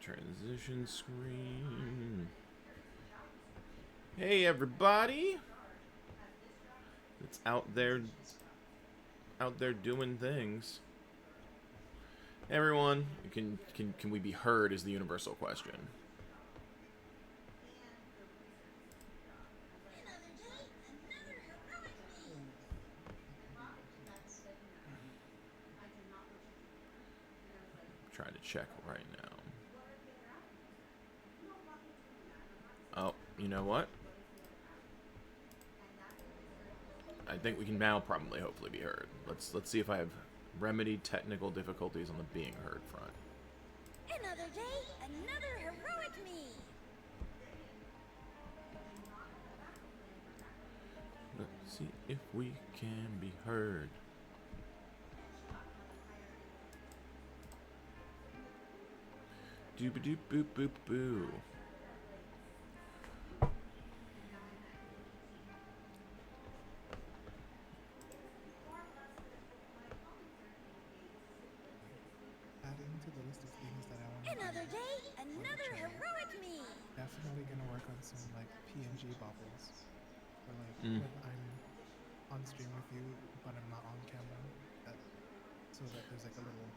transition screen. Hey everybody! It's out there doing things. Hey everyone, can we be heard is the universal question. I'm trying to check right now. Oh, you know what? I think we can now probably hopefully be heard. Let's see if I have remedied technical difficulties on the being heard front. Another day, another heroic me. Let's see if we can be heard. Doop doop boop boop boo. Adding to the list of things that I want to Another day, another heroic me. definitely gonna work on some like PNG bubbles. Or like when I'm on stream with you but I'm not on camera. So that there's like a little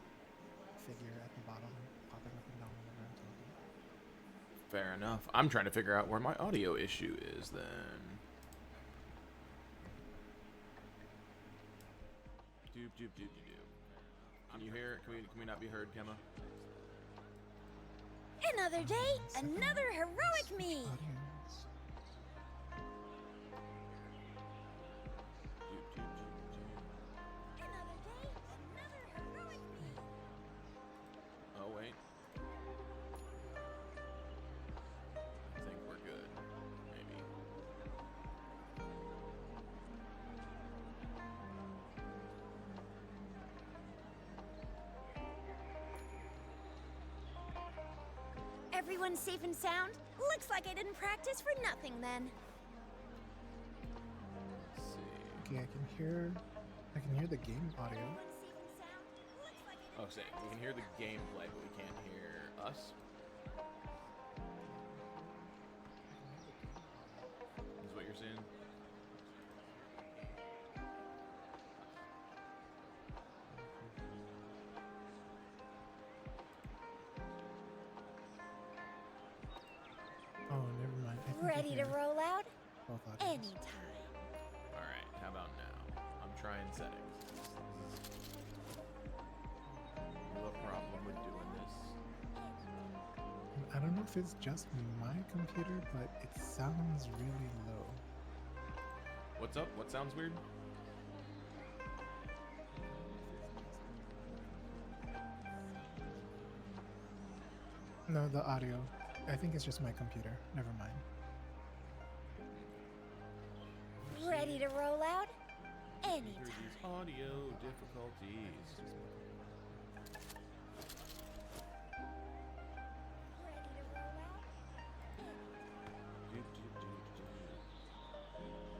figure at the bottom popping up and down whenever I'm talking. Fair enough. I'm trying to figure out where my audio issue is then. Doop doop doop doop doop. Can you hear it? Can we not be heard, Kemma? Another day, another heroic me. Audience. Doop doop doop doop. Another day, another heroic me. Oh wait. I think we're good. Maybe. Everyone safe and sound? Looks like I didn't practice for nothing then. Let's see. Okay, I can hear the game audio. Everyone safe and sound? Looks like I didn't Oh, say we can hear the gameplay, but we can't hear us. Is what you're saying? Oh, never mind. I think I Ready to hear roll out? both audios. Anytime. Alright, how about now? I'm trying settings. No problem with doing this. I don't know if it's just my computer, but it sounds really low. What's up? What sounds weird? No, the audio. I think it's just my computer. Never mind. Ready to roll out? Through Anytime. these audio difficulties. Ready to roll out? Doop, doop, doop, doop.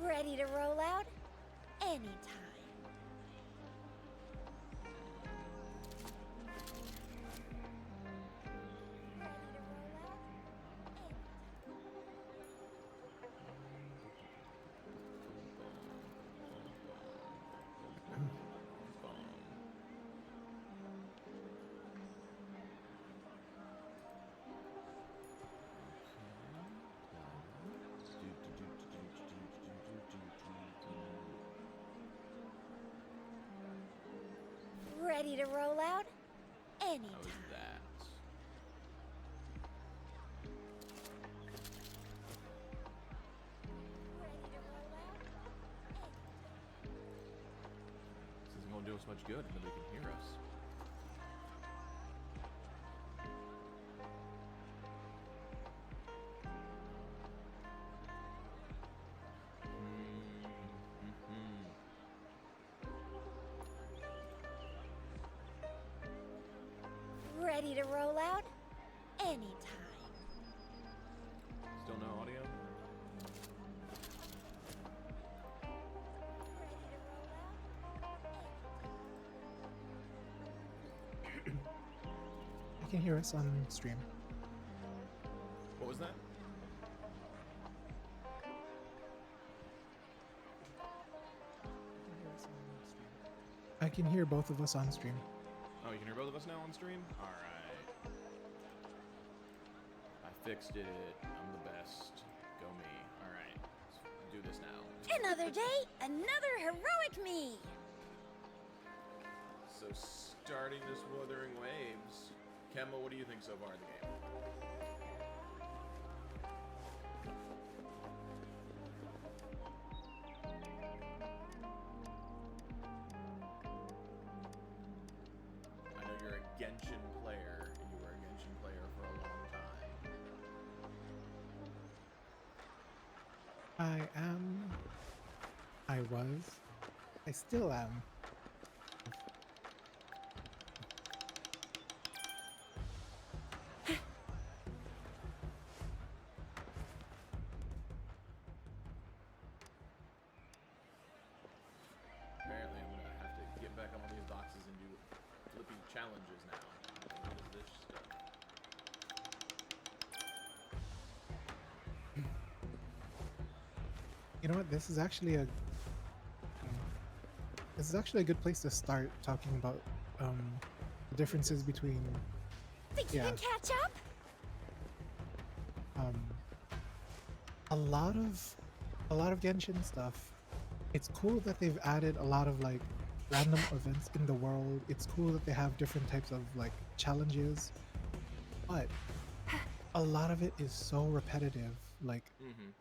Ready to roll out? Anytime. Ready to roll out? Ready to roll out? How is Anytime. that? Ready to roll out? This isn't gonna do us much good if nobody can hear us. Ready to roll out? Anytime. Still no audio? Ready to roll out? I can hear us on stream. What was that? I can hear both of us on stream. Oh, you can hear both of us now on stream? Alright. I fixed it. I'm the best. Go me. Alright. Let's do this now. Another day, another heroic me. So starting this Wuthering Waves. Kemma, what do you think so far in the game? I know you're a Genshin player, and you were a Genshin player for a long time. I am. I was. I still am. Apparently I'm gonna have to get back up on these boxes and do flipping challenges now. What is this stuff? You know what? This is actually a good place to start talking about the differences between Think you Yeah. can catch up? a lot of Genshin stuff. It's cool that they've added a lot of like random events in the world. It's cool that they have different types of like challenges, but a lot of it is so repetitive. Like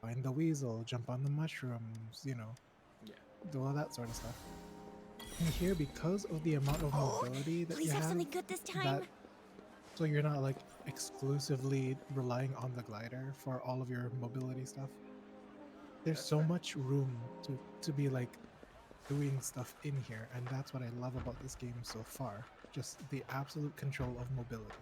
find the weasel, jump on the mushrooms, you know, Yeah. do all that sort of stuff. And here, because of the amount of mobility that Please you have have, something good this time. so you're not like exclusively relying on the glider for all of your mobility stuff. There's That's so fair. much room to be like doing stuff in here, and that's what I love about this game so far. Just the absolute control of mobility.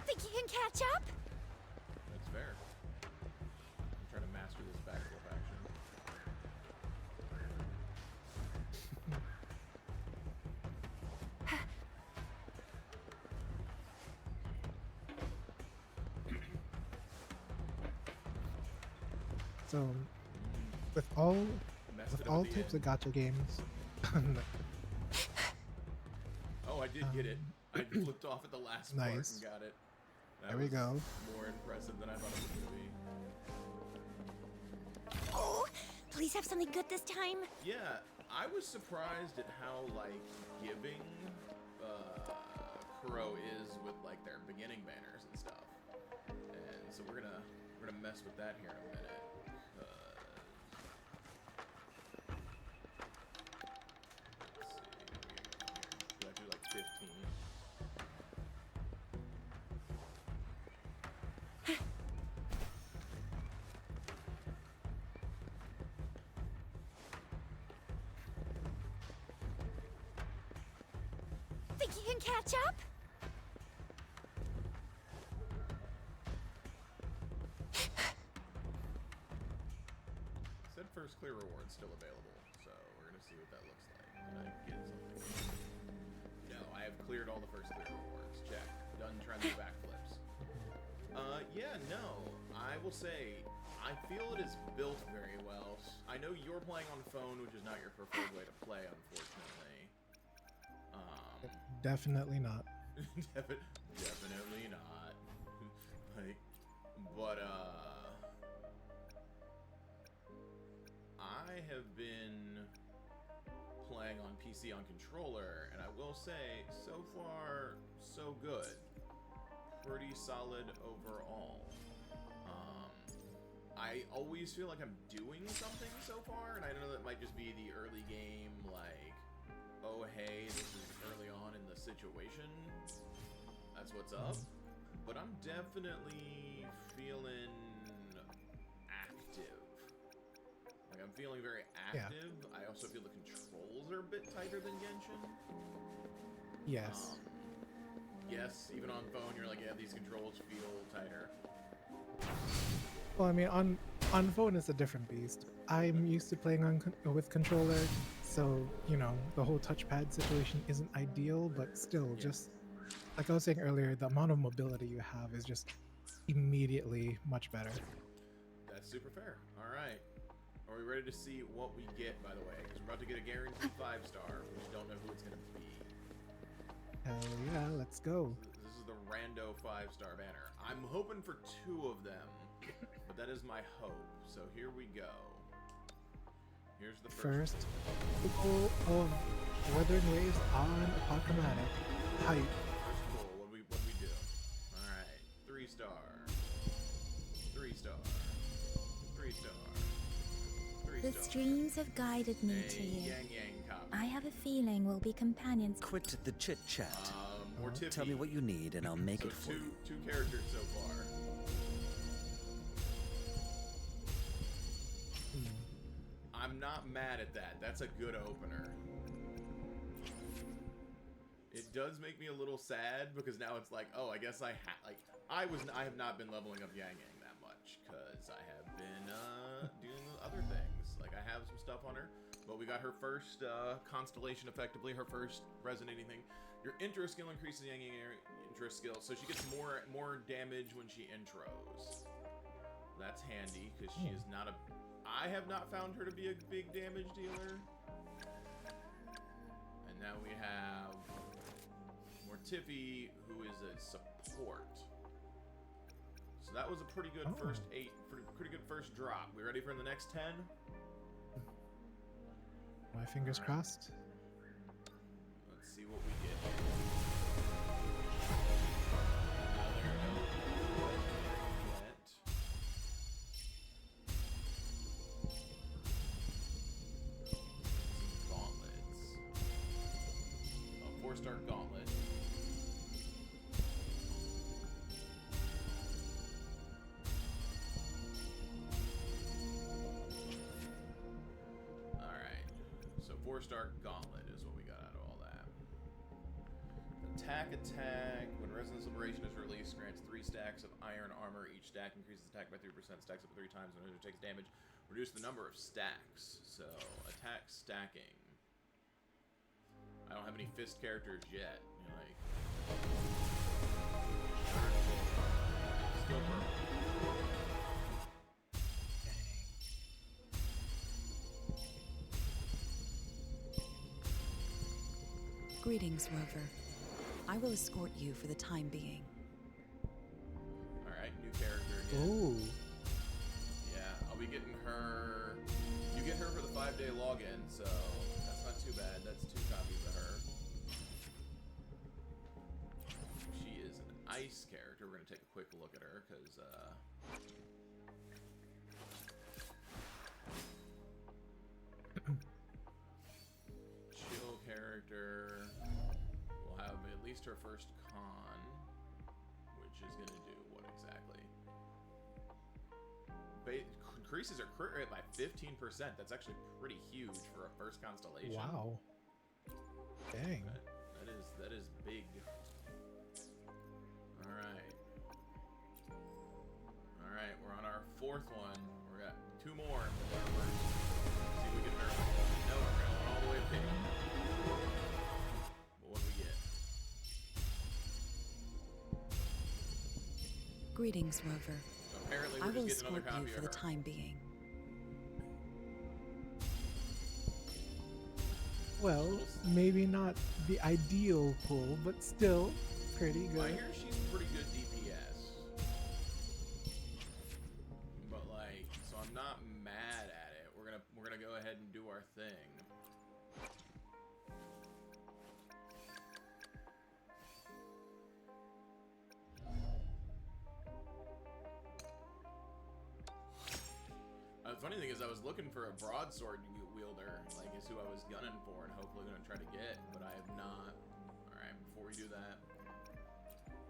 Think you can catch up? That's fair. I'm trying to master this backflip action. So with all Messed with it up all at the types end. of gacha games, Oh, I did get it. I flipped off at the last part Nice. and got it. That There we was go. More impressive than I thought it was going to be. Oh, please have something good this time. Yeah, I was surprised at how like giving Kuro is with like their beginning banners and stuff. And so we're gonna mess with that here in a minute. Let's see. Do I do like 15? Think you can catch up? Said first clear reward still available, so we're gonna see what that looks like. Did I get something? No, I have cleared all the first clear rewards. Check. Done trying the backflips. Yeah, no. I will say, I feel it is built very well. I know you're playing on phone, which is not your preferred way to play, unfortunately. definitely not. Definitely not. Like, but I have been playing on PC on controller, and I will say, so far, so good. Pretty solid overall. I always feel like I'm doing something so far, and I know that might just be the early game, like, oh hey, this is early on in the situation. That's what's up. but I'm definitely feeling active. Like, I'm feeling very active. I also feel the controls are a bit tighter than Genshin. Yes. Yes, even on phone, you're like, yeah, these controls feel tighter. Well, I mean, on phone it's a different beast. I'm used to playing with controller, so you know the whole touchpad situation isn't ideal, but still, just like I was saying earlier, the amount of mobility you have is just immediately much better. That's super fair. All right. Are we ready to see what we get, by the way? Because we're about to get a guaranteed 5-star. We just don't know who it's going to be. Hell yeah, let's go. This is the rando 5-star banner. I'm hoping for 2 of them, but that is my hope. So here we go. Here's the first pull of Wuthering Waves on Apocalyptic. Hype. First pull. What do we do? All right. 3-star. 3-star. 3-star. 3-star. The streams have guided me to you. Yang copy. I have a feeling we'll be companions. Quit the chit-chat. More Tiffy. Tell me what you need and I'll make it for you. Two characters so far. I'm not mad at that. That's a good opener. It does make me a little sad because now it's like, oh, I guess I have not been leveling up Yang that much because I have been doing other things. Like I have some stuff on her, but we got her first constellation, effectively her first resonating thing. Your intro skill increases Yang intro skill, so she gets more damage when she intros. That's handy because she is not a. I have not found her to be a big damage dealer. And now we have Mortifi, who is a support. So that was a pretty good first 8, pretty good first drop. We ready for the next 10? My fingers crossed. Let's see what we get. Four-star gauntlet. Alright. So 4-star gauntlet is what we got out of all that. Attack. When Resonance Liberation is released, grants 3 stacks of iron armor. Each stack increases attack by 3%, stacks up 3 times when it takes damage. Reduce the number of stacks. So attack stacking. I don't have any fist characters yet. You know, like still purple. Greetings, Rover. I will escort you for the time being. All right, new character again. Ooh. Yeah, I'll be getting her. You get her for the 5-day login, so that's not too bad. That's 2 copies of her. She is an ice character. We're gonna take a quick look at her because chill character. We'll have at least her first con, which is gonna do what exactly? Increases her crit rate by 15%. That's actually pretty huge for a first constellation. Wow. Dang. That is big. All right, we're on our 4th one. We got 2 more. And we'll our first. See if we get her. No, we're going all the way to pink. But what do we get? Greetings, Rover. Apparently, I we're will just getting escort another copy you for of the her. time being. Well, maybe not the ideal pull, but still pretty I good. hear she's pretty good DPS. But like, so I'm not mad at it. We're gonna go ahead and do our thing. The funny thing is, I was looking for a broadsword wielder, like is who I was gunning for, and hopefully gonna try to get, but I have not. All right, before we do that,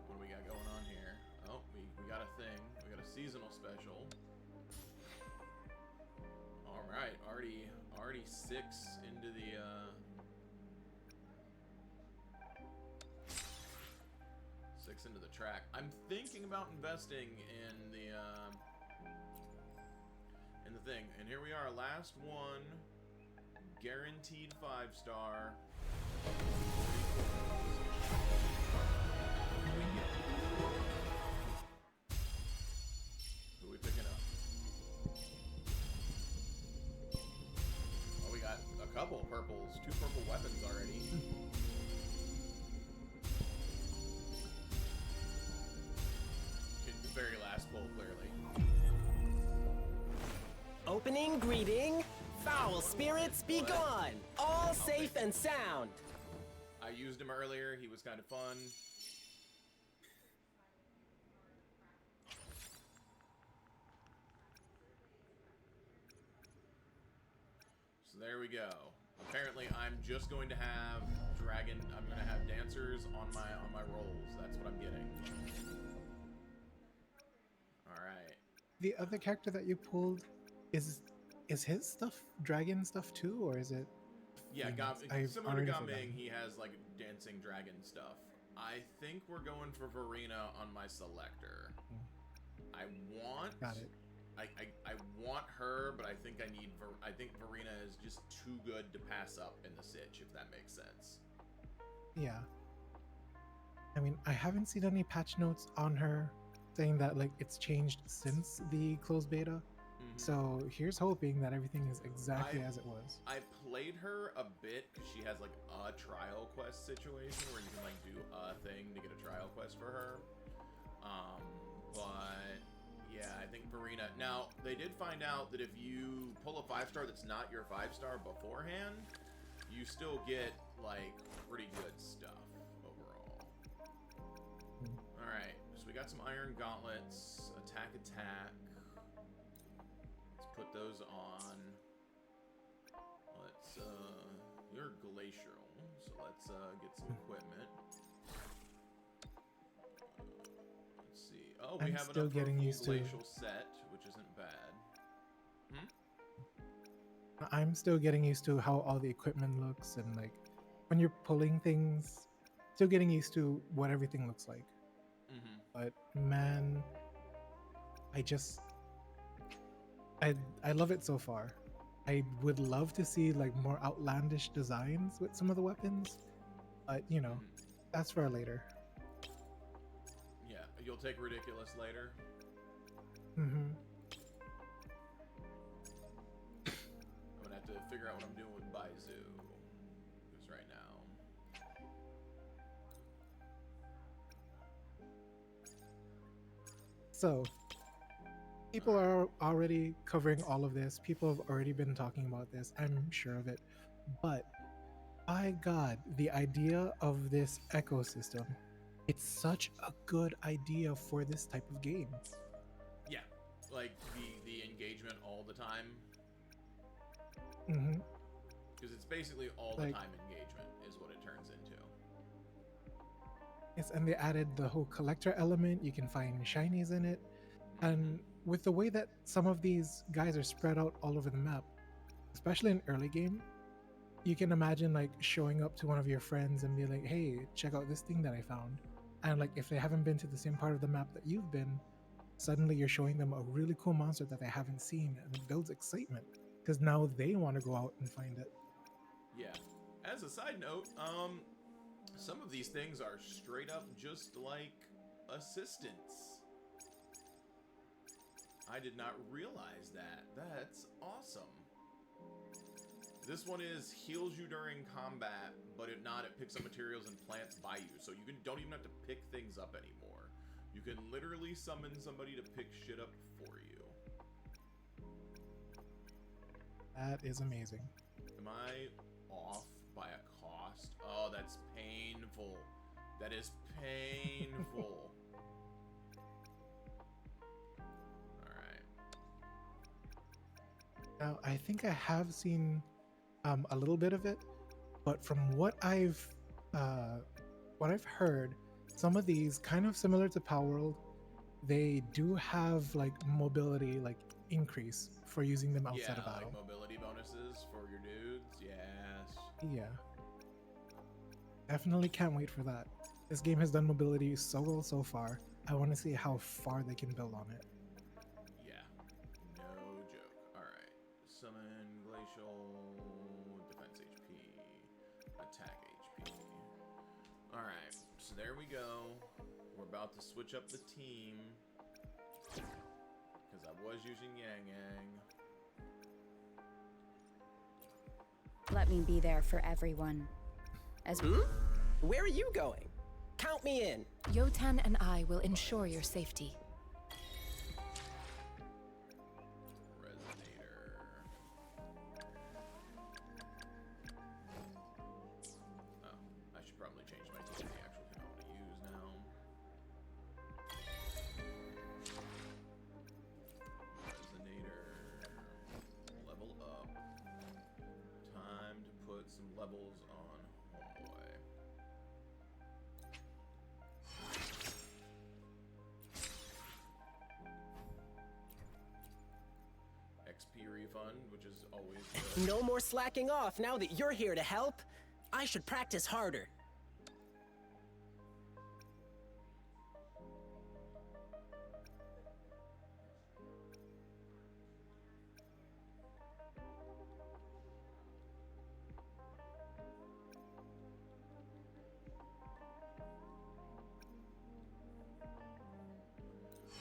what do we got going on here? we got a thing. We got a seasonal special. All right, already 6 into the. 6 into the track. I'm thinking about investing in the thing. And here we are, last one. Guaranteed 5-star. Who are we picking up? Oh, we got a couple purples. 2 purple weapons already. The very last pull, clearly. Opening greeting. Foul spirits be gone. All safe and sound. I used him earlier. He was kind of fun. So there we go. Apparently, I'm just going to have I'm going to have dancers on my rolls. That's what I'm getting. All right. The other character that you pulled is his stuff dragon stuff too, or is it? Yeah, I've similar to already Gaming, forgotten. he has like dancing dragon stuff. I think we're going for Verena on my selector. I want. Got it. I want her, but I think I think Verena is just too good to pass up in the sitch, if that makes sense. Yeah. I mean, I haven't seen any patch notes on her saying that like it's changed since the closed beta. So here's hoping that everything is exactly as it was. I played her a bit because she has like a trial quest situation where you can like do a thing to get a trial quest for her. But yeah, I think Verena. Now they did find out that if you pull a 5-star that's not your 5-star beforehand, you still get like pretty good stuff overall. All right, so we got some iron gauntlets, attack. Put those on. Let's you're glacial, so let's get some equipment. Let's see. Oh, we I'm have still enough for a getting full used to- glacial set, which isn't bad. I'm still getting used to how all the equipment looks and like when you're pulling things, still getting used to what everything looks like. But man, I love it so far. I would love to see like more outlandish designs with some of the weapons, but you know, that's for later. Yeah, you'll take ridiculous later. Mm-hmm. I'm gonna have to figure out what I'm doing with Baizu. Because right now. So, people are already covering all of this. People have already been talking about this. I'm sure of it. But, by God, the idea of this ecosystem, it's such a good idea for this type of game. Yeah, like the engagement all the time. Mm-hmm. Because it's basically all the Like- time engagement is what it turns into. Yes, and they added the whole collector element. You can find shinies in it. And with the way that some of these guys are spread out all over the map, especially in early game, you can imagine like showing up to one of your friends and be like, hey, check out this thing that I found. And like if they haven't been to the same part of the map that you've been, suddenly you're showing them a really cool monster that they haven't seen, and it builds excitement because now they want to go out and find it. Yeah. As a side note, some of these things are straight up just like assistants. I did not realize that. That's awesome. This one is heals you during combat, but if not, it picks up materials and plants by you. So you don't even have to pick things up anymore. You can literally summon somebody to pick shit up for you. That is amazing. Am I off by a cost? Oh, that's painful. That is painful. Alright. Now, I think I have seen a little bit of it, but from what I've heard, some of these kind of similar to Power World, they do have like mobility like increase for using them outside Yeah, of battle. like mobility bonuses for your dudes. Yes. Yeah. Definitely can't wait for that. This game has done mobility so well so far. I want to see how far they can build on it. Yeah. No joke. Alright. Summon Glacial, Defense HP, Attack HP. Alright, so there we go. We're about to switch up the team. Because I was using Yang Yang. Let me be there for everyone. As Where are you going? Count me in. Yotan and I will ensure your safety. Resonator. Oh, I should probably change my team to the actual thing I want to use now. Resonator. Level up. Time to put some levels on Homeboy. XP refund, which is always good. No more slacking off now that you're here to help. I should practice harder.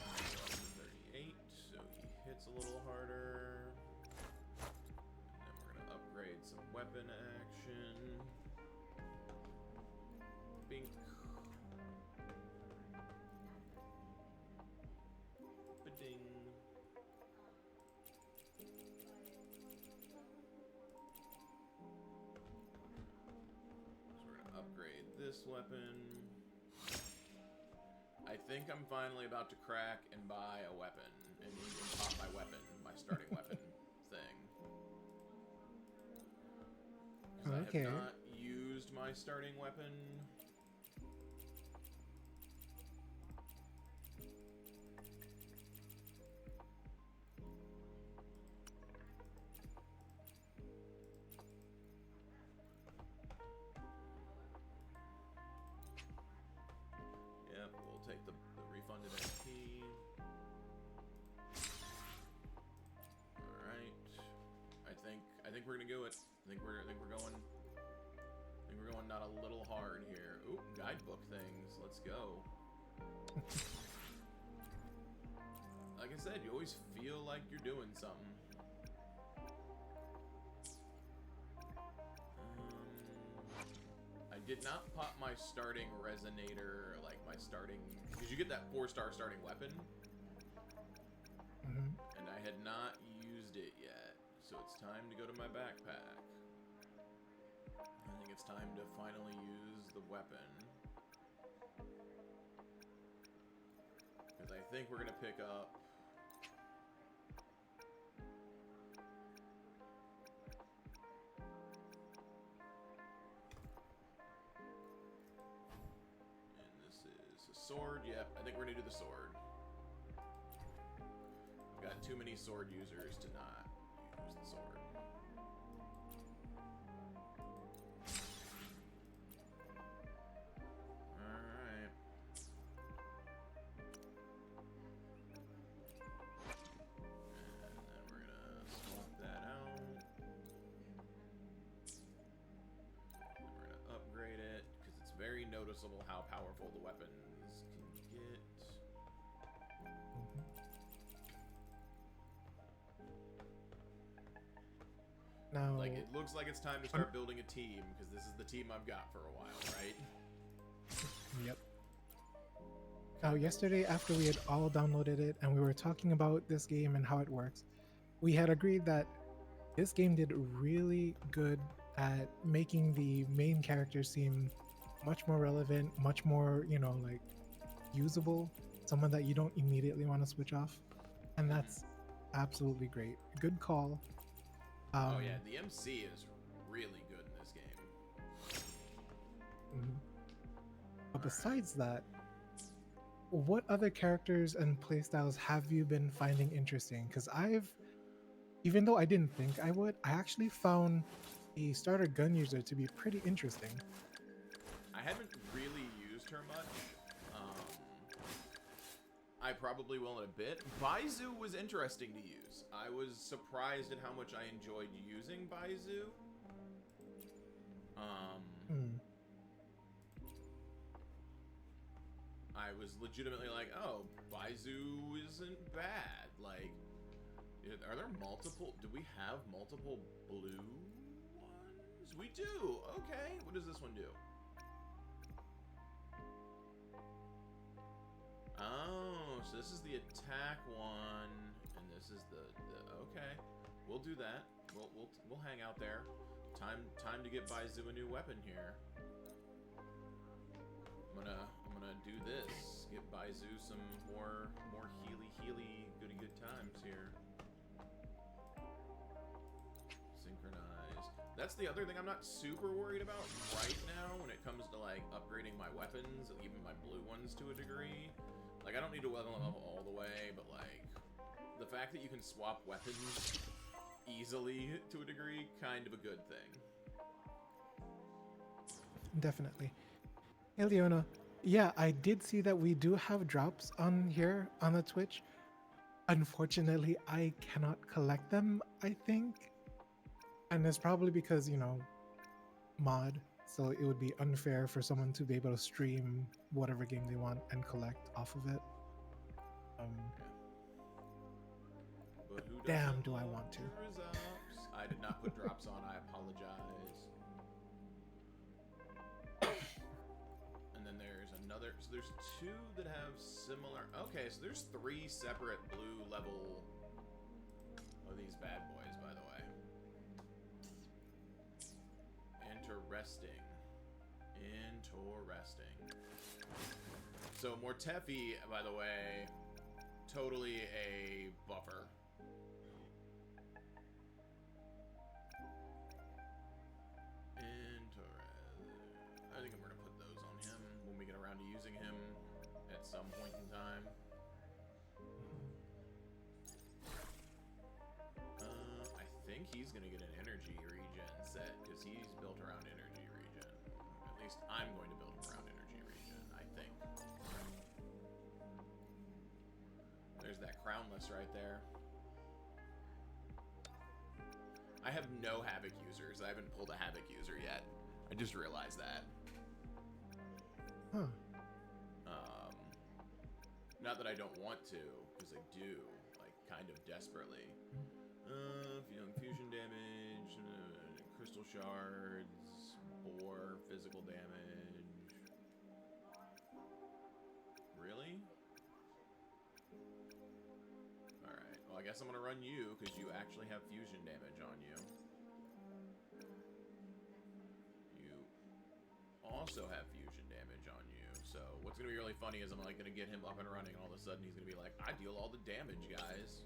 Up to 38, so he hits a little harder. And then we're gonna upgrade some weapon action. Bink. Ba-ding. So we're gonna upgrade this weapon. I think I'm finally about to crack and buy a weapon and pop my weapon, my starting weapon thing. 'Cause Okay. I have not used my starting weapon. Yep, we'll take the refunded XP. Alright. I think we're gonna do it. I think we're going not a little hard here. Ooh, guidebook things. Let's go. Like I said, you always feel like you're doing something. I did not pop my starting resonator, like my starting, because you get that 4-star starting weapon, Mhm. and I had not used it yet, so it's time to go to my backpack. I think it's time to finally use the weapon, because I think we're gonna pick up. Sword, yep, I think we're gonna do the sword. I've got too many sword users to not use the sword. Alright. And then we're gonna swap that out. And we're gonna upgrade it, because it's very noticeable how powerful the weapons can get. Now, Like, it looks like it's time to start building a team, because this is the team I've got for a while, right? yep. Now, yesterday, after we had all downloaded it and we were talking about this game and how it works, we had agreed that this game did really good at making the main character seem much more relevant, much more, like usable, someone that you don't immediately want to switch off. And that's absolutely great. Good call. Oh yeah, the MC is really good in this game. Mhm. But besides that, what other characters and playstyles have you been finding interesting? Because even though I didn't think I would, I actually found a starter gun user to be pretty interesting. I haven't really used her much. I probably will in a bit. Baizu was interesting to use. I was surprised at how much I enjoyed using Baizu. I was legitimately like, oh, Baizu isn't bad. Like, are there multiple? Do we have multiple blue ones? We do. Okay. What does this one do? Oh, so this is the attack one, and this is the okay. We'll do that. We'll hang out there. Time to get Baizu a new weapon here. I'm gonna do this. Get Baizu some more healy good times here. Synchronized. That's the other thing I'm not super worried about right now when it comes to like upgrading my weapons, even my blue ones to a degree. Like, I don't need to level them up all the way, but, like, the fact that you can swap weapons easily, to a degree, kind of a good thing. Definitely. Hey, Leona. Yeah, I did see that we do have drops on here on the Twitch. Unfortunately, I cannot collect them, I think. And it's probably because, you know, mod. So it would be unfair for someone to be able to stream whatever game they want and collect off of it. But who damn, do I want to? I did not put drops on. I apologize. And then there's another. So there's two that have similar. Okay, so there's 3 separate blue level of these bad boys, by the way. Interesting. So Mortefi, by the way, totally a buffer. I think I'm gonna put those on him when we get around to using him at some point in time. I think he's gonna get an energy regen set because he's built around energy regen. At least I'm going to build him around energy regen, I think. There's that crownless right there. I have no Havoc users. I haven't pulled a Havoc user yet. I just realized that. Huh. Not that I don't want to, because I do, like, kind of desperately. Fusion damage, crystal shards, boar, physical damage. Really? Alright, well I guess I'm gonna run you, because you actually have fusion damage on you. You also have fusion damage on you, so what's gonna be really funny is I'm like gonna get him up and running, and all of a sudden he's gonna be like, I deal all the damage, guys.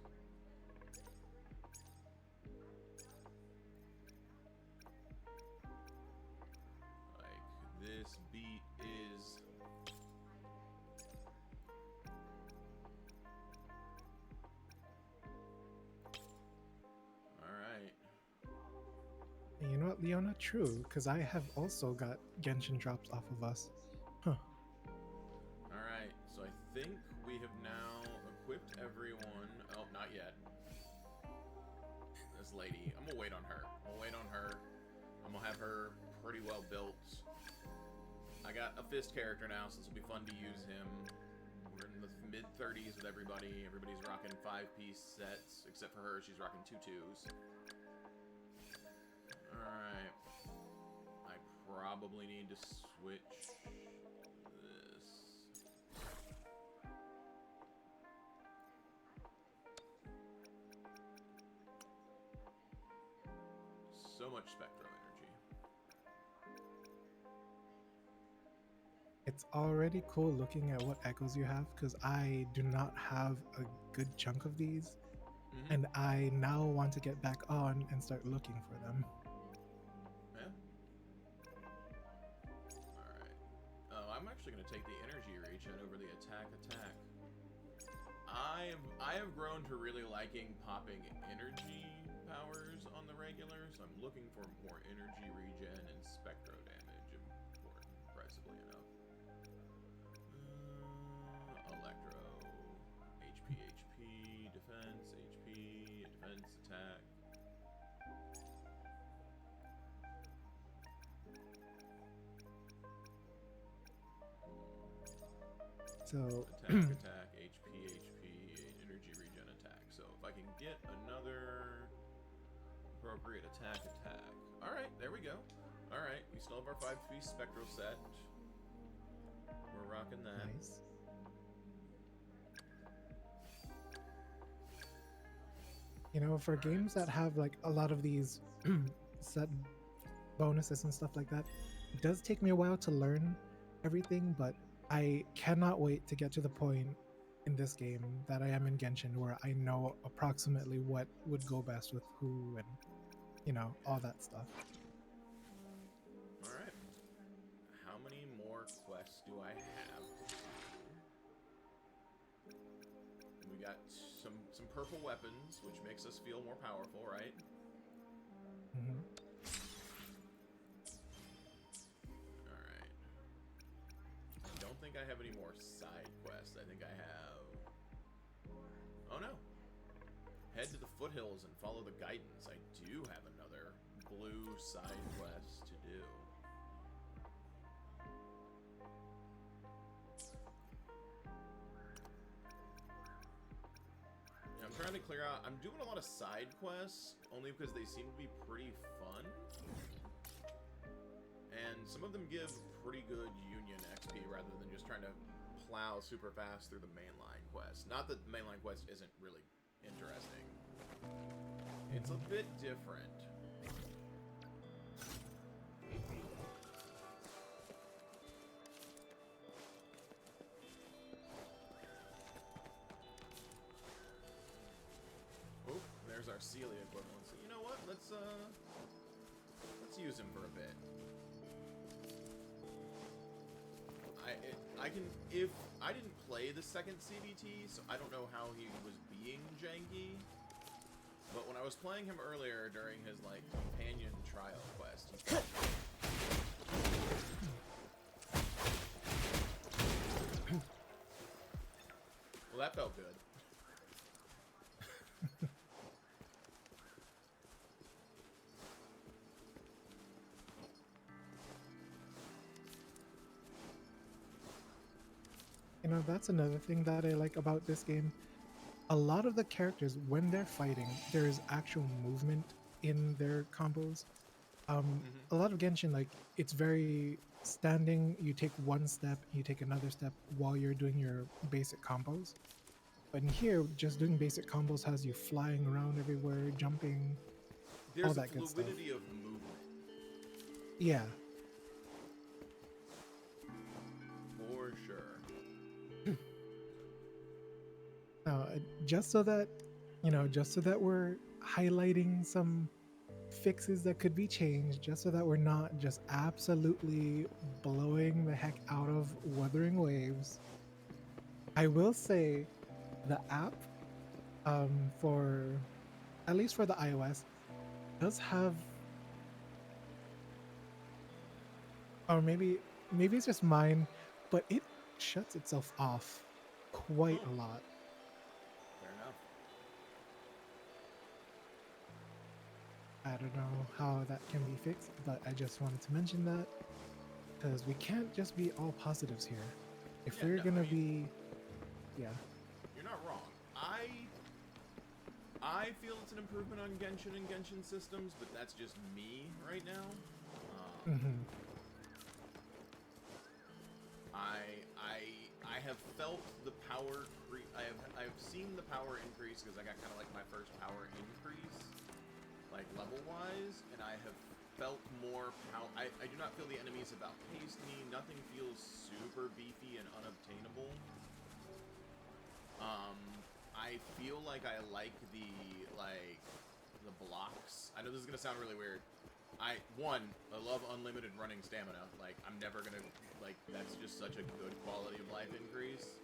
This beat is alright. And you know what, Leona? True, because I have also got Genshin drops off of us. Huh. Alright, so I think we have now equipped everyone. Oh, not yet. This lady. I'm gonna wait on her. I'm gonna have her pretty well built. I got a fist character now, so this will be fun to use him. We're in the mid-30s with everybody. Everybody's rocking 5-piece sets, except for her, she's rocking 2 2s. Alright. I probably need to switch this. So much spectrum energy. It's already cool looking at what echoes you have, because I do not have a good chunk of these. And I now want to get back on and start looking for them. Yeah. Alright. Oh, I'm actually going to take the energy regen over the attack. I have grown to really liking popping energy powers on the regular, so I'm looking for more energy regen and spectro damage, impressively enough. Electro, HP, defense, attack. So Attack, HP, energy regen attack. So if I can get another appropriate attack. Alright, there we go. Alright, we still have our 5-piece spectral set. We're rocking that. nice. You know, for games that have like a lot of these set bonuses and stuff like that, it does take me a while to learn everything, but I cannot wait to get to the point in this game that I am in Genshin where I know approximately what would go best with who and, you know, all that stuff. Alright. How many more quests do I have? We got some purple weapons, which makes us feel more powerful, right? Mm-hmm. Alright. I don't think I have any more side quests. I think I have... Oh no. Head to the foothills and follow the guidance. I do have another blue side quest to do. Yeah, I'm trying to clear out... I'm doing a lot of side quests, only because they seem to be pretty fun. And some of them give pretty good Union XP rather than just trying to plow super fast through the mainline quest. Not that the mainline quest isn't really interesting. It's a bit different. Oh, there's our Celia equivalent. So you know what? Let's use him for a bit. I can, if I didn't play the second CBT, so I don't know how he was being janky. But when I was playing him earlier during his like companion trial quest, he felt well, that felt good. You know, that's another thing that I like about this game. A lot of the characters, when they're fighting, there is actual movement in their combos. A lot of Genshin, like, it's very standing, you take one step, you take another step while you're doing your basic combos. But in here, just doing basic combos has you flying around everywhere, jumping, There's all a that good stuff. fluidity of movement. Yeah. For sure. Now, just so that, you know, just so that we're highlighting some fixes that could be changed, just so that we're not just absolutely blowing the heck out of Wuthering Waves, I will say the app, for, at least for the iOS, does have, or maybe it's just mine, but it shuts itself off quite a lot. Fair enough. I don't know how that can be fixed, but I just wanted to mention that because we can't just be all positives here. If Yeah, we're no, gonna I mean- be, yeah, You're not wrong. I feel it's an improvement on Genshin and Genshin systems, but that's just me right now. I have felt the power I have seen the power increase because I got kind of like my first power increase, like level wise, and I have felt more power. I do not feel the enemies have outpaced me. Nothing feels super beefy and unobtainable. I feel like I like the blocks. I know this is gonna sound really weird. I love unlimited running stamina. Like, I'm never gonna, like, that's just such a good quality of life increase.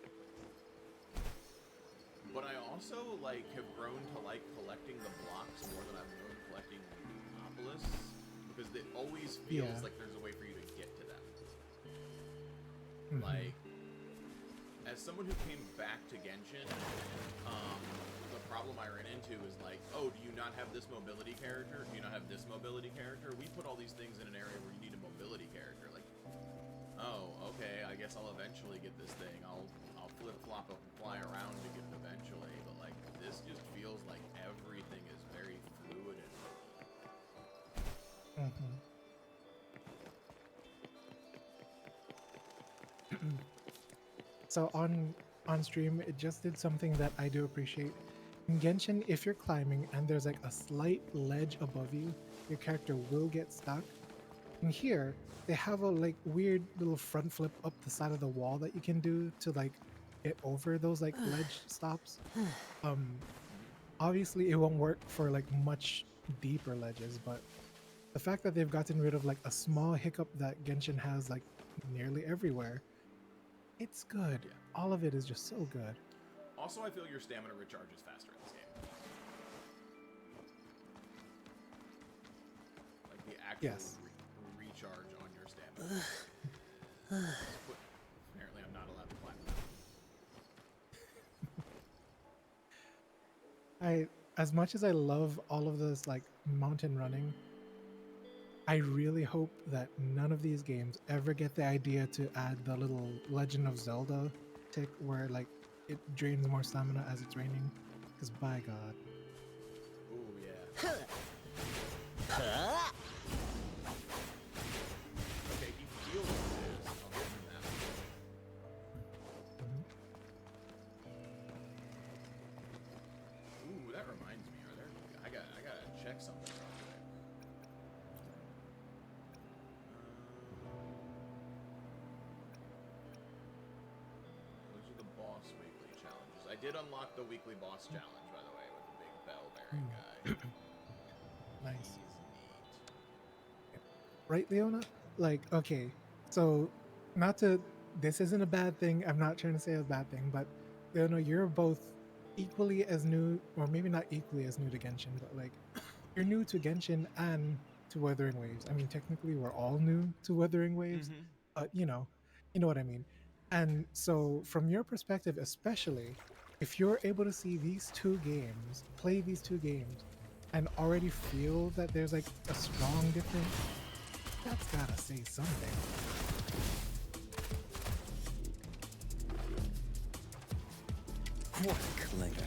But I also like have grown to like collecting the blocks more than I've grown collecting obelisks because it always feels Yeah. like there's a way for you to get to them. Mhm. Like, as someone who came back to Genshin, the problem I ran into is like, oh, do you not have this mobility character? Do you not have this mobility character? We put all these things in an area where you need a mobility character. Like, oh, okay, I guess I'll eventually get this thing. I'll flip-flop and fly around to get it eventually. But like, this just feels like everything is very fluid and So on stream, it just did something that I do appreciate. In Genshin, if you're climbing and there's like a slight ledge above you, your character will get stuck. And here, they have a like weird little front flip up the side of the wall that you can do to like get over those like ledge stops. Obviously it won't work for like much deeper ledges, but the fact that they've gotten rid of like a small hiccup that Genshin has like nearly everywhere, it's good. Yeah. All of it is just so good. Also, I feel your stamina recharges faster in this game. Like the actual Yes. recharge on your stamina. Apparently, I'm not allowed to climb that. As much as I love all of this like mountain running, I really hope that none of these games ever get the idea to add the little Legend of Zelda tick where like it drains more stamina as it's raining. Because by God. Ooh, yeah. Okay, he feels this. I'll give him that. Ooh, that reminds me. I gotta check something real quick. Those are the boss weekly challenges. I did unlock the weekly boss challenge, by the way, with the big bell-bearing guy. Nice. He's neat. Right, Leona? Like, okay, so not to, this isn't a bad thing. I'm not trying to say a bad thing, but Leona, you're both equally as new, or maybe not equally as new to Genshin, but like, you're new to Genshin and to Wuthering Waves. I mean, technically, we're all new to Wuthering Waves, but you know what I mean. And so, from your perspective, especially, if you're able to see these two games, play these two games, and already feel that there's like a strong difference, that's gotta say something. What a clinger.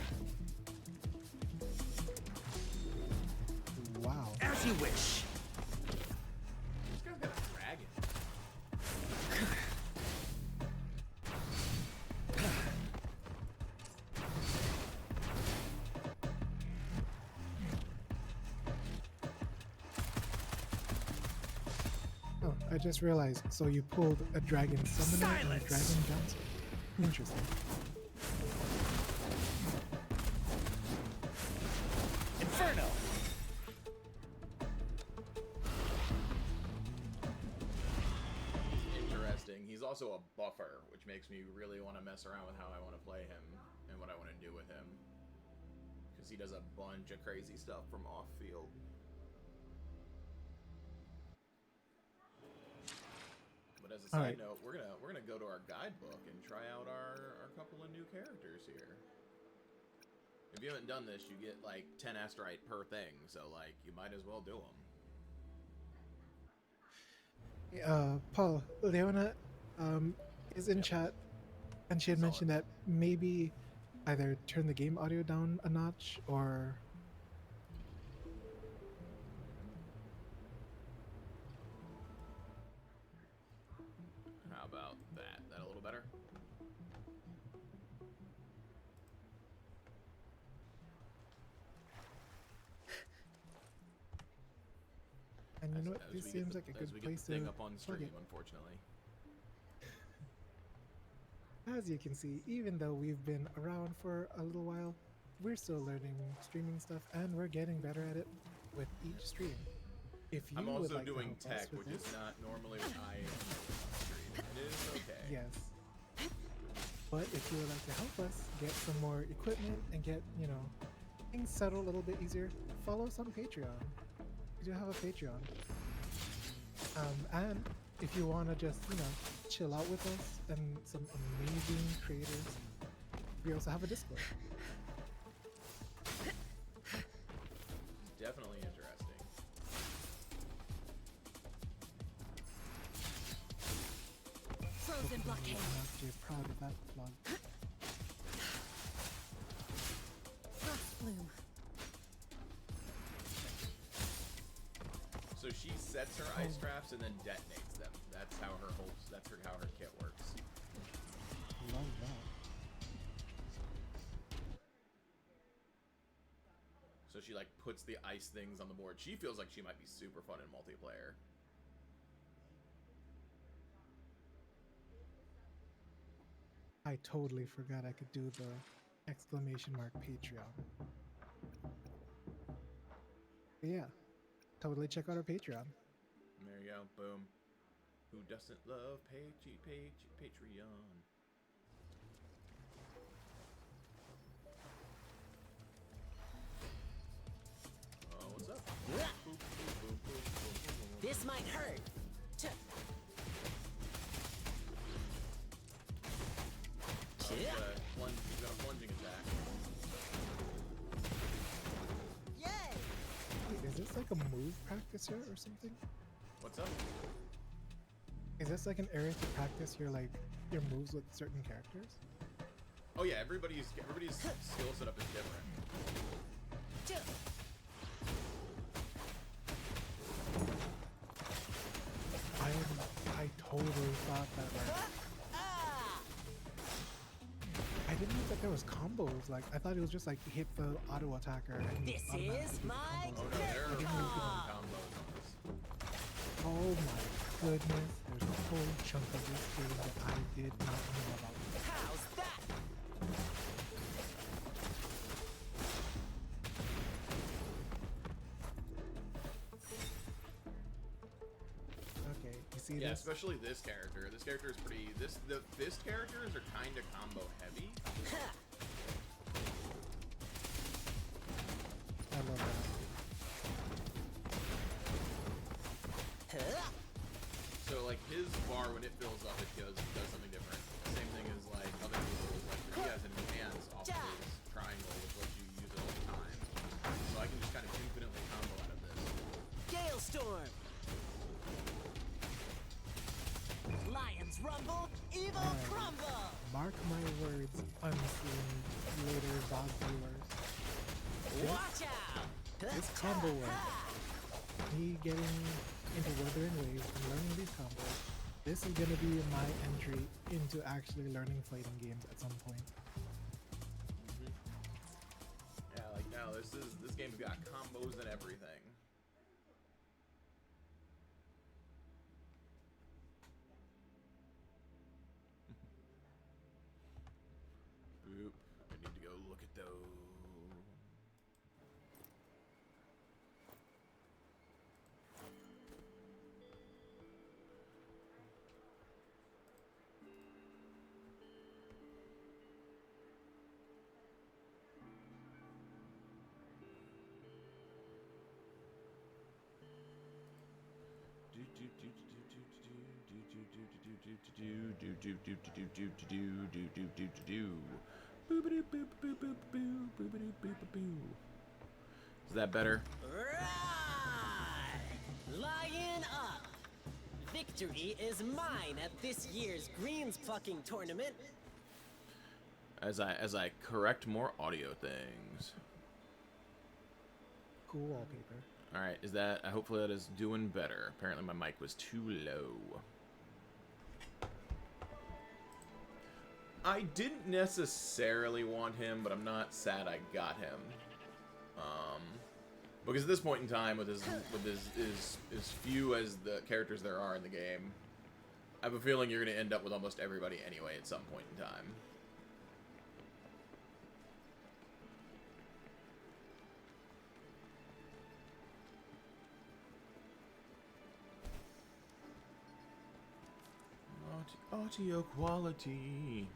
Wow. As you wish. This guy's got a dragon. Oh, I just realized. So you pulled a dragon summoner and a dragon dancer. Interesting. Inferno! Interesting. He's also a buffer, which makes me really want to mess around with how I want to play him and what I want to do with him. Because he does a bunch of crazy stuff from off-field. But as a side note, we're gonna go to our guidebook and try out our couple of new characters here. If you haven't done this, you get like 10 astrite per thing, so like you might as well do them. Paul, Leona is in chat, and she had Saw mentioned it. that maybe either turn the game audio down a notch or. How about that? That a little better? And you know what? As This we get seems the- like a as good we get place the thing to up on plug stream, it. unfortunately. As you can see, even though we've been around for a little while, we're still learning streaming stuff, and we're getting better at it with each stream. If you I'm would also like to doing help us tech, with which is this- not normally what I am on stream. It is okay. Yes. But if you would like to help us get some more equipment and get, you know, things settled a little bit easier, follow us on Patreon. We do have a Patreon. And if you want to just, you know, chill out with us and some amazing creators, we also have a Discord. Definitely interesting. Frozen blockade. You're proud of that vlog. Frost bloom. So she sets her ice traps and then detonates them. That's how her whole. That's how her kit works. Love that. So she like puts the ice things on the board. She feels like she might be super fun in multiplayer. I totally forgot I could do the exclamation mark Patreon. But yeah, totally check out our Patreon. There you go. Boom. Who doesn't love Patreon? Oh, what's up? Boop, boop, boop, boop, boop, boop. This might hurt. Oh, he's got a plunging attack. Yay! Wait, is this like a move practice here or something? What's up? Is this like an area to practice your moves with certain characters? Oh yeah, everybody's skill setup is different. I totally thought that like I didn't know that there was combos. Like I thought it was just like hit the auto attacker. And This automatically is do the my combos. Oh no, there are Ah. combos on this. Oh my goodness! There's a whole chunk of this game that I did not know about. How's that? Okay, you see Yeah, this? especially this character. This character is pretty. The fist characters are kind of combo heavy. I love that. So like his bar when it fills up, it does something different. Same thing as like other people's. Like he has an enhance off of his triangle, which lets you use it all the time. So I can just kind of infinitely combo out of this. Gale storm. Lions rumble, evil Alright. crumble. Mark my words, unseen later VOD viewers. Watch out. This combo work, me getting into Wuthering Waves and learning these combos, this is gonna be my entry into actually learning fighting games at some point. Yeah, like now this game's got combos and everything. Boop. I need to go look at those. Is that better? Right. Lion up. Victory is mine at this year's greens plucking tournament. As I correct more audio things. Cool wallpaper. All right, is that? Hopefully that is doing better. Apparently my mic was too low. I didn't necessarily want him, but I'm not sad I got him. Because at this point in time, with as few as the characters there are in the game, I have a feeling you're going to end up with almost everybody anyway at some point in time. Audio quality.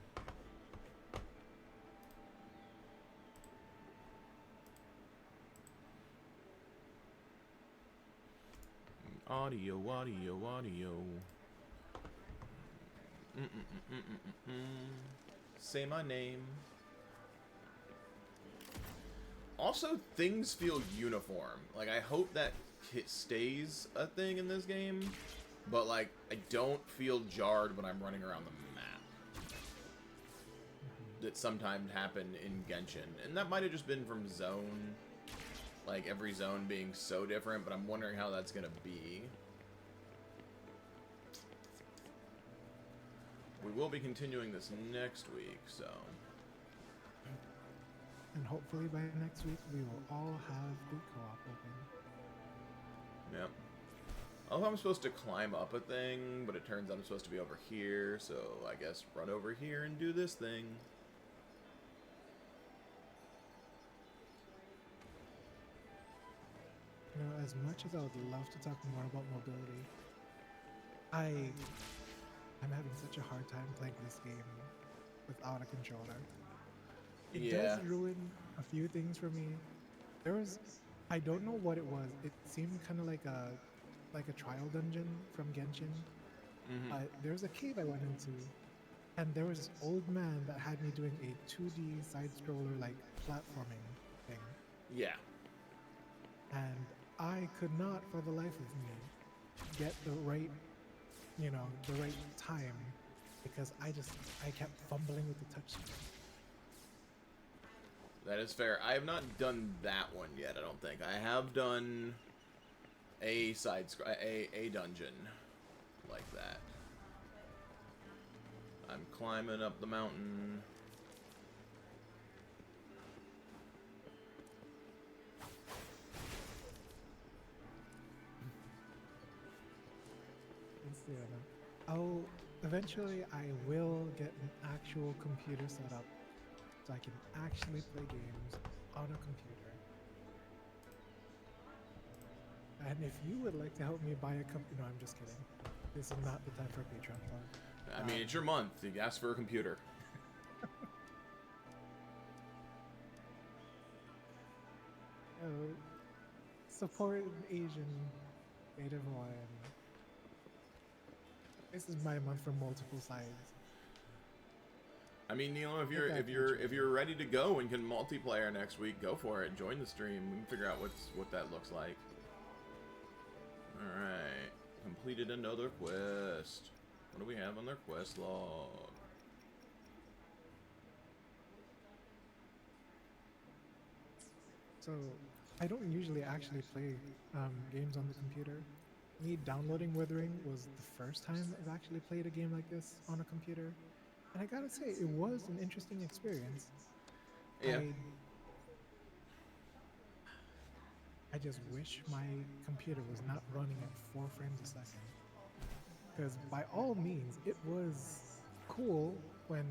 Audio, audio, audio. Say my name. Also, things feel uniform. Like, I hope that stays a thing in this game, but, like, I don't feel jarred when I'm running around the map. That sometimes happen in Genshin. And that might have just been from zone. Like, every zone being so different, but I'm wondering how that's gonna be. We will be continuing this next week, so... And hopefully by next week, we will all have the co-op open. Yep. I love how I'm supposed to climb up a thing, but it turns out I'm supposed to be over here, so I guess run over here and do this thing. You know, as much as I would love to talk more about mobility, I'm having such a hard time playing this game without a controller. It does ruin a few things for me. I don't know what it was. It seemed kind of like a trial dungeon from Genshin. There's a cave I went into, and there was this old man that had me doing a 2D side-scroller like platforming thing. Yeah. And I could not, for the life of me, get the right time, because I kept fumbling with the touchscreen. That is fair. I have not done that one yet, I don't think. I have done a a dungeon like that. I'm climbing up the mountain. Eventually I will get an actual computer set up so I can actually play games on a computer. And if you would like to help me buy a computer, no, I'm just kidding. This is not the time for a Patreon plug. I mean, it's your month. You ask for a computer. Support Asian Native Hawaiian. This is my month from multiple sides. I mean, Nilo, if you're ready to go and can multiplayer next week, go for it. Join the stream. We can figure out what that looks like. All right, completed another quest. What do we have on their quest log? So, I don't usually actually play games on the computer. Me downloading Wuthering was the first time I've actually played a game like this on a computer. And I gotta say, it was an interesting experience. Yeah. I just wish my computer was not running at 4 frames a second. Because by all means, it was cool when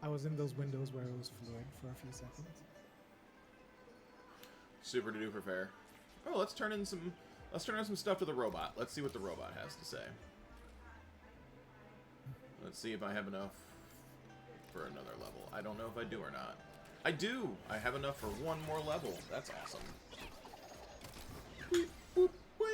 I was in those windows where it was fluid for a few seconds. Super duper fair. Oh, let's turn in some stuff to the robot. Let's see what the robot has to say. Let's see if I have enough for another level. I don't know if I do or not. I do! I have enough for one more level. That's awesome. Beep, boop, wham.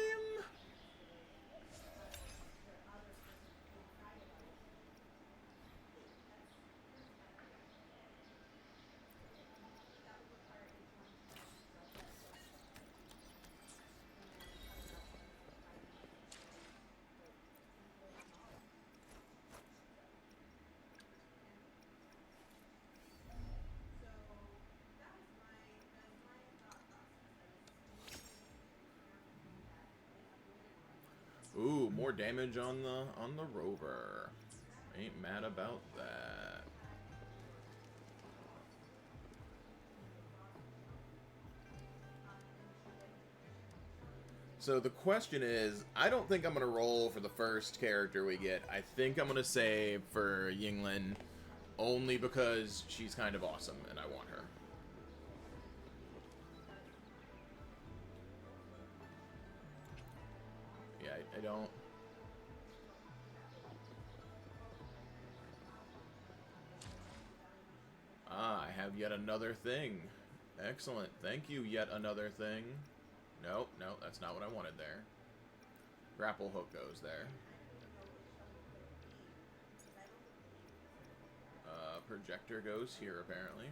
Ooh, more damage on the rover. Ain't mad about that. So the question is, I don't think I'm gonna roll for the first character we get. I think I'm gonna save for Yinglin, only because she's kind of awesome and I want her. Yeah, I don't. Ah, I have yet another thing. Excellent. Thank you, yet another thing. Nope, no, that's not what I wanted there. Grapple hook goes there. Projector goes here, apparently.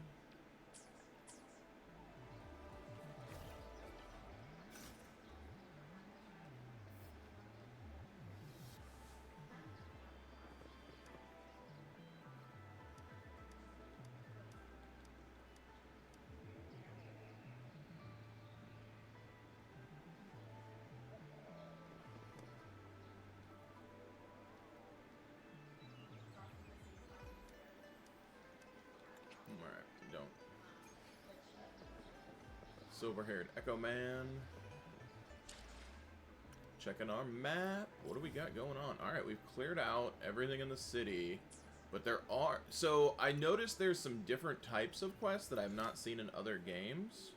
Alright, don't. Silver-haired Echo Man. Checking our map. What do we got going on? Alright, we've cleared out everything in the city. But there are... So, I noticed there's some different types of quests that I've not seen in other games.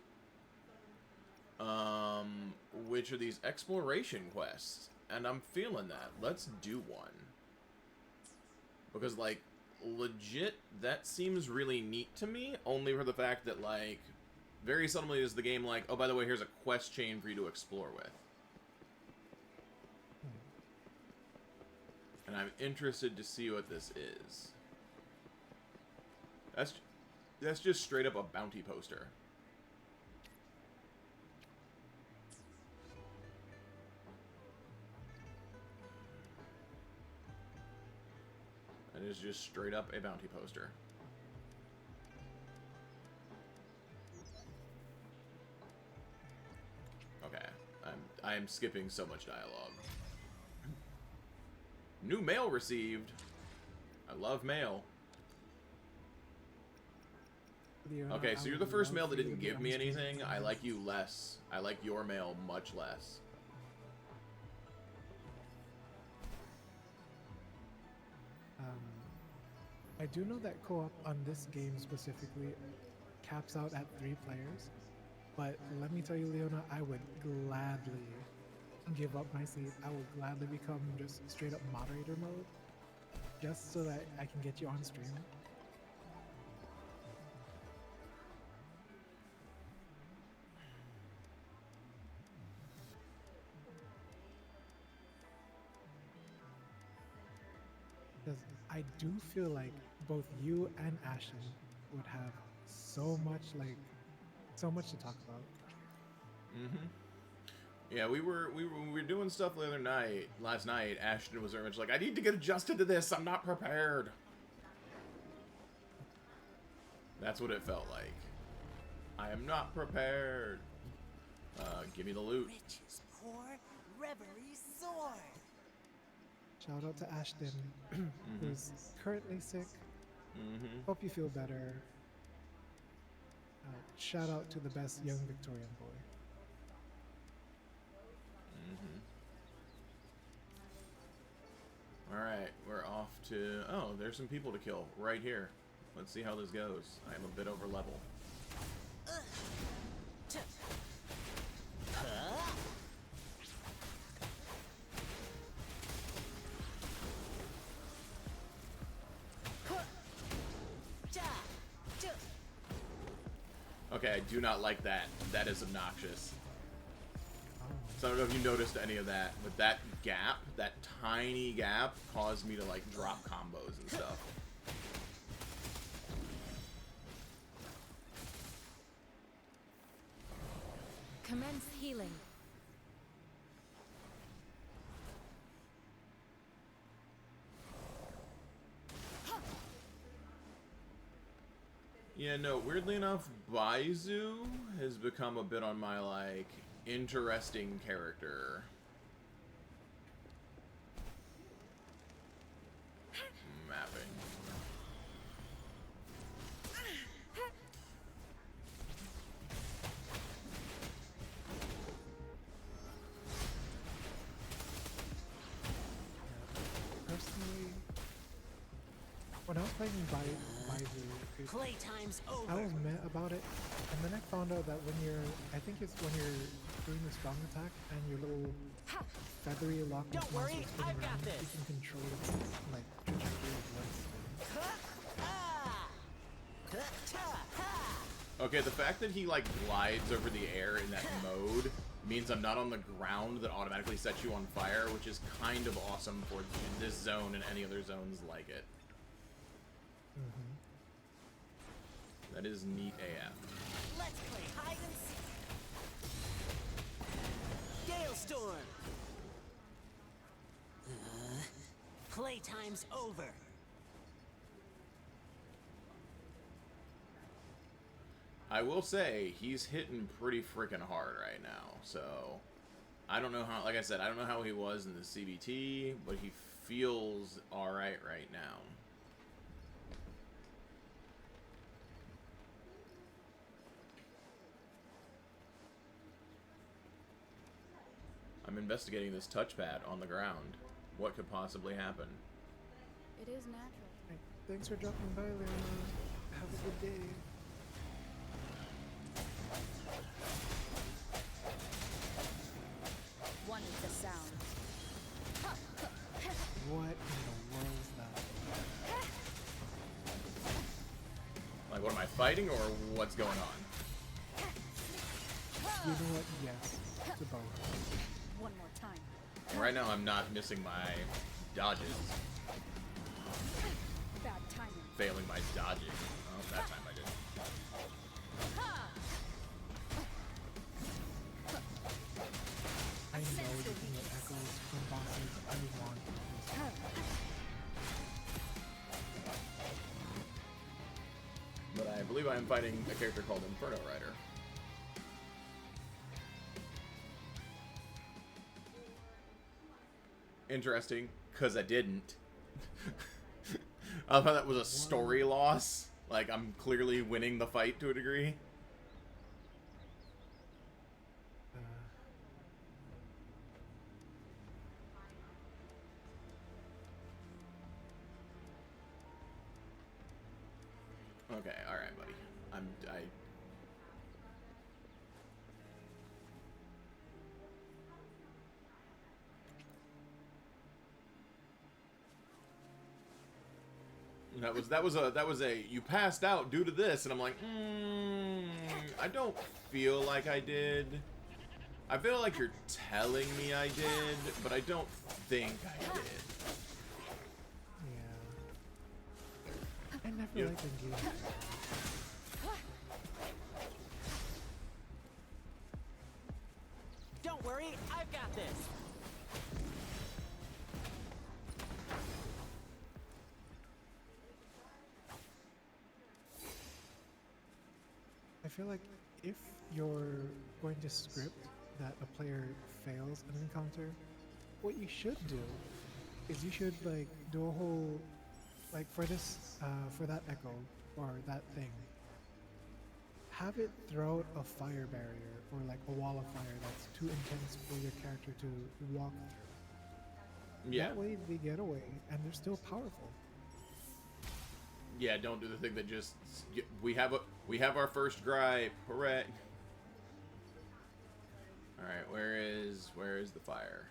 Which are these exploration quests. And I'm feeling that. Let's do one. Because, like, legit, that seems really neat to me. Only for the fact that, like, very suddenly is the game like, oh, by the way, here's a quest chain for you to explore with. And I'm interested to see what this is. That's just straight up a bounty poster. That is just straight up a bounty poster. Okay, I am skipping so much dialogue. New mail received. I love mail. Okay, so you're the first mail that didn't give me anything. I like you less. I like your mail much less. I do know that co-op on this game specifically caps out at 3 players, but let me tell you, Leona, I would gladly give up my seat. I will gladly become just straight up moderator mode, just so that I can get you on stream. Because I do feel like both you and Ashton would have so much to talk about. Mm-hmm. Yeah, we were doing stuff the other night. Last night, Ashton was very much like, I need to get adjusted to this. I'm not prepared. That's what it felt like. I am not prepared. Give me the loot. Riches poor, reverie soar. Shout out to Ashton, who's currently sick. Hope you feel better. Shout out to the best young Victorian boy. Alright, we're off to... Oh, there's some people to kill right here. Let's see how this goes. I am a bit over level. Okay, I do not like that. That is obnoxious. So I don't know if you noticed any of that, but that gap, that tiny gap, caused me to, like, drop combos and stuff. Commence healing. Yeah, no, weirdly enough, Baizu has become a bit on my, like, interesting character. Mapping. Personally, when I was playing Baizu, Playtime's over. I was mad about it, and then I found out that when you're, I think it's when you're doing the strong attack and your little feathery lock Don't worry, I've got around, this. you can control its, like, trajectory of light spin. Okay, the fact that he, like, glides over the air in that mode means I'm not on the ground that automatically sets you on fire, which is kind of awesome for this zone and any other zones like it. That is neat AF. Let's play hide and seek. Galestorm. Playtime's over. I will say, he's hitting pretty freaking hard right now, so... I don't know how, like I said, I don't know how he was in the CBT, but he feels alright right now. I'm investigating this touchpad on the ground. What could possibly happen? It is natural. Hey, thanks for dropping by, Leona. Have a good day. One is the sound. What in the world is that? Like, what am I fighting, or what's going on? You know what? Yes. To both. One more time. Right now, I'm not missing my dodges. Bad timing. Failing my dodging. Oh, that time I did. I know you can get echoes from bosses. I want this. But I believe I am fighting a character called Inferno Rider. Interesting, because I didn't. I thought that was a story loss. Like, I'm clearly winning the fight to a degree. Okay, alright, buddy. That was a you passed out due to this, and I'm like, I don't feel like I did. I feel like you're telling me I did, but I don't think I did. Yeah. I never liked engaging. Don't worry, I've got this. I feel like if you're going to script that a player fails an encounter, what you should do is you should like do a whole like for this for that echo or that thing. Have it throw out a fire barrier or like a wall of fire that's too intense for your character to walk through. Yeah. That way they get away and they're still powerful. Yeah, don't do the thing that just we have our first gripe. Hooray! All right, where is the fire?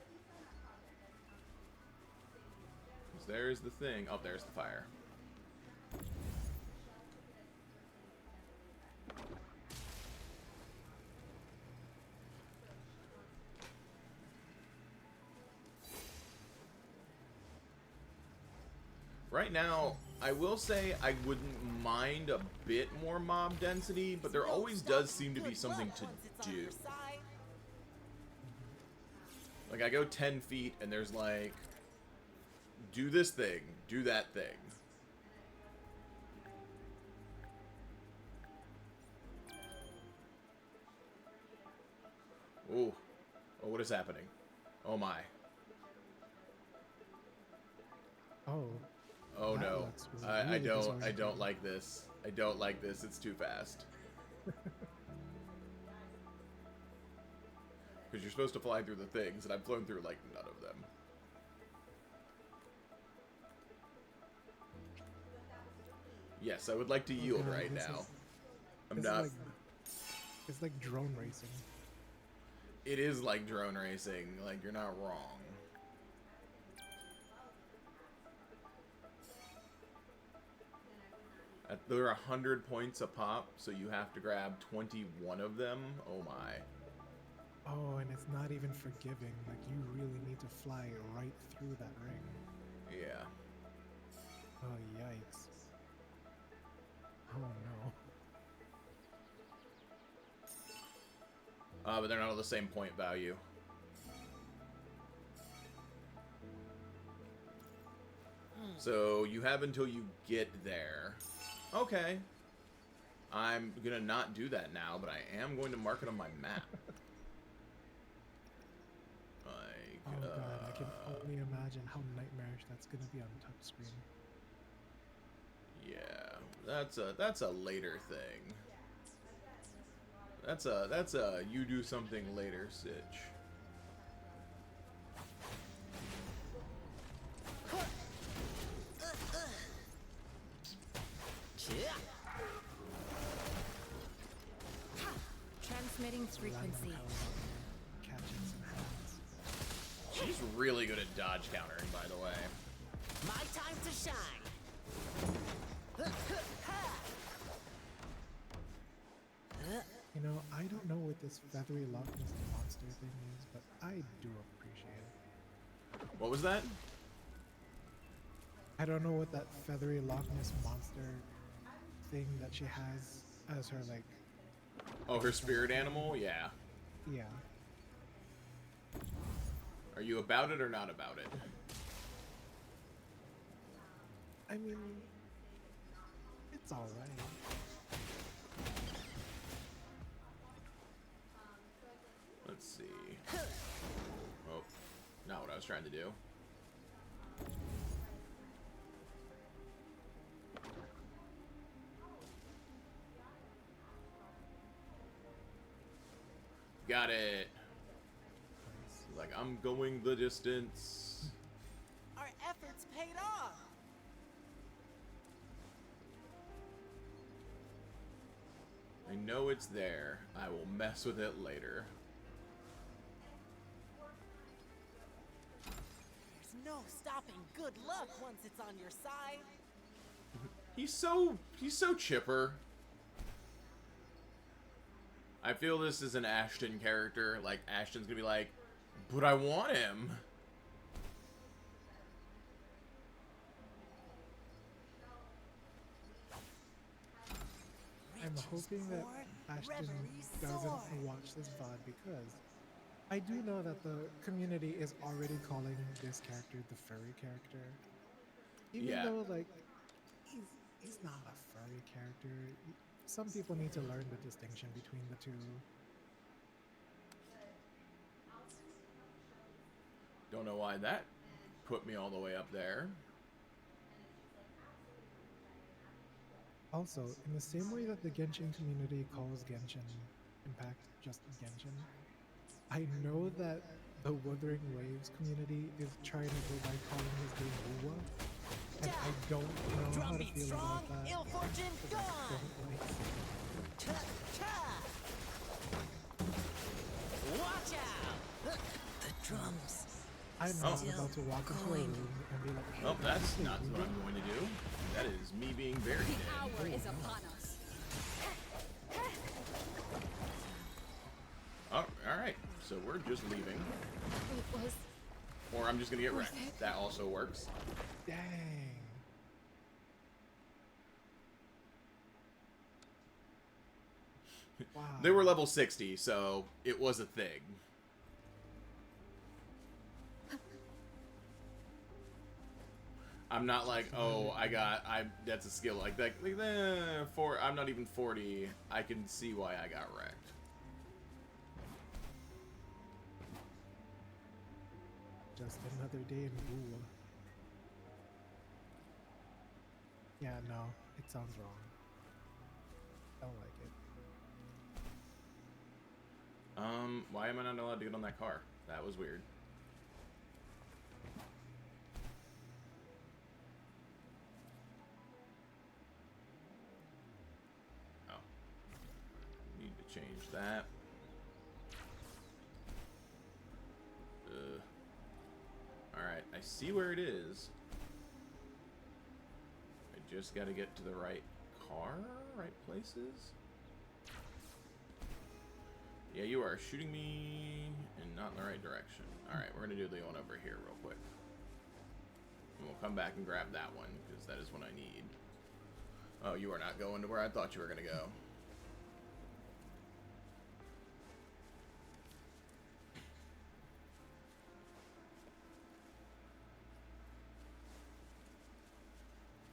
'Cause there's the thing. Oh, there's the fire. Right now, I will say I wouldn't mind a bit more mob density, but there always does seem to be something to do. Like, I go 10 feet, and there's like, do this thing, do that thing. Ooh. Oh, what is happening? Oh my. Oh. Oh That no. looks I really don't disorienting. like this. I don't like this. It's too fast. Because you're supposed to fly through the things, and I've flown through like none of them. Yes, I would like to yield God, right this now. is- I'm this is not. like- it's like drone racing. It is like drone racing. Like, you're not wrong. There are 100 points a pop, so you have to grab 21 of them. Oh my. Oh, and it's not even forgiving. Like, you really need to fly right through that ring. Yeah. Oh, yikes. Oh, no. But they're not all the same point value. So you have until you get there. Okay. I'm gonna not do that now, but I am going to mark it on my map. Like, Oh, God. I can only imagine how nightmarish that's going to be on touchscreen. yeah, that's a later thing. That's a you do something later sitch. Transmitting frequency. Random catching some hands. She's really good at dodge countering, by the way. My time to shine. You know, I don't know what this feathery Loch Ness monster thing is, but I do appreciate it. What was that? I don't know what that feathery Loch Ness monster thing that she has as her, like, Oh, her spirit animal? Yeah. yeah. Are you about it or not about it? I mean, it's alright. Let's see. Oh, not what I was trying to do. Got it. Like, I'm going the distance. Our efforts paid off. I know it's there. I will mess with it later. There's no stopping good luck once it's on your side. He's so chipper. I feel this is an Ashton character. Like, Ashton's gonna be like, but I want him. I'm hoping that Ashton doesn't watch this VOD because I do know that the community is already calling this character the furry character. Even Yeah. though, like, he's not a furry character. Some people need to learn the distinction between the two. Don't know why that put me all the way up there. Also, in the same way that the Genshin community calls Genshin Impact just Genshin, I know that the Wuthering Waves community is trying to go by calling his game Wuwa, and I don't know how to Drumbeat feel strong, about that. ill fortune because I gone. don't like it. Cha-cha. Watch out! The drums. I'm not Still about to walk into a going. room and be like, hey, Oh, that's this is not what Wuwa? I'm going to do. That is me being very dead. Hour is upon us. Oh, alright. So we're just leaving. It was Or I'm just gonna get wrecked. That also works. Dang. Wow. They were level 60, so it was a thing. I'm not like, oh, that's a skill. Like I'm not even 40. I can see why I got wrecked. Just another day in Wuwa. Yeah, no, it sounds wrong. Don't like it. Why am I not allowed to get on that car? That was weird. Oh. Need to change that. Alright, I see where it is. I just gotta get to the right car? Right places? Yeah, you are shooting me and not in the right direction. Alright, we're gonna do the one over here real quick. And we'll come back and grab that one, because that is what I need. Oh, you are not going to where I thought you were gonna go.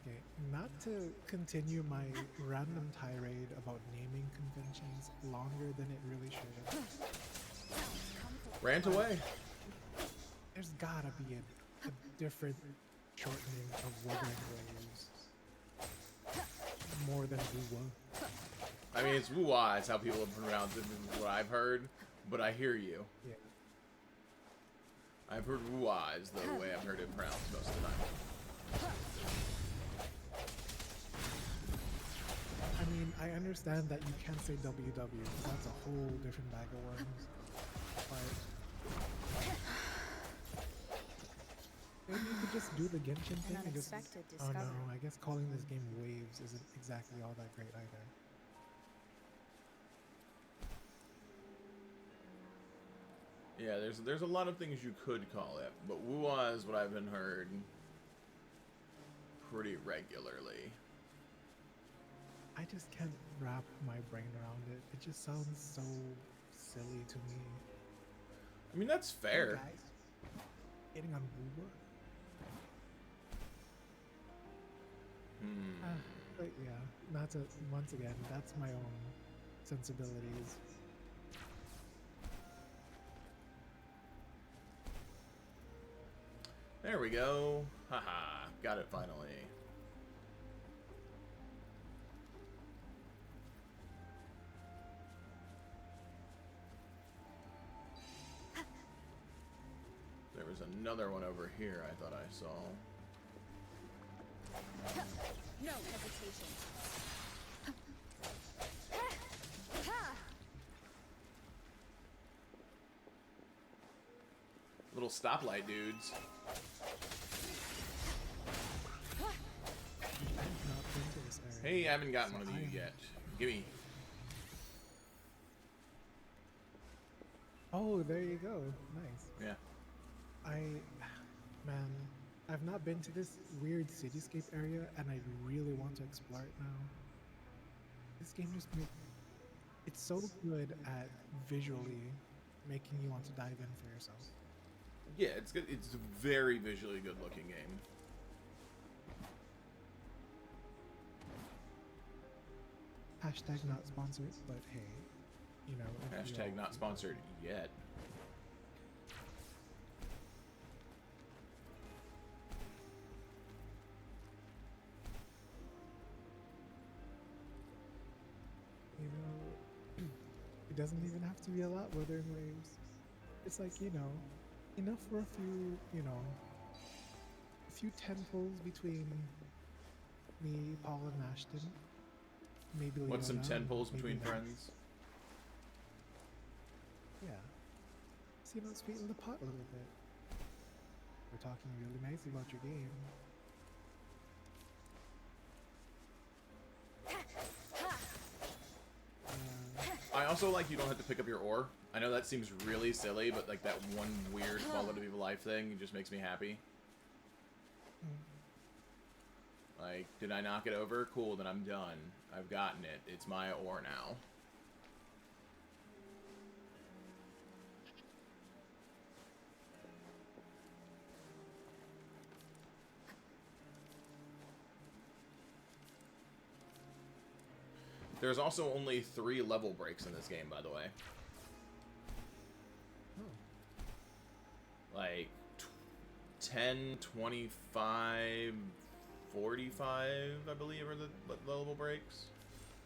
Okay, not to continue my random tirade about naming conventions longer than it really should. Rant away. There's gotta be a different shortening of Wuthering Waves. More than Wuwa. I mean, it's woo-wah, it's how people pronounce it, is what I've heard, but I hear you. Yeah. I've heard woo-wah is the way I've heard it pronounced most of the time. I mean, I understand that you can't say WW, because that's a whole different bag of worms. But maybe you could just do the Genshin thing and just... unexpected Oh no, discovery. I guess calling this game Waves isn't exactly all that great either. Yeah, there's a lot of things you could call it, but woo-wah is what I've been heard pretty regularly. I just can't wrap my brain around it. It just sounds so silly to me. I mean, that's fair. Hey guys, getting on Booba? But yeah, not to, once again, that's my own sensibilities. There we go. Haha, got it finally. There was another one over here I thought I saw. No hesitation. Little stoplight dudes. I've not been to this area. Hey, I haven't gotten one of you yet. Gimme. Oh, there you go. Nice. Yeah. Man, I've not been to this weird cityscape area, and I really want to explore it now. This game just it's so good at visually making you want to dive in for yourself. Yeah, it's good. It's a very visually good looking game. Hashtag not sponsored, but hey, you know. if you Hashtag all- not sponsored yet. You know, it doesn't even have to be a lot Wuthering Waves. It's like, you know, enough for a few, you know, a few temples between me, Paul, and Ashton. Maybe What's some Leona, 10 pulls maybe between Max. friends? Yeah. So, you know, sweeten the pot a little bit. We're talking really nicely about your game. I also like you don't have to pick up your ore. I know that seems really silly, but like that one weird quality of life thing just makes me happy. Like, did I knock it over? Cool, then I'm done. I've gotten it. It's my ore now. There's also only 3 level breaks in this game, by the way. Like 10, 25, 45, I believe, are the level breaks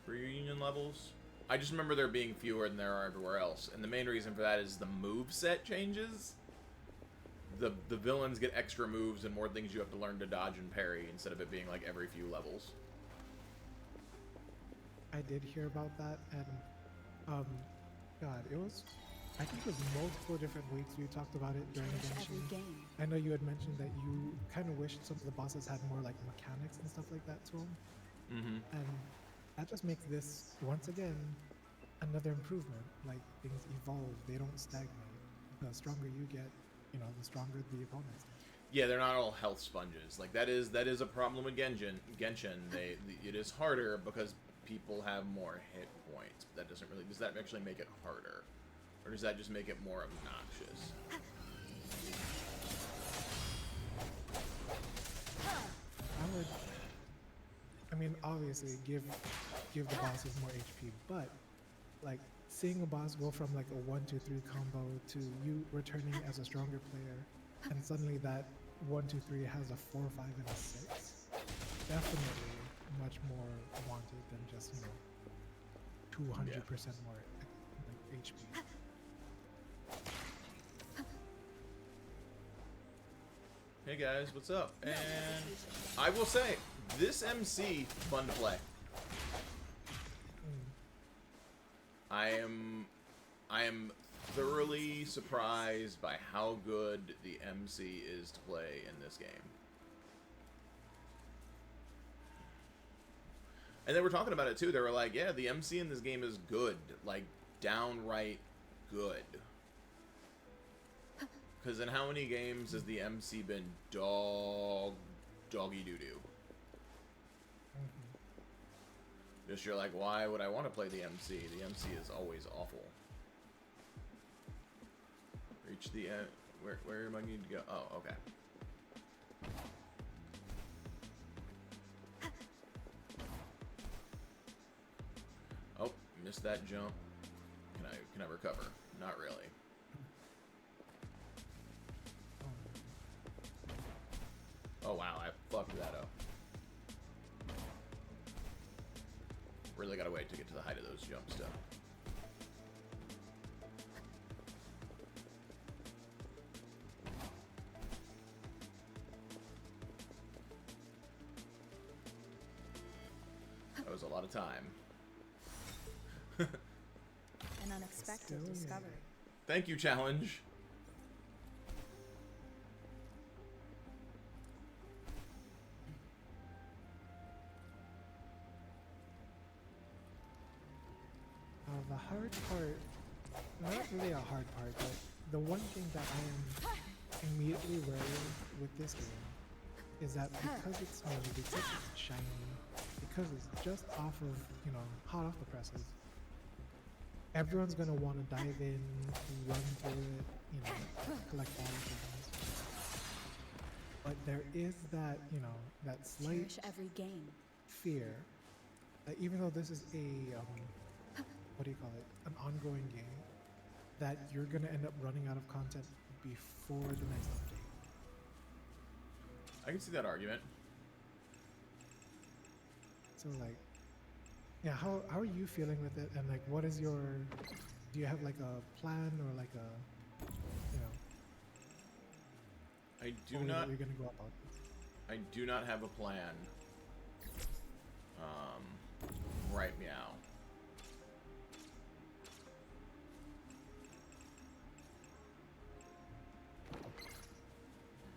for your union levels. I just remember there being fewer than there are everywhere else, and the main reason for that is the move set changes. The villains get extra moves and more things you have to learn to dodge and parry instead of it being like every few levels. I did hear about that, and God, it was, I think it was multiple different weeks we talked about it during Change every Genshin. game. I know you had mentioned that you kind of wished some of the bosses had more like mechanics and stuff like that to them, Mm-hmm. and that just makes this once again another improvement. Like things evolve, they don't stagnate. The stronger you get, you know, the stronger the opponents get. Yeah, they're not all health sponges. Like that is a problem with Genshin. It is harder because people have more hit points. But that doesn't really. Does that actually make it harder, or does that just make it more obnoxious? I mean, obviously, give the bosses more HP, but like seeing a boss go from like a 1-2-3 combo to you returning as a stronger player, and suddenly that 1-2-3 has a 4-5 and a 6, definitely much more wanted than just 200% more like, HP. Hey guys, what's up? And I will say, this MC fun to play. I am thoroughly surprised by how good the MC is to play in this game. And they were talking about it too. They were like, yeah, the MC in this game is good. Like, downright good. Because in how many games has the MC been doggy doo-doo? Just you're like, why would I want to play the MC? The MC is always awful. Reach the end. Where am I need to go? Oh, okay. Oh, missed that jump. Can I recover? Not really. Oh wow, I fucked that up. Really gotta wait to get to the height of those jumps though. That was a lot of time. An unexpected discovery. Thank you, challenge. The hard part, not really a hard part, but the one thing that I am immediately wary with this game is that because it's new, because it's shiny, because it's just off of, hot off the presses, everyone's gonna want to dive in, run through it, collect all the things. But there is that, that slight Cherish every game. fear that even though this is a what do you call it, an ongoing game, that you're gonna end up running out of content before the next update. I can see that argument. So like, yeah, how are you feeling with it? And like, what is your, do you have like a plan or like a, I do way not. that you're gonna go about this? I do not have a plan. Right meow.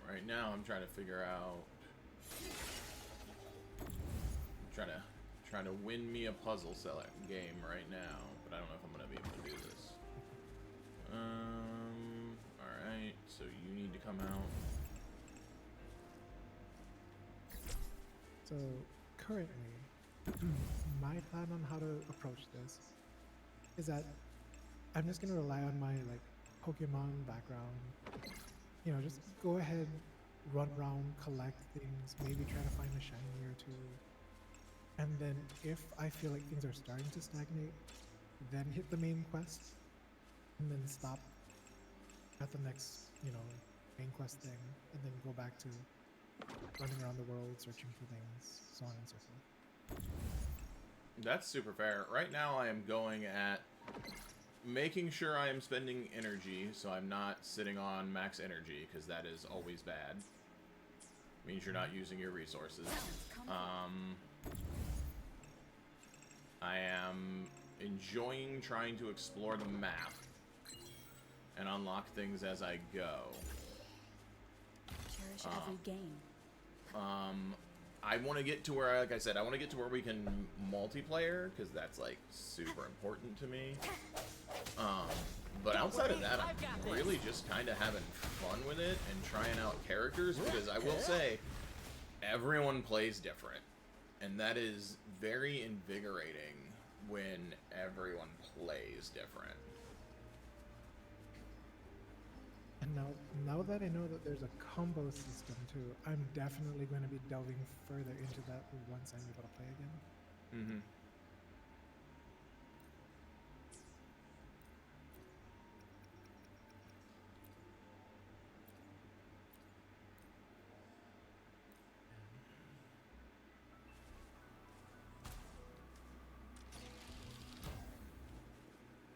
Right now, I'm trying to figure out. I'm trying to win me a puzzle game right now, but I don't know if I'm gonna be able to do this. All right. So you need to come out. So currently, my plan on how to approach this is that I'm just gonna rely on my like Pokemon background. Just go ahead, run around, collect things, maybe try to find a shiny or two. And then if I feel like things are starting to stagnate, then hit the main quest, and then stop at the next, main quest thing, and then go back to running around the world, searching for things, so on and so forth. That's super fair. Right now, I am going at making sure I am spending energy, so I'm not sitting on max energy, because that is always bad. Means you're not using your resources. I am enjoying trying to explore the map and unlock things as I go. Cherish every game. I want to get to where, like I said, I want to get to where we can multiplayer, because that's, like, super important to me. But outside of that, I'm really just kind of having fun with it and trying out characters, because I will say, everyone plays different. And that is very invigorating when everyone plays different. And now that I know that there's a combo system too, I'm definitely going to be delving further into that once I'm able to play again. Mm-hmm.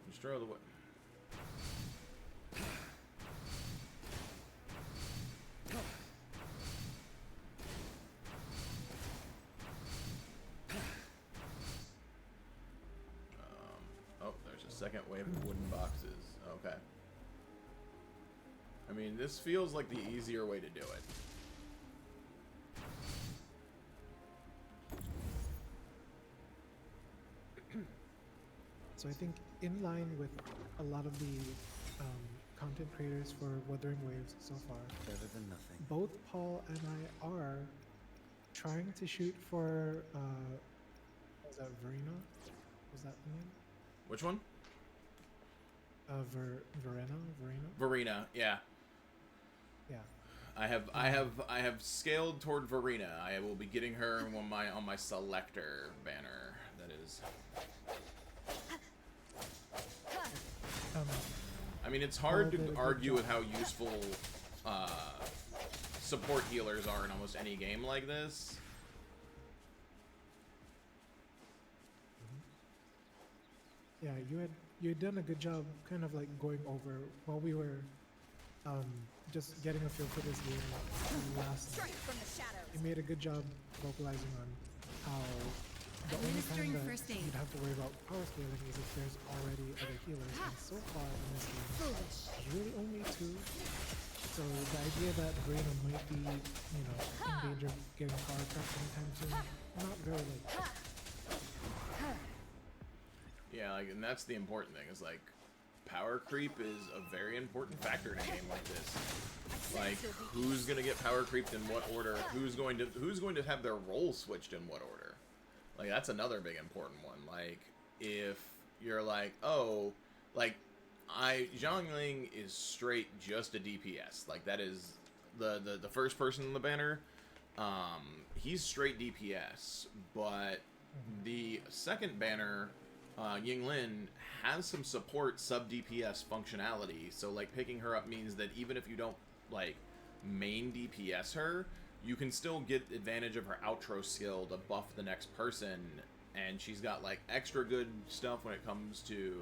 Just throw the way. Oh, there's a second wave of wooden boxes. Okay. I mean, this feels like the easier way to do it. So I think in line with a lot of the content creators for Wuthering Waves so far, Better than nothing. both Paul and I are trying to shoot for, was that Verena? Was that the name? Which one? Verena? Yeah. Yeah. I have scaled toward Verena. I will be getting her on my selector banner. That is. I mean, it's hard to argue with how useful support healers are in almost any game like this. Yeah, you had done a good job kind of like going over while we were just getting a feel for this game last night. You made a good job vocalizing on how the only time that you'd have to worry about power scaling is if there's already other healers, and so far in this game, there's really only two. So the idea that Verena might be, you know, in danger of getting power crept anytime soon, not very likely. Yeah, like, and that's the important thing, is like power creep is a very important factor in a game like this. Like, who's gonna get power creeped in what order? Who's going to have their role switched in what order? Like, that's another big important one. Like, if you're like, oh, like, Zhongling is straight just a DPS. Like, that is the first person in the banner. He's straight DPS, but the second banner, Yinglin, has some support sub-DPS functionality. So, like, picking her up means that even if you don't, like, main DPS her, you can still get advantage of her outro skill to buff the next person, and she's got, like, extra good stuff when it comes to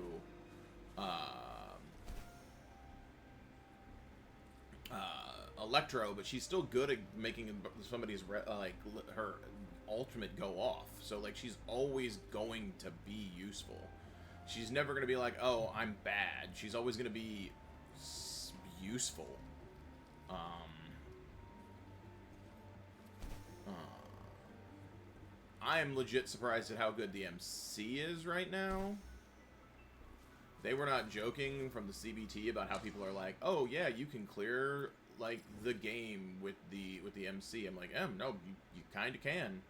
Electro, but she's still good at making somebody's her ultimate go off. So, like, she's always going to be useful. She's never going to be like, oh, I'm bad. She's always going to be useful. I am legit surprised at how good the MC is right now. They were not joking from the CBT about how people are like, oh yeah, you can clear like the game with the MC. I'm like, no, you kind of can.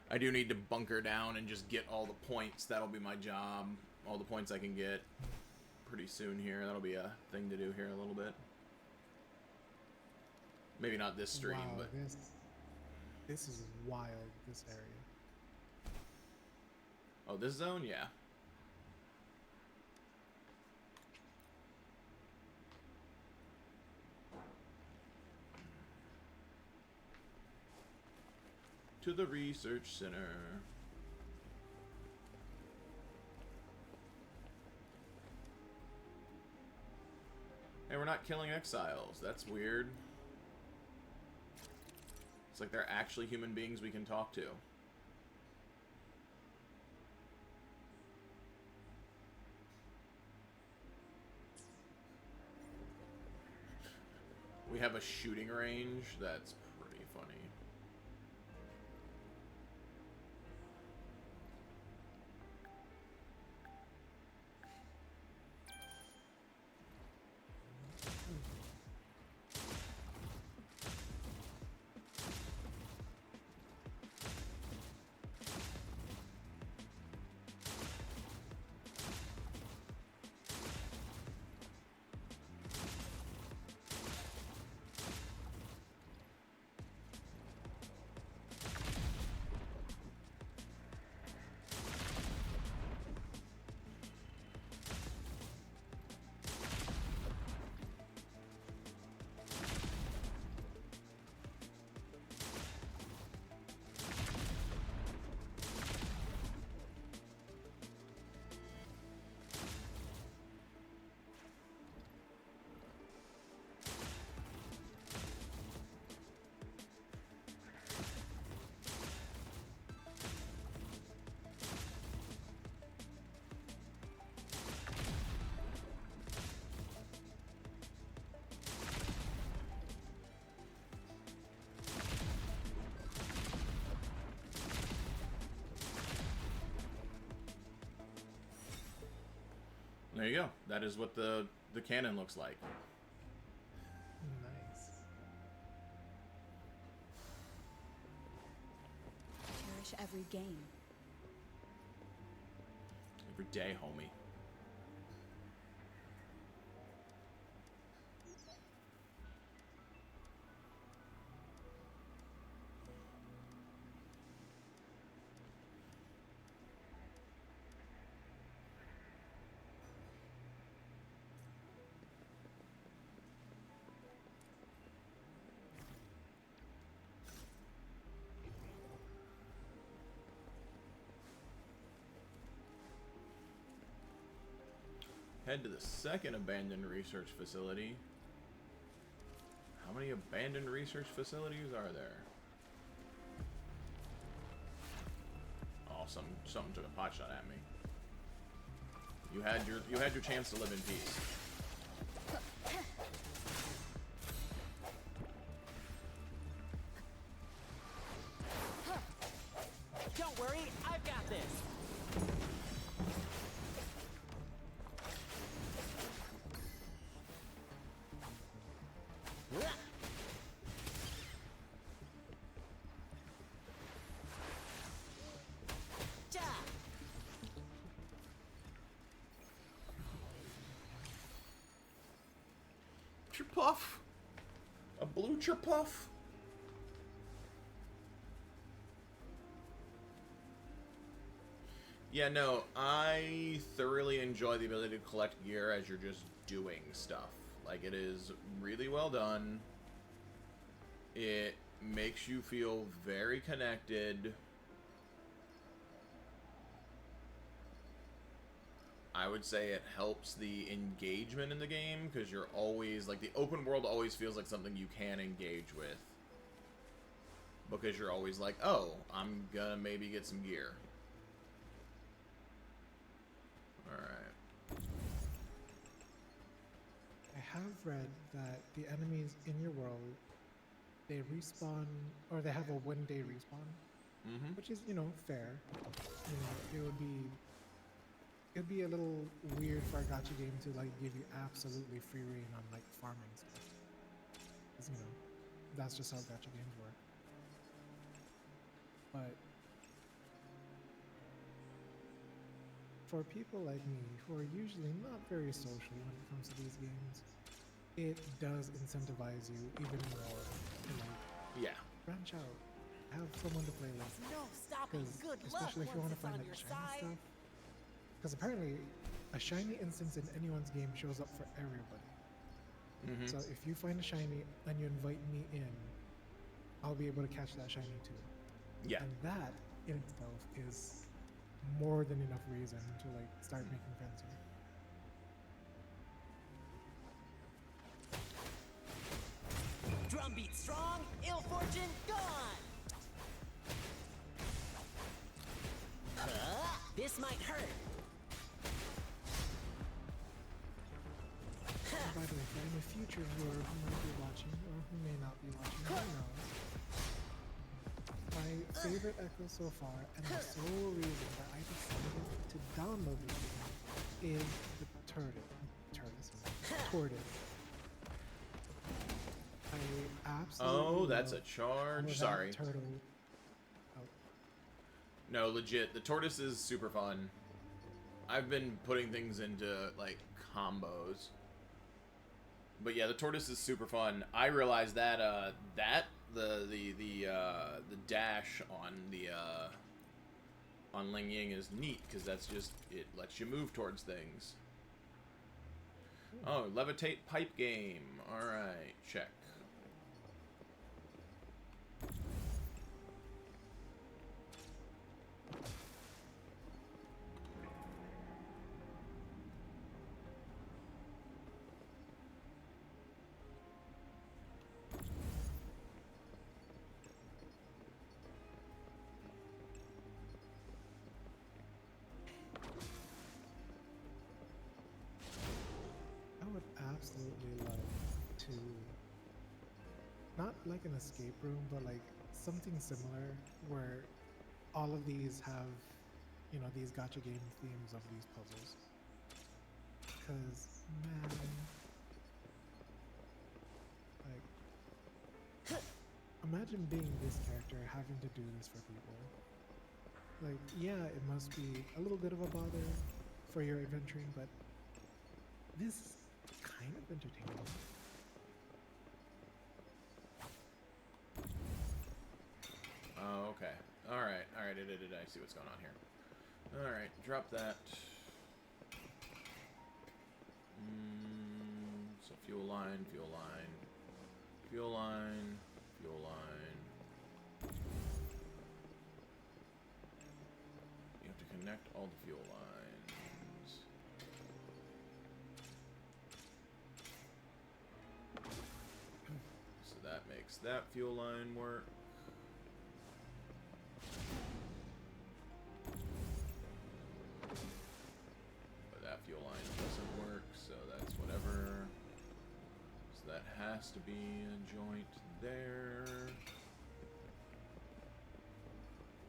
I do need to bunker down and just get all the points. That'll be my job. All the points I can get pretty soon here. That'll be a thing to do here a little bit. Maybe not this stream, Wow, but this is wild, this area. oh, this zone, yeah. To the research center. Hey, we're not killing exiles. That's weird. It's like they're actually human beings we can talk to. We have a shooting range. That's pretty There you go. That is what the cannon looks like. Nice. Cherish every game. Every day, homie. Head to the second abandoned research facility. How many abandoned research facilities are there? Oh, something took a pot shot at me. You had your chance to live in peace. Don't worry, I've got this. Chirpuff? A blue Chirpuff? Yeah, no, I thoroughly enjoy the ability to collect gear as you're just doing stuff. Like, it is really well done. It makes you feel very connected. I would say it helps the engagement in the game, because you're always, like, the open world always feels like something you can engage with. Because you're always like, oh, I'm gonna maybe get some gear. Alright. I have read that the enemies in your world, they respawn, or they have a one-day respawn, which is, you know, fair. You know, it'd be a little weird for a gacha game to like give you absolutely free reign on like farming stuff. 'Cause, you know, that's just how gacha games work. But for people like me who are usually not very social when it comes to these games, it does incentivize you even more to like branch out, have someone to play with. No stopping good luck Especially if you want once to it's find on like your shiny side. stuff. Because apparently, a shiny instance in anyone's game shows up for everybody. So if you find a shiny and you invite me in, I'll be able to catch that shiny too. Yeah. And that in itself is more than enough reason to like start making friends here. Drumbeat strong, ill fortune gone. This might hurt. And by the way, for any future viewer who might be watching or who may not be watching, who knows? My favorite echo so far, and the sole reason that I decided to download this game, is the tortoise. I absolutely Oh, that's a love charge. how that Sorry. Turtle. Oh, No, legit. The tortoise is super fun. I've been putting things into, like, combos. But yeah, the tortoise is super fun. I realized that, the dash on Ling Ying is neat, because that's just, it lets you move towards things. Oh, levitate pipe game. Alright, check. I would absolutely love to, not like an escape room, but like something similar where all of these have, you know, these gacha game themes of these puzzles. Cause man, like, imagine being this character having to do this for people. Like, yeah, it must be a little bit of a bother for your adventuring, but this is kind of entertaining. Oh, okay. Alright, I see what's going on here. Alright, drop that. So fuel line, fuel line, fuel line, fuel line. You have to connect all the fuel lines. So that makes that fuel line work. But that fuel line doesn't work, so that's whatever. So that has to be a joint there.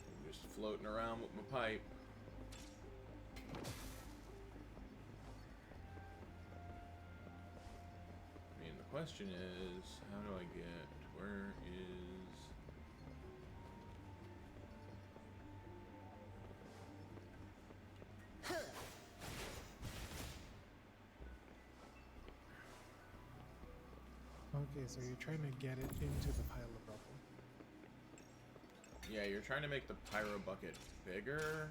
I'm just floating around with my pipe. I mean, the question is, how do I get, where is... Okay, so you're trying to get it into the pile of rubble. Yeah, you're trying to make the pyro bucket bigger.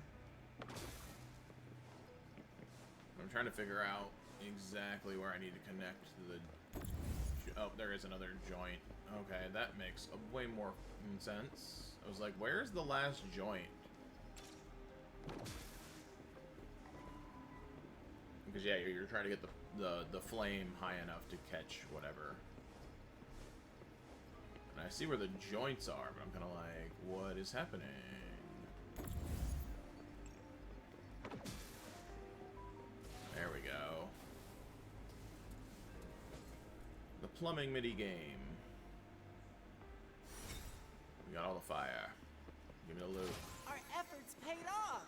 I'm trying to figure out exactly where I need to connect the... Oh, there is another joint. Okay, that makes way more sense. I was like, where's the last joint? Because yeah, you're trying to get the flame high enough to catch whatever. And I see where the joints are, but I'm kind of like, what is happening? There we go. The plumbing mini game. We got all the fire. Give me the loot. Our efforts paid off.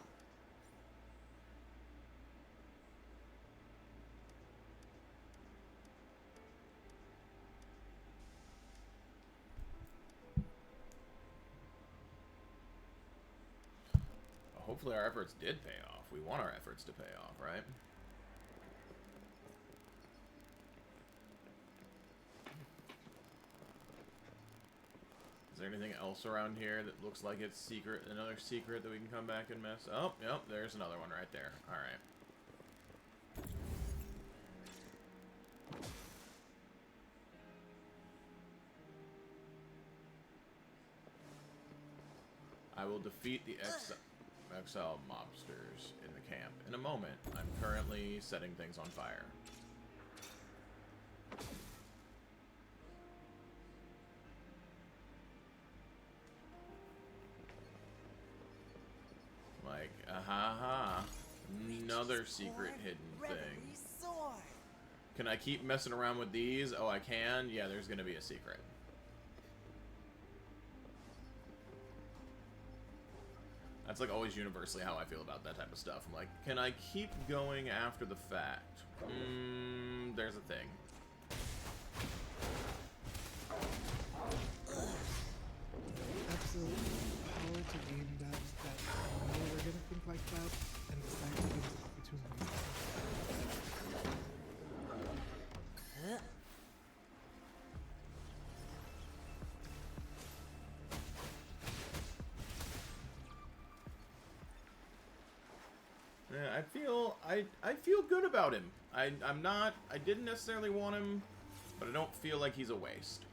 Hopefully our efforts did pay off. We want our efforts to pay off, right? Is there anything else around here that looks like it's secret? Another secret that we can come back and mess? Oh, yep, there's another one right there. Alright. I will defeat the exile mobsters in the camp in a moment. I'm currently setting things on fire. Like, another secret hidden thing. Can I keep messing around with these? Oh, I can? Yeah, there's gonna be a secret. That's like always universally how I feel about that type of stuff. I'm like, can I keep going after the fact? There's a thing. Absolute power to game devs that know we're gonna think like that and decide to give us opportunities. Yeah, I feel good about him. I didn't necessarily want him, but I don't feel like he's a waste.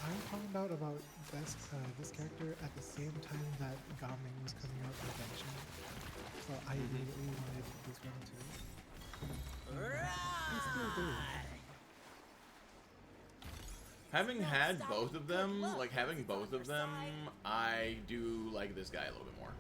I found out about this character at the same time that Gaming was coming out convention, so I immediately wanted this one too. I still do. Having had both of them, I do like this guy a little bit more.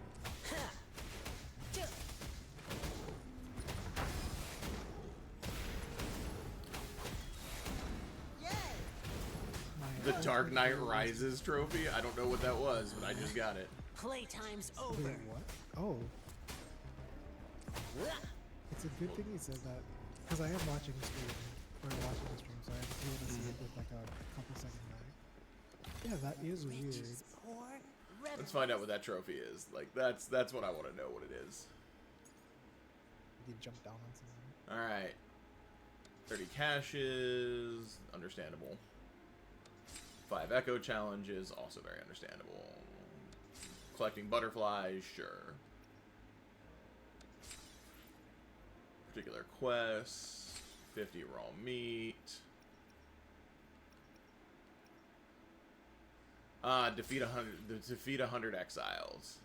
The Dark Knight Rises trophy? I don't know what that was, but I just got it. Playtime's Wait, over. what? Oh. It's a good thing he said that, because I am watching the stream, or watching the stream, so I am able to see it with like a couple second lag. Yeah, that is weird. Let's find out what that trophy is. Like, that's what I want to know what it is. You jump down on something. Alright. 30 caches, understandable. 5 echo challenges, also very understandable. Collecting butterflies, sure. Particular quests, 50 raw meat. Defeat 100 exiles.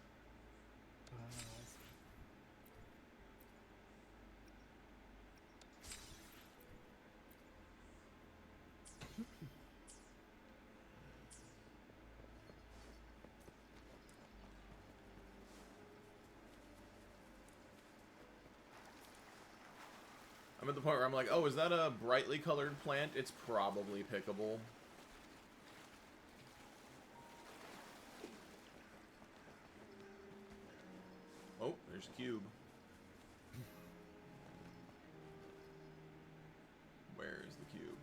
I'm at the point where I'm like, oh, is that a brightly colored plant? It's probably pickable. Oh, there's a cube. Where is the cube?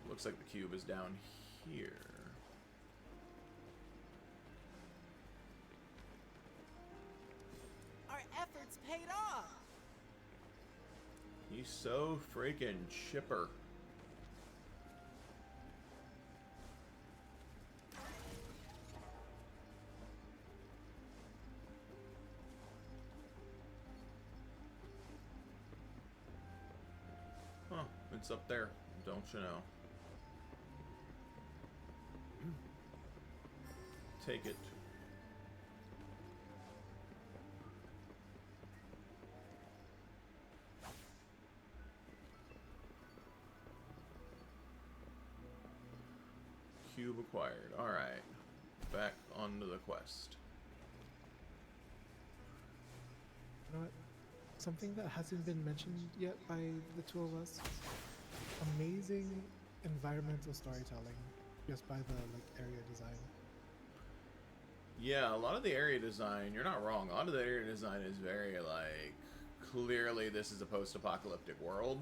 Looks like the cube is down here. Our efforts paid off. He's so freaking chipper. Huh, it's up there, don't you know? Take it. Cube acquired. Alright. Back onto the quest. You know what? Something that hasn't been mentioned yet by the two of us. Amazing environmental storytelling just by the area design. Yeah, a lot of the area design, you're not wrong. A lot of the area design is very, like, clearly this is a post-apocalyptic world.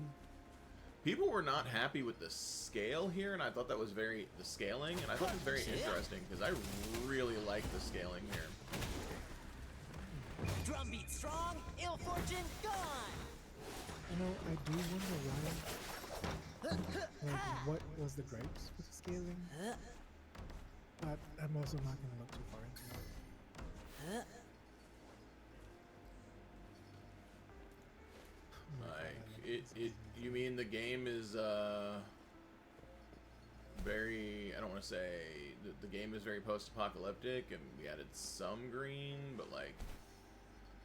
People were not happy with the scale here, and I thought that was the scaling, and I thought it was very interesting, because I really like the scaling here. Drumbeat strong, ill fortune gone. You know, I do wonder why, like, what was the gripes with the scaling? But I'm also not going to look too far into it. Like, you mean the game is, very, I don't want to say, the game is very post-apocalyptic, and we added some green, but, like,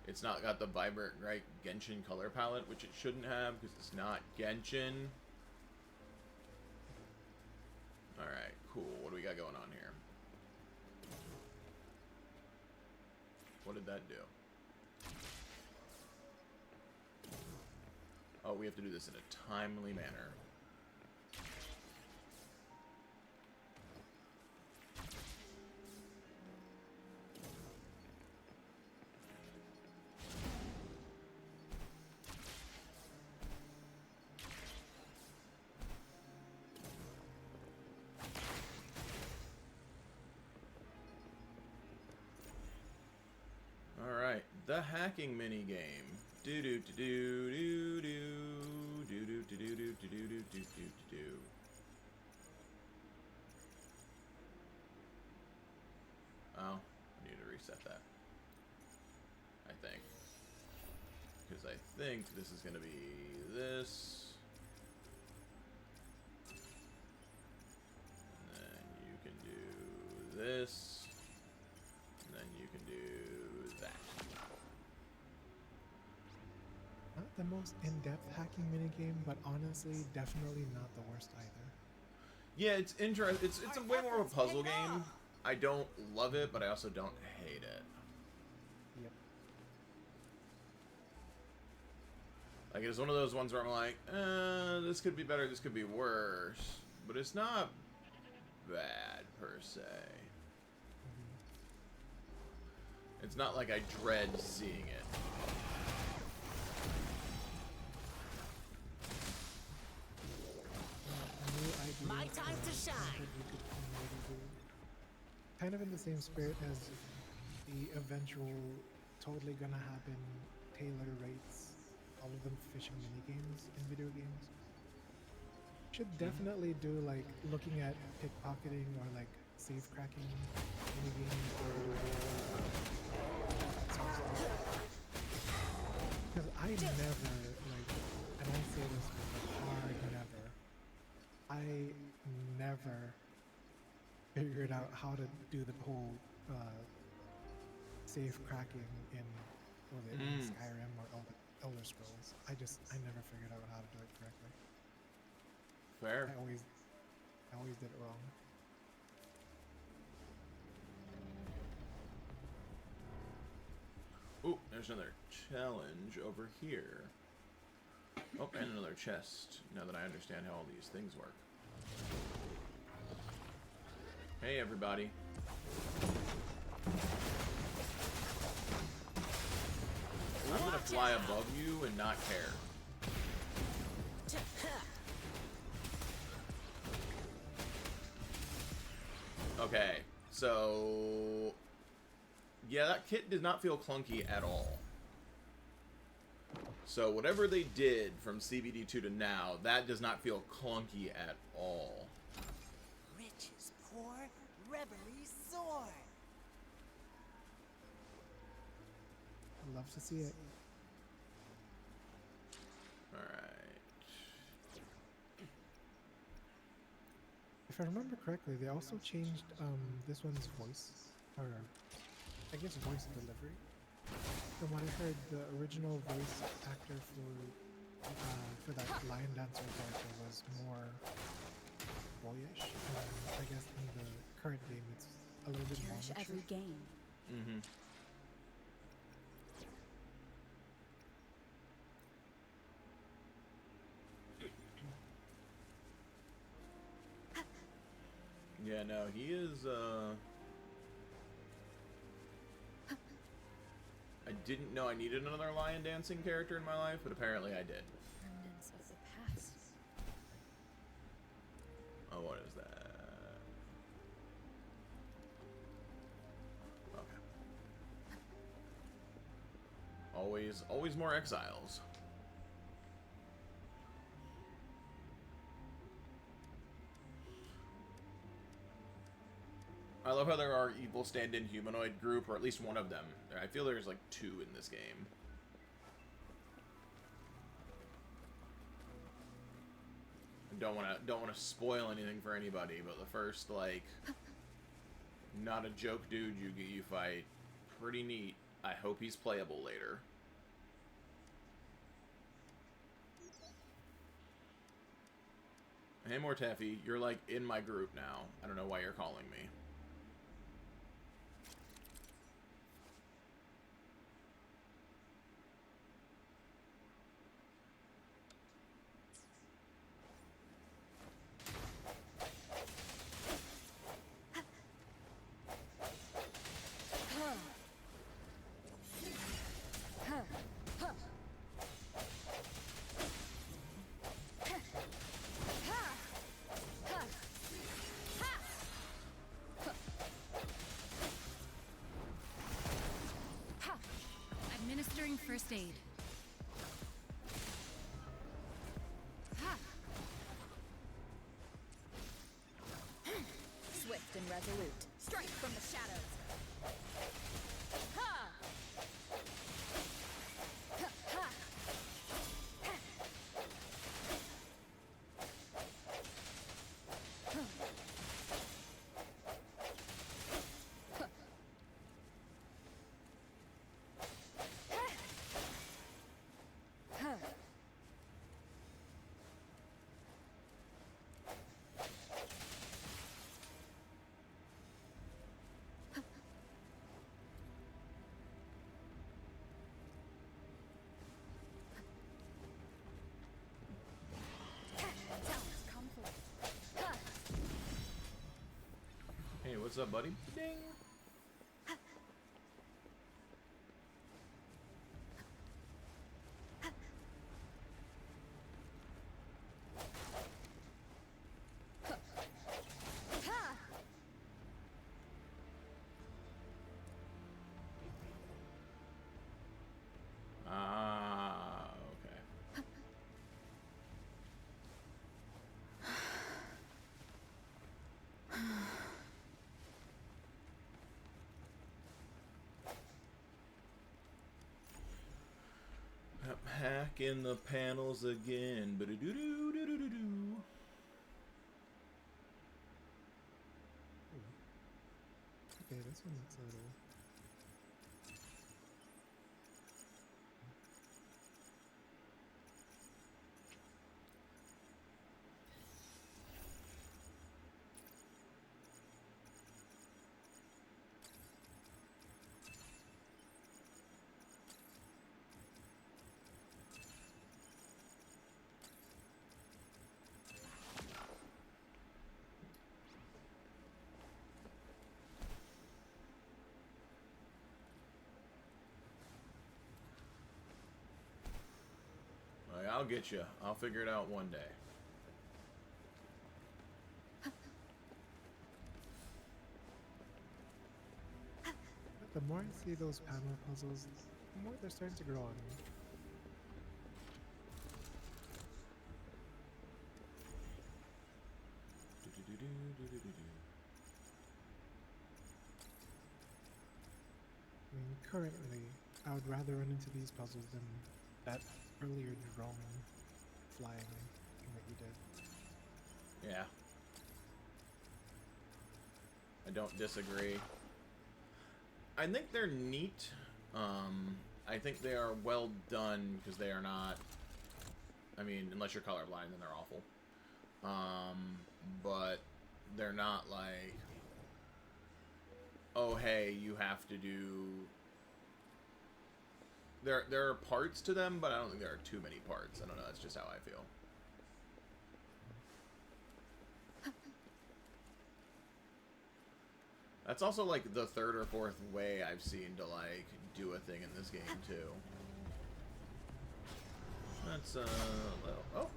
it's not got the vibrant, right, Genshin color palette, which it shouldn't have, because it's not Genshin. Alright, cool. What do we got going on here? What did that do? Oh, we have to do this in a timely manner. Alright, the hacking mini game. Do do do do do do do do do do do do do do do do. Oh, I need to reset that. I think. Because I think this is going to be this. And then you can do this. And then you can do that. Not the most in-depth hacking minigame, but honestly, definitely not the worst either. Yeah, it's interesting. It's a way more of a puzzle game. I don't love it, but I also don't hate it. Yep. Like, it's one of those ones where I'm like, this could be better, this could be worse. But it's not bad, per se. It's not like I dread seeing it. My time to shine. Kind of in the same spirit as the eventual, totally gonna happen, Taylor rates, all of them fishing minigames in video games. Should definitely do like looking at pickpocketing or like safe cracking minigames or because I never like, and I say this with a hard never, I never figured out how to do the whole safe cracking in Skyrim or Elder Scrolls. I never figured out how to do it correctly. Fair. I always did it wrong. Ooh, there's another challenge over here. Oh, and another chest, now that I understand how all these things work. Hey, everybody. I'm gonna fly above you and not care. Okay, so... yeah, that kit did not feel clunky at all. So whatever they did from CBD2 to now, that does not feel clunky at all. Riches pour, reverie soar. I'd love to see it. Alright. If I remember correctly, they also changed this one's voice, or I guess voice delivery. From what I heard, the original voice actor for that lion dancer character was more boyish. I guess in the current game, it's a little bit more Cherish mature. every game. Mm-hmm. Yeah, no, he is, I didn't know I needed another lion dancing character in my life, but apparently I did. Remnants of the past. Oh, what is that? Okay. Always more exiles. I love how there are evil stand-in humanoid group, or at least one of them. I feel there's like 2 in this game. I don't wanna spoil anything for anybody, but the first like not a joke dude you fight, pretty neat. I hope he's playable later. Hey Mortefi, you're like in my group now. I don't know why you're calling me. Administering first aid. Swift and resolute. Strike from the shadows. Ha! Ha! Ha! what's up, buddy? Ding. Okay. Hack in the panels again. Ba-do-do-do-do-do-do. Okay, this one looks a little. Like, I'll get you. I'll figure it out one day. The more I see those panel puzzles, the more they're starting to grow on me. I mean, currently, I would rather run into these puzzles than that earlier drone flying thing that you did. Yeah. I don't disagree. I think they're neat. I think they are well done because they are not... I mean, unless you're colorblind, then they're awful. But they're not like... Oh, hey, you have to do... There are parts to them, but I don't think there are too many parts. I don't know, that's just how I feel. That's also like the third or fourth way I've seen to like do a thing in this game too. That's oh,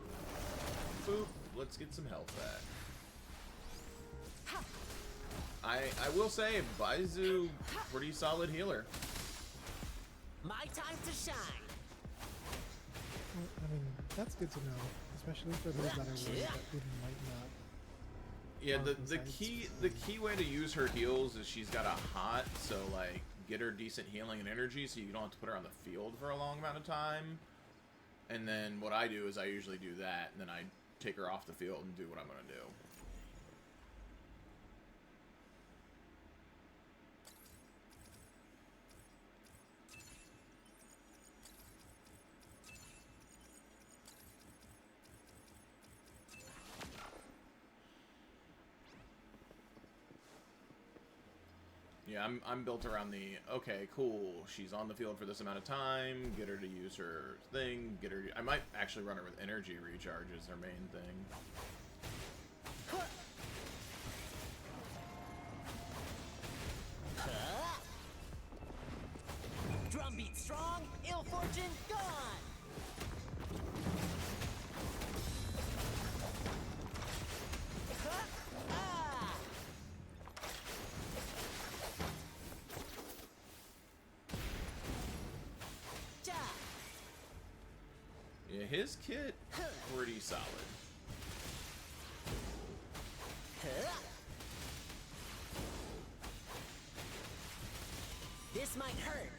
boop. Let's get some health back. I will say Baizu, pretty solid healer. My time to shine. Well, I mean, that's good to know, especially for those that are worried that they might not. Yeah, the key way to use her heals is she's got a hot, so like get her decent healing and energy so you don't have to put her on the field for a long amount of time. And then what I do is I usually do that, and then I take her off the field and do what I'm gonna do. Yeah, I'm built around the, okay, cool, she's on the field for this amount of time, get her to use her thing, get her, I might actually run her with energy recharge as her main thing. Drumbeat strong, ill fortune gone! Yeah, his kit, pretty solid. This might hurt.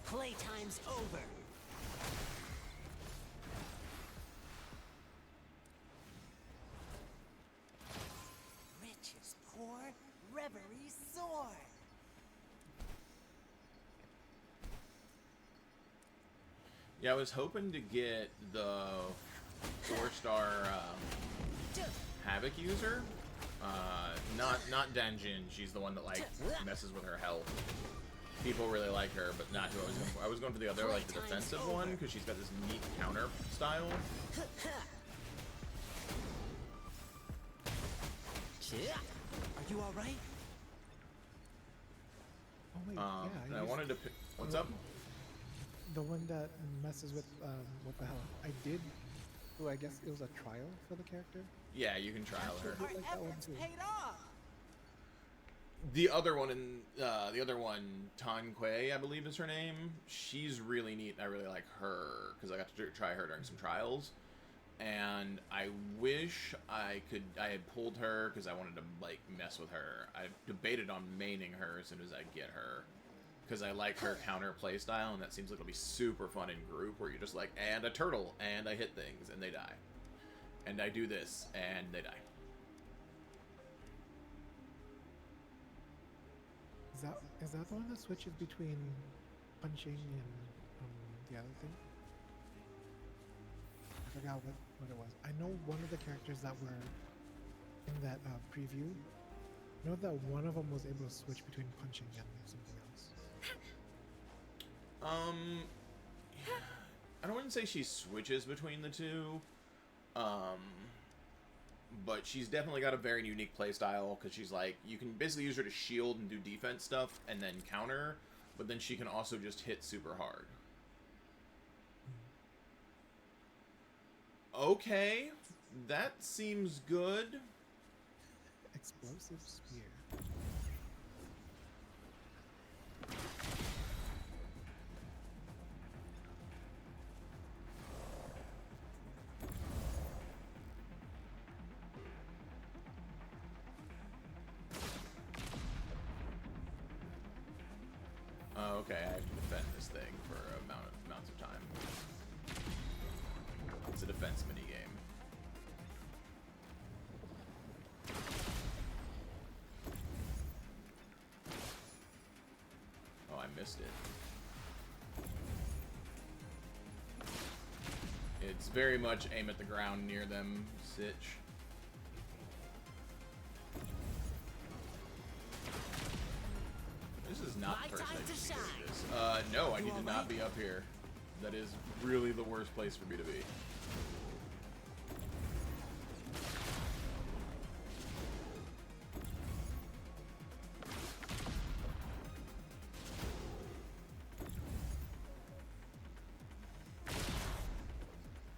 Playtime's over. Riches pour, reverie soar. Yeah, I was hoping to get the 4-star Havoc user. Not Danjin. She's the one that like messes with her health. People really like her, but not who I was going for. I was going for the other, like the defensive one, because she's got this neat counter style. Are you all right? Oh wait, And yeah. I wanted to pick. What's up? The one that messes with what the hell? I did. Oh, I guess it was a trial for the character. Yeah, you can trial her. I like that one too. Paid off. The other one Tanquay, I believe is her name. She's really neat, and I really like her because I got to try her during some trials. And I wish I had pulled her because I wanted to like mess with her. I debated on maining her as soon as I get her because I like her counter play style, and that seems like it'll be super fun in group where you're just like, and a turtle, and I hit things and they die, and I do this and they die. Is that the one that switches between punching and the other thing? I forgot what it was. I know one of the characters that were in that preview. I know that one of them was able to switch between punching and something else. I don't want to say she switches between the two. But she's definitely got a very unique play style because she's like, you can basically use her to shield and do defense stuff and then counter, but then she can also just hit super hard. Okay, that seems good. Explosive spear. Okay, I have to defend this thing for amounts of time. It's a defense minigame. Oh, I missed it. It's very much aim at the ground near them, sitch. This is not the person I need to do this. No, I need to not be up here. That is really the worst place for me to be.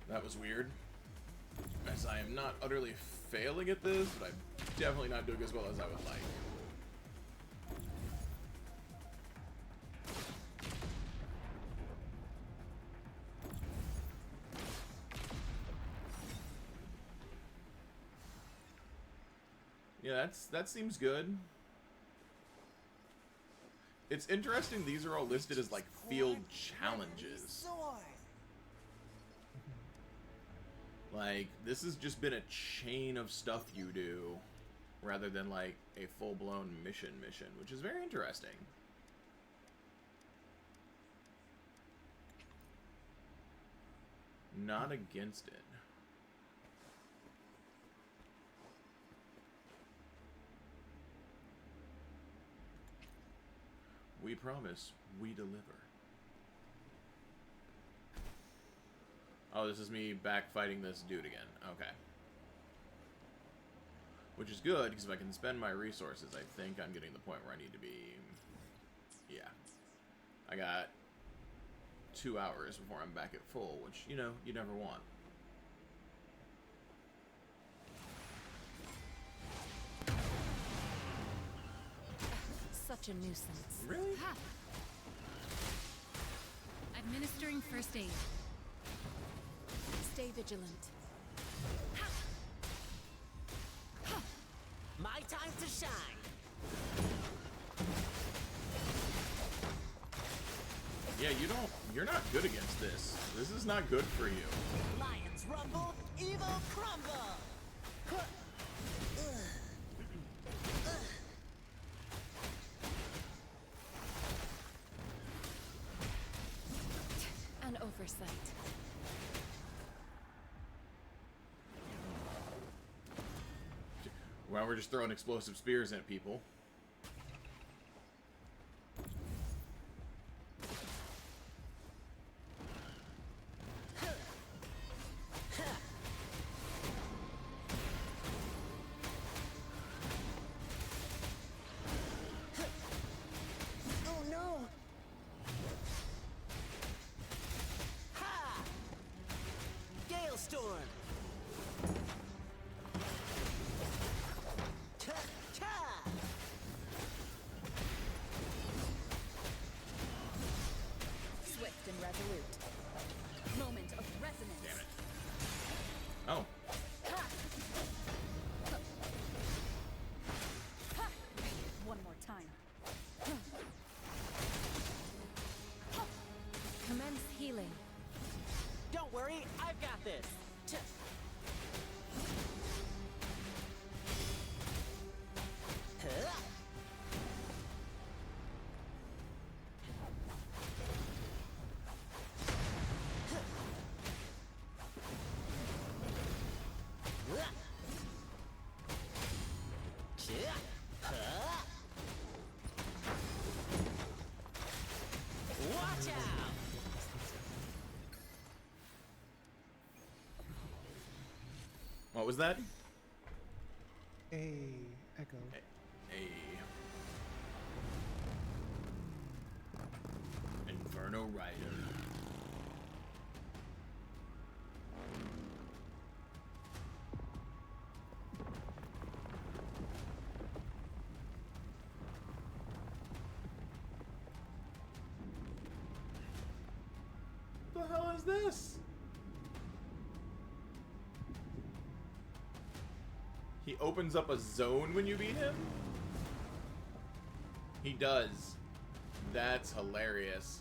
That was weird. As I am not utterly failing at this, but I'm definitely not doing as well as I would like. Yeah, that seems good. It's interesting these are all listed as like field challenges. Like, this has just been a chain of stuff you do rather than like a full-blown mission, which is very interesting. Not against it. We promise, we deliver. Oh, this is me back fighting this dude again. Okay. Which is good, because if I can spend my resources, I think I'm getting the point where I need to be... Yeah. I got 2 hours before I'm back at full, which, you know, you never want. Such a nuisance. Really? Ha! Administering first aid. Stay vigilant. Ha! Ha! My time to shine. Yeah, you're not good against this. This is not good for you. Lions rumble, evil crumble. Huh. An oversight. Well, we're just throwing explosive spears at people. What was that? Hey, Echo. A Inferno Rider. What the hell is this? He opens up a zone when you beat him? He does. That's hilarious.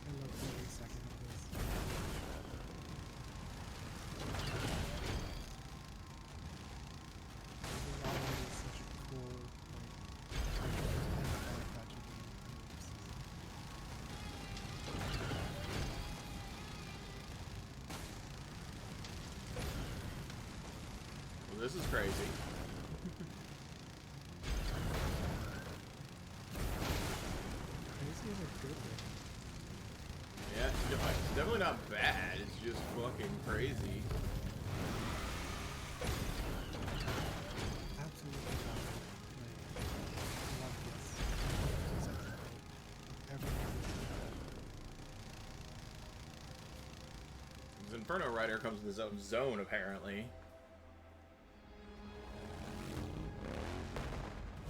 I love every second of this. This is always such a cool, like, that you do in the season. Well, this is crazy. Crazy in a good way. Yeah, no, it's definitely not bad. It's just fucking crazy. Absolutely love it. Like, I love this. Such a everything. This Inferno Rider comes with his own zone, apparently.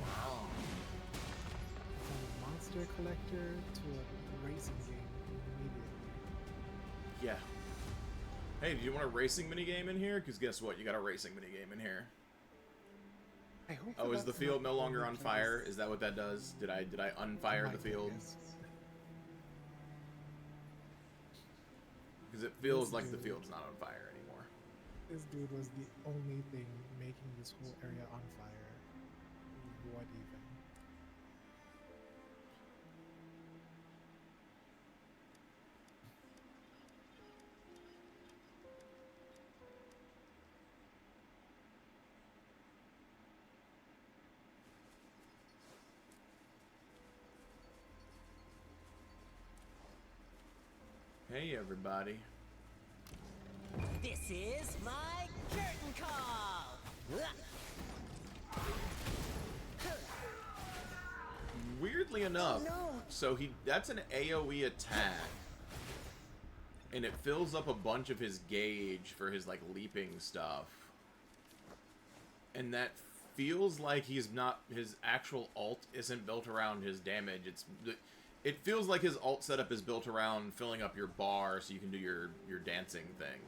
Wow. From a monster collector to a racing game immediately. Yeah. Hey, do you want a racing minigame in here? Because guess what? You got a racing minigame in here. I hope Oh, is the that's field not no longer only on because fire? Is that what that does? Did I unfire my the field? goodness. Because it feels This like the dude. field's not on fire anymore. This dude was the only thing making this whole area on fire. What even? Hey, everybody. This is my curtain call. Weirdly enough, no. so that's an AoE attack. And it fills up a bunch of his gauge for his, like, leaping stuff. And that feels like his actual ult isn't built around his damage. It feels like his ult setup is built around filling up your bar so you can do your dancing thing.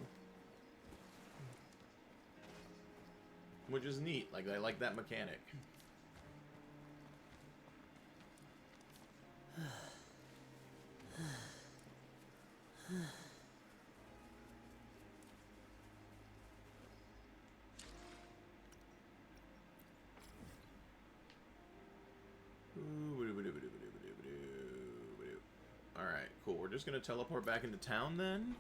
Which is neat. Like, I like that mechanic. Alright, cool. We're just gonna teleport back into town then?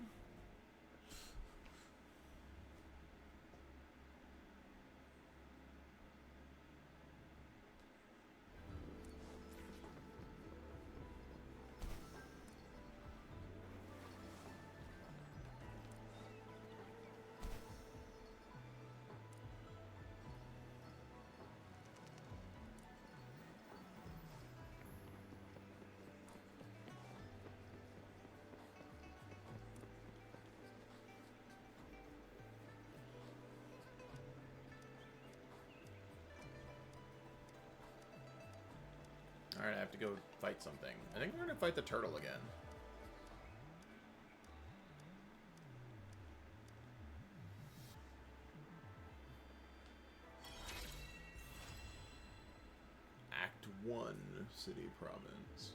Alright, I have to go fight something. I think we're gonna fight the turtle again. Act 1, City Province.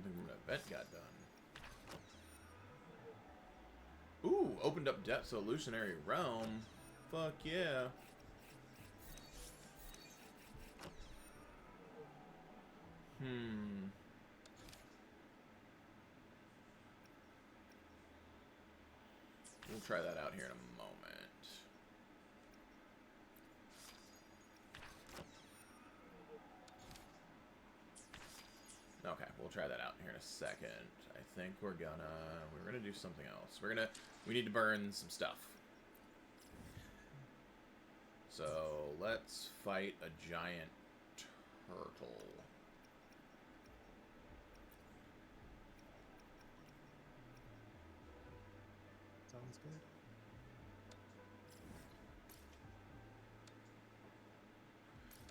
Something from that event got done. Ooh, opened up depths of illusionary realm. Fuck yeah. We'll try that out here in a moment. Okay, we'll try that out here in a second. I think we're gonna do something else. We need to burn some stuff. So let's fight a giant turtle. Sounds good.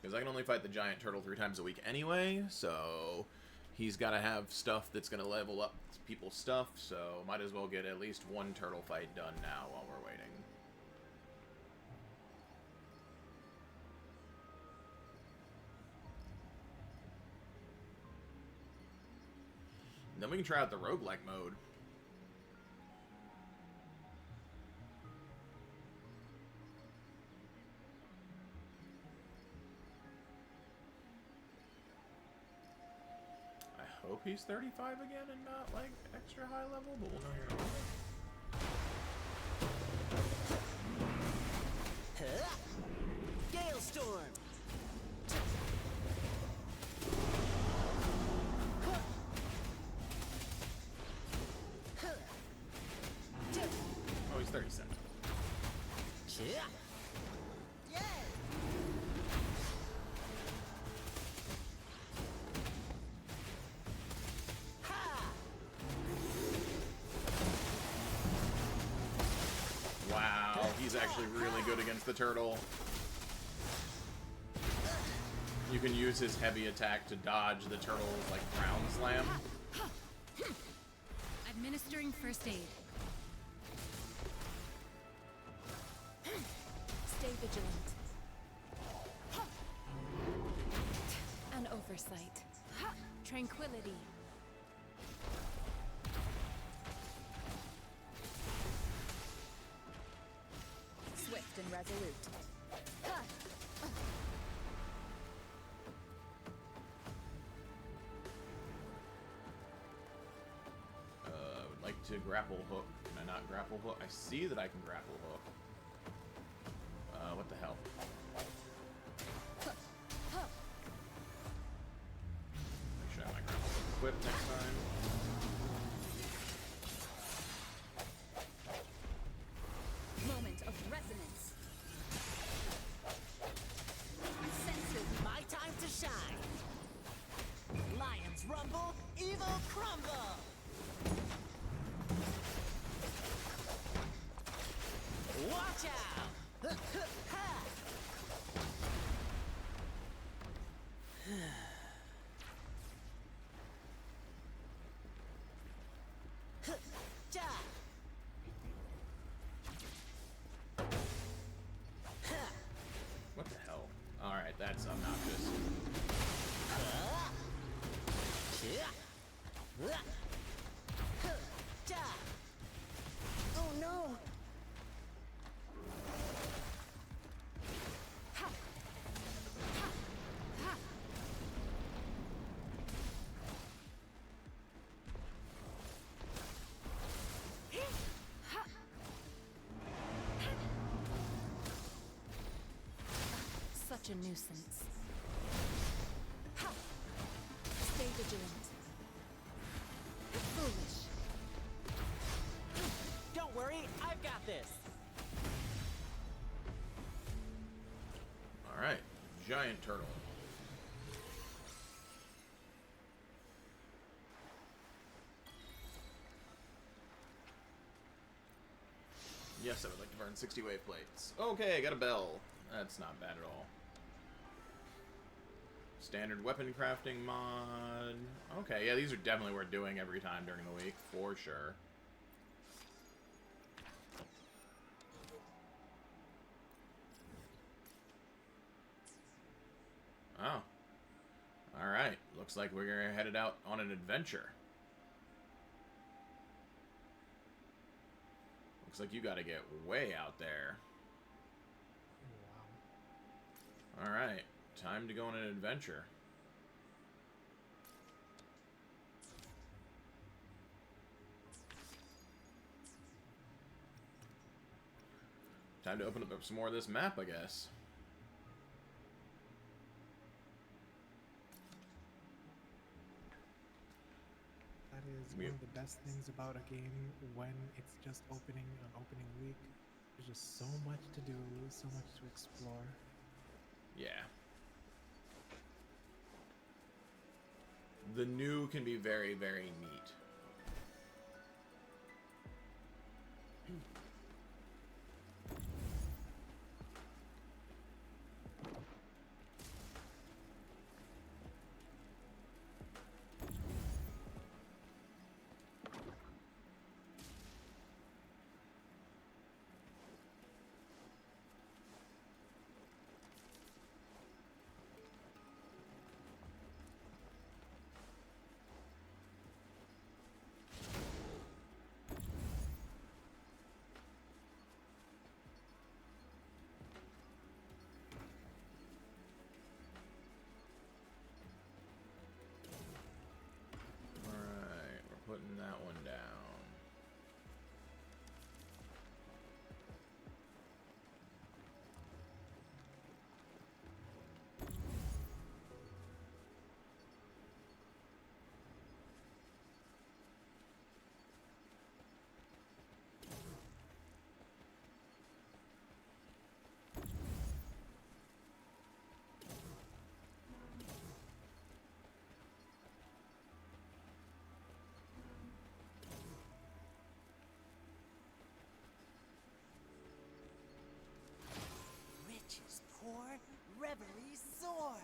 Because I can only fight the giant turtle 3 times a week anyway, so he's got to have stuff that's going to level up people's stuff, so might as well get at least one turtle fight done now while we're waiting. And then we can try out the roguelike mode. I hope he's 35 again and not, like, extra high level, but we'll know here in a moment. Gale storm. Oh, he's 37. Yeah. Wow, he's actually really good against the turtle. You can use his heavy attack to dodge the turtle's, like, ground slam. Administering first aid. Stay vigilant. An oversight. Tranquility. Swift and resolute. Would like to grapple hook. Can I not grapple hook? I see that I can grapple hook. What the hell? Make sure I have my grapple hook equipped next time. Moment of resonance. Senses. My time to shine. Lions rumble, evil crumble. Watch out! Ja. What the hell? Alright, that's obnoxious. Oh no! Such a nuisance. Stay vigilant. Foolish. Don't worry, I've got this. Alright, giant turtle. Yes, I would like to burn 60 wave plates. Okay, I got a bell. That's not bad at all. Standard weapon crafting mod. Okay, yeah, these are definitely worth doing every time during the week, for sure. Oh. Alright, looks like we're headed out on an adventure. Looks like you gotta get way out there. Wow. Alright, time to go on an adventure. Time to open up some more of this map, I guess. That is one of the best things about a game when it's just opening on opening week. There's just so much to do, so much to explore. Yeah. The new can be very, very neat. Putting that one down. Riches pour, reverie soar.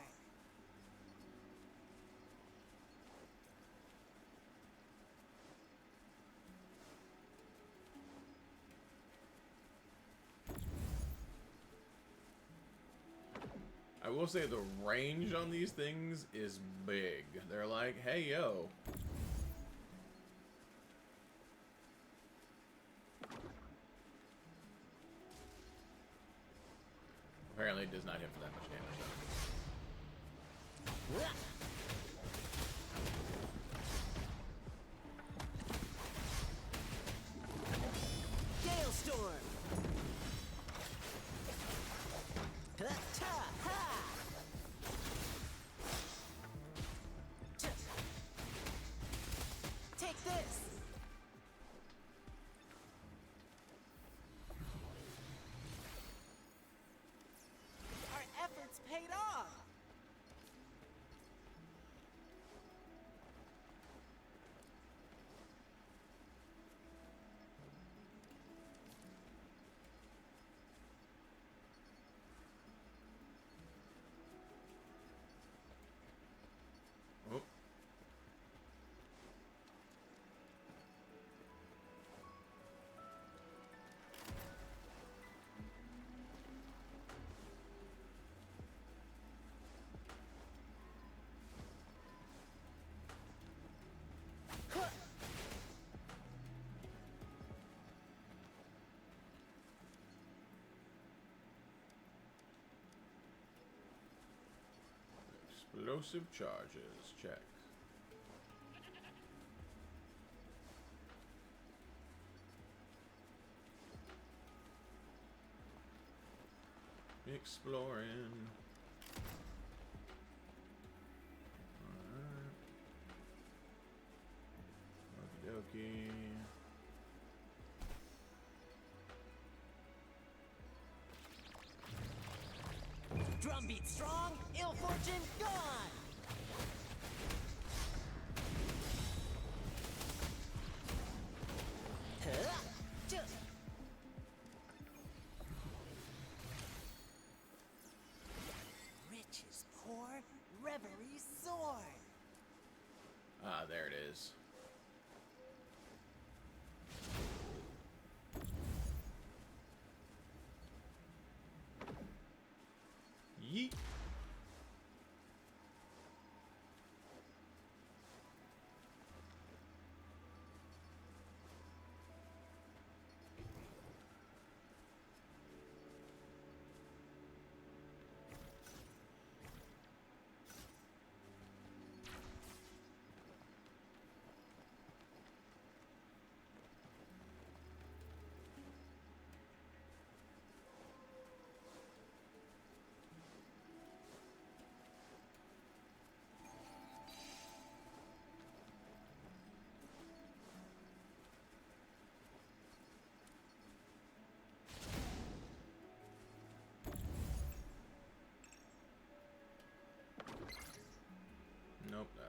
I will say the range on these things is big. They're like, hey, yo. Apparently it does not hit for that much damage, though. Galestorm! Take this! Our efforts paid off! Oh. Explosive charges, check. Exploring. Alright. Okie dokie. Drumbeat strong, ill fortune gone! Riches pour, reverie soar! Ah, there it is. Yeet.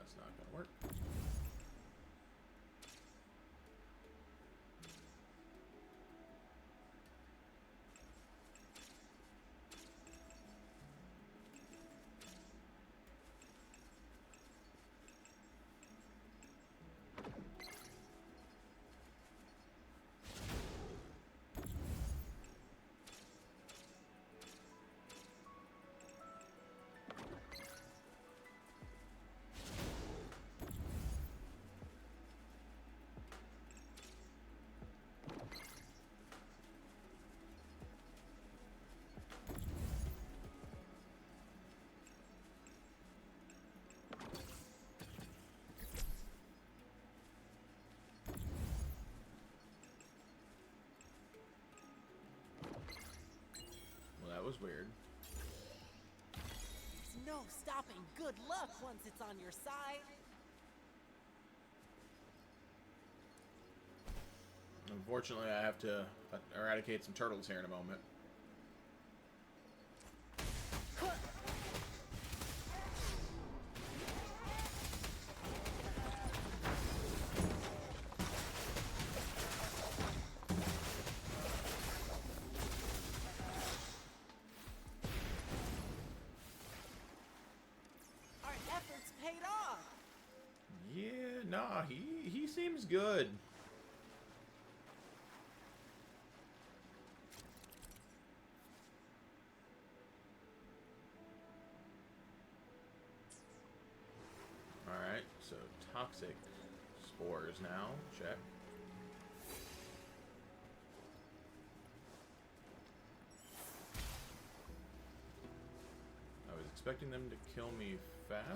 That's not gonna work. That was weird. There's no stopping good luck once it's on your side. Unfortunately, I have to eradicate some turtles here in a moment. Our efforts paid off. Yeah, nah, he seems good. Alright, so toxic spores now. Check. I was expecting them to kill me faster?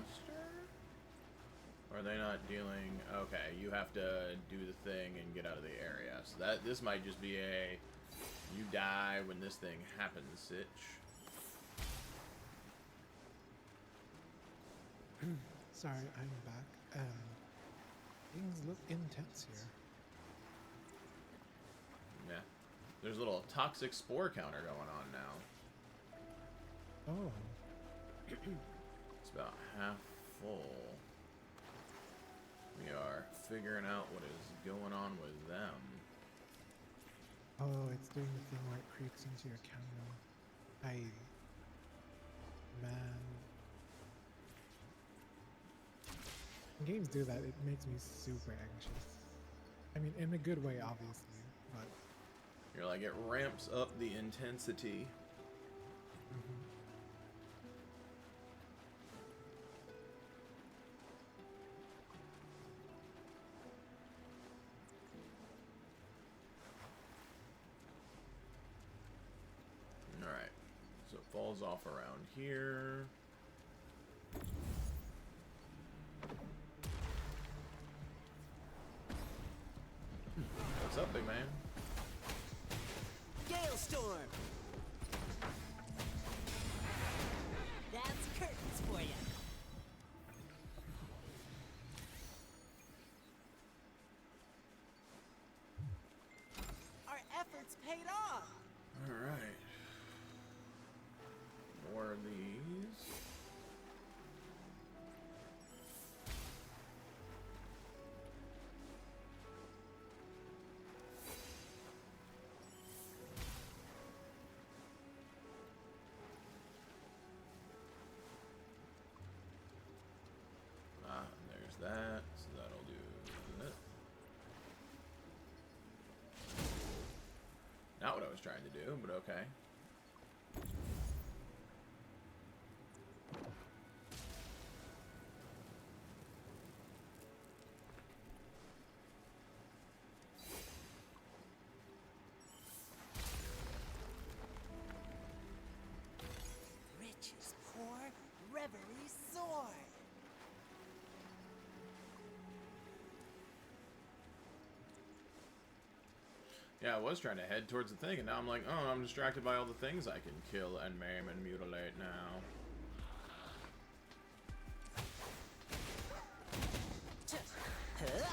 Or are they not dealing... Okay, you have to do the thing and get out of the area. So this might just be a... You die when this thing happens, sitch. Sorry, I'm back. Things look intense here. Yeah. There's a little toxic spore counter going on now. Oh. It's about half full. We are figuring out what is going on with them. Oh, it's doing the thing where it creeps into your camera. Man. When games do that, it makes me super anxious. I mean, in a good way, obviously, but... You're like, it ramps up the intensity. Alright, so it falls off around here. What's up, big man? Gale storm. That's curtains for you. Our efforts paid off. Alright. More of these. Ah, there's that. So that'll do that. Not what I was trying to do, but okay. Riches pour, reverie soar. Yeah, I was trying to head towards the thing, and now I'm like, oh, I'm distracted by all the things I can kill and maim and mutilate now. Huh?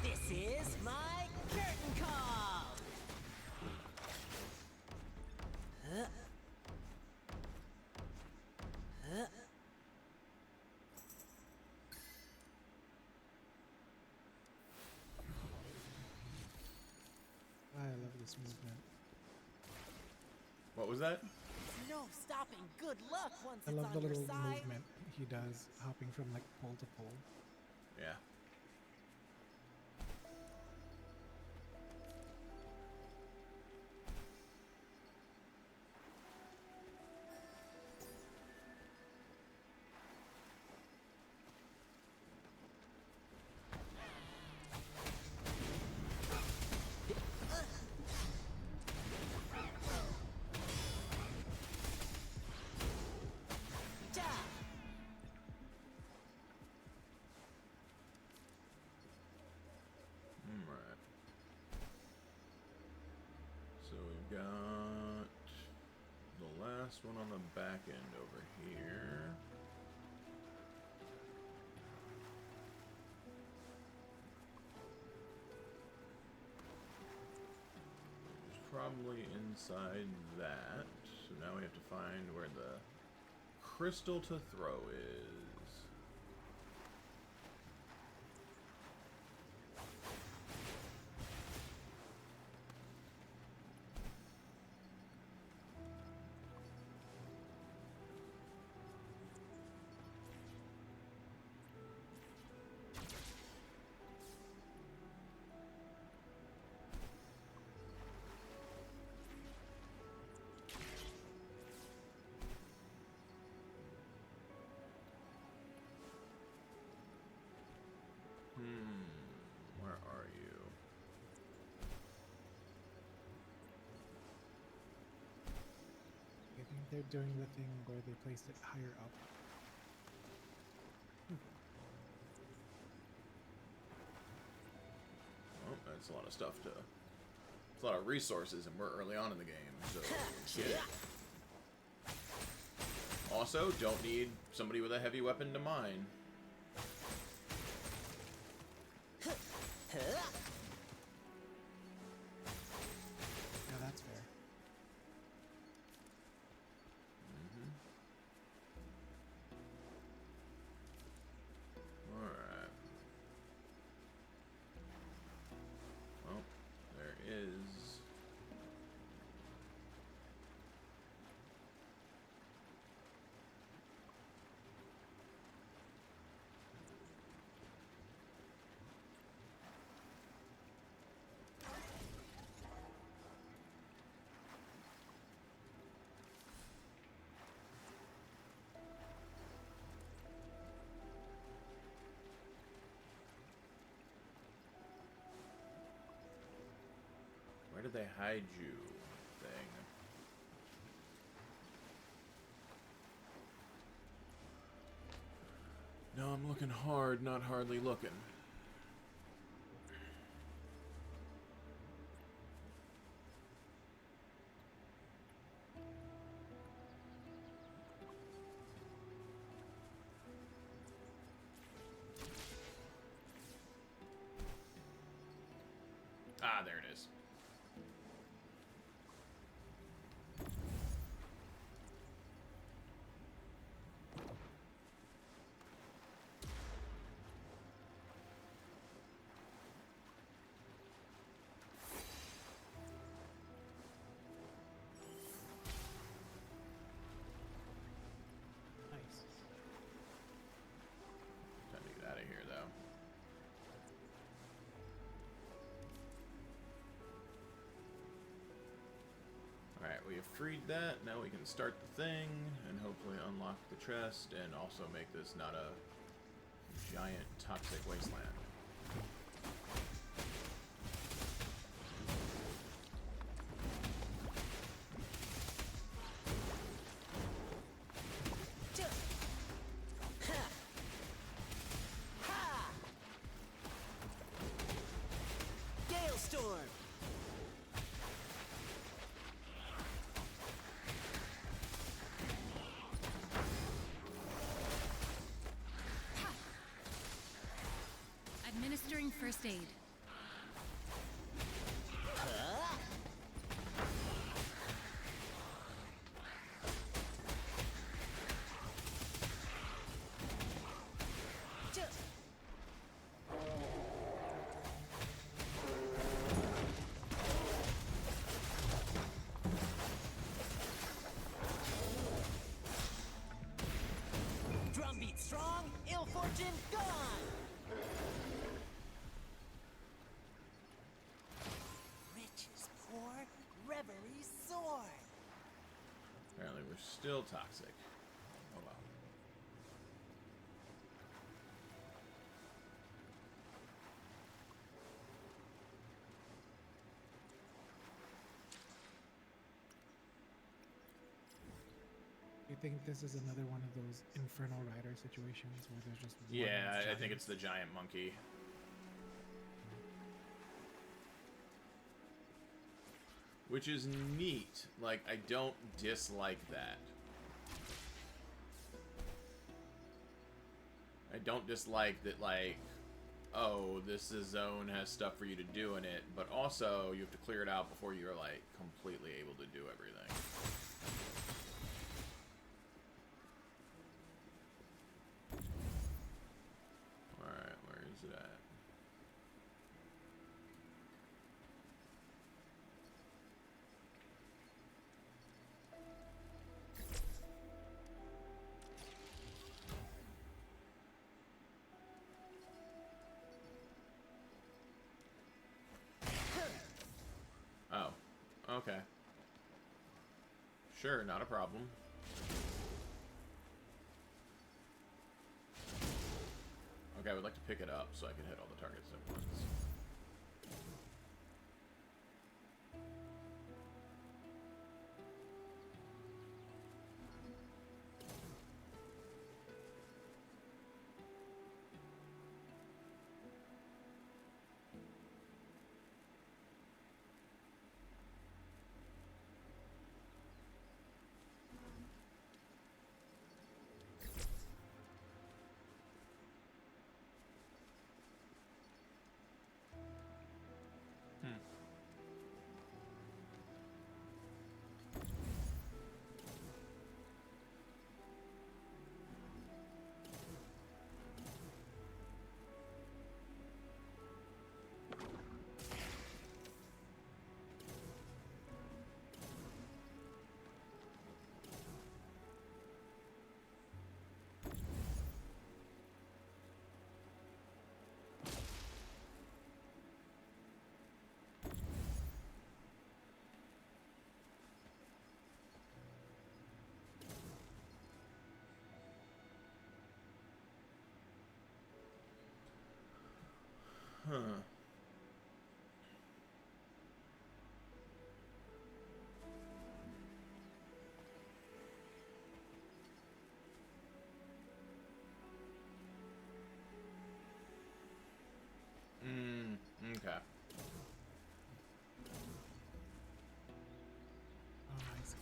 This is my curtain call. Huh? What was that? No stopping. Good luck once I it's love on the your little side. movement he does, hopping from like pole to pole. Yeah. Ja. Alright. So we've got the last one on the back end over here. It's probably inside that. So now we have to find where the crystal to throw is. Where are you? I think they're doing the thing where they placed it higher up. Well, that's a lot of stuff to... It's a lot of resources, and we're early on in the game, so... Yeah. Also, don't need somebody with a heavy weapon to mine. Huh? Yeah, that's fair. Alright. Well, there is... Where did they hide you, thing? No, I'm looking hard, not hardly looking. Ah, there it is. Nice. Time to get out of here, though. Alright, we have freed that. Now we can start the thing and hopefully unlock the chest and also make this not a giant toxic wasteland. Ja. Ha. Ha. Gale storm. Administering first aid. Huh? Ja. strong, ill fortune gone! Riches pour, reverie soar. Apparently we're still toxic. Oh well. You think this is another one of those Infernal Rider situations where there's just one Yeah, I think giant- it's the giant monkey. Which is neat. Like, I don't dislike that. I don't dislike that, like, oh, this zone has stuff for you to do in it, but also you have to clear it out before you're, like, completely able to do everything. Alright, where is it at? Oh, okay. Sure, not a problem. Okay, I would like to pick it up so I can hit all the targets at once. Huh. Okay. Oh, I see.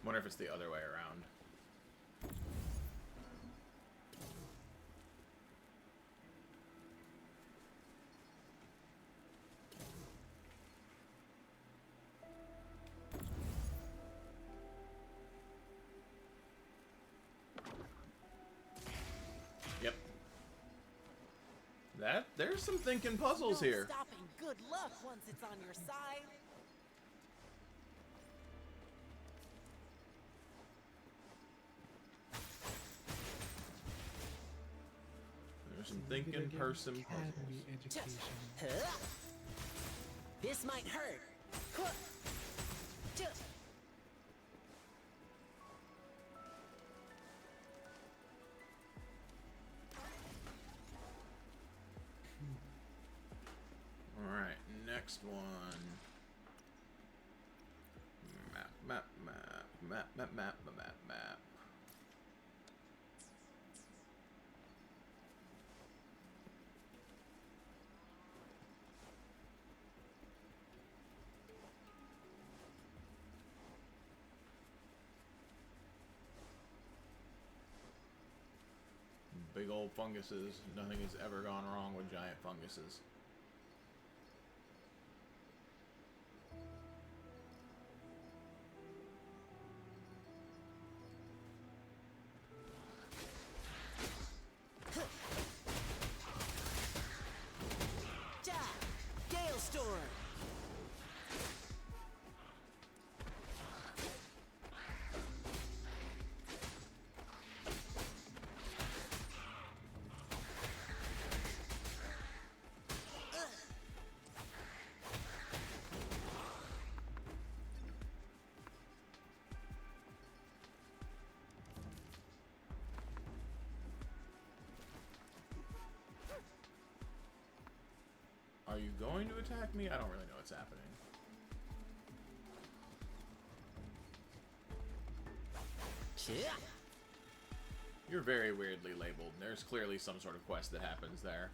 Wonder if it's the other way around. Yep. There's some thinking puzzles No here. stopping good luck once it's on your side. There's some Video thinking game person can puzzles. be education. Huh? This might hurt. Huh. Tuh. Alright, next one. Map. Big old funguses. Nothing has ever gone wrong with giant funguses. going to attack me? I don't really know what's happening. Yeah. You're very weirdly labeled. There's clearly some sort of quest that happens there.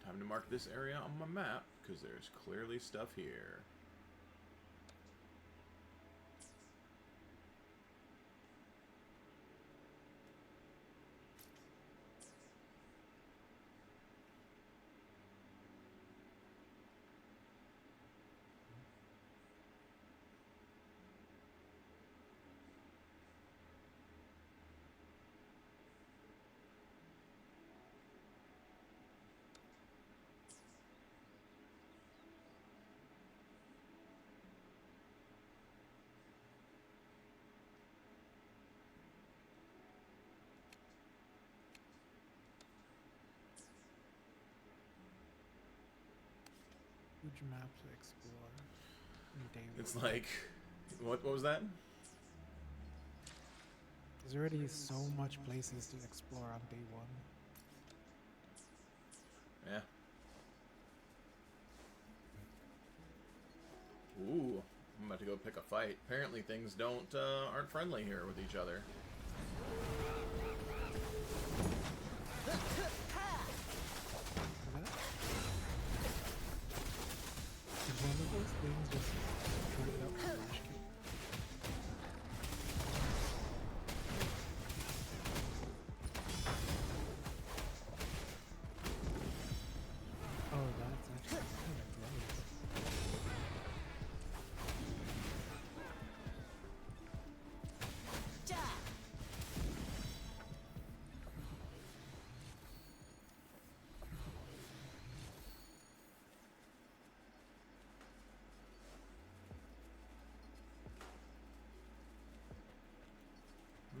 Time to mark this area on my map, because there's clearly stuff here. Huge map to explore. In day It's one. like, what was that? There's already so much places to explore on day one. Yeah. Ooh, I'm about to go pick a fight. Apparently things aren't friendly here with each other. Is one of those things just straight up flash kick? Oh, that's actually kind of gross.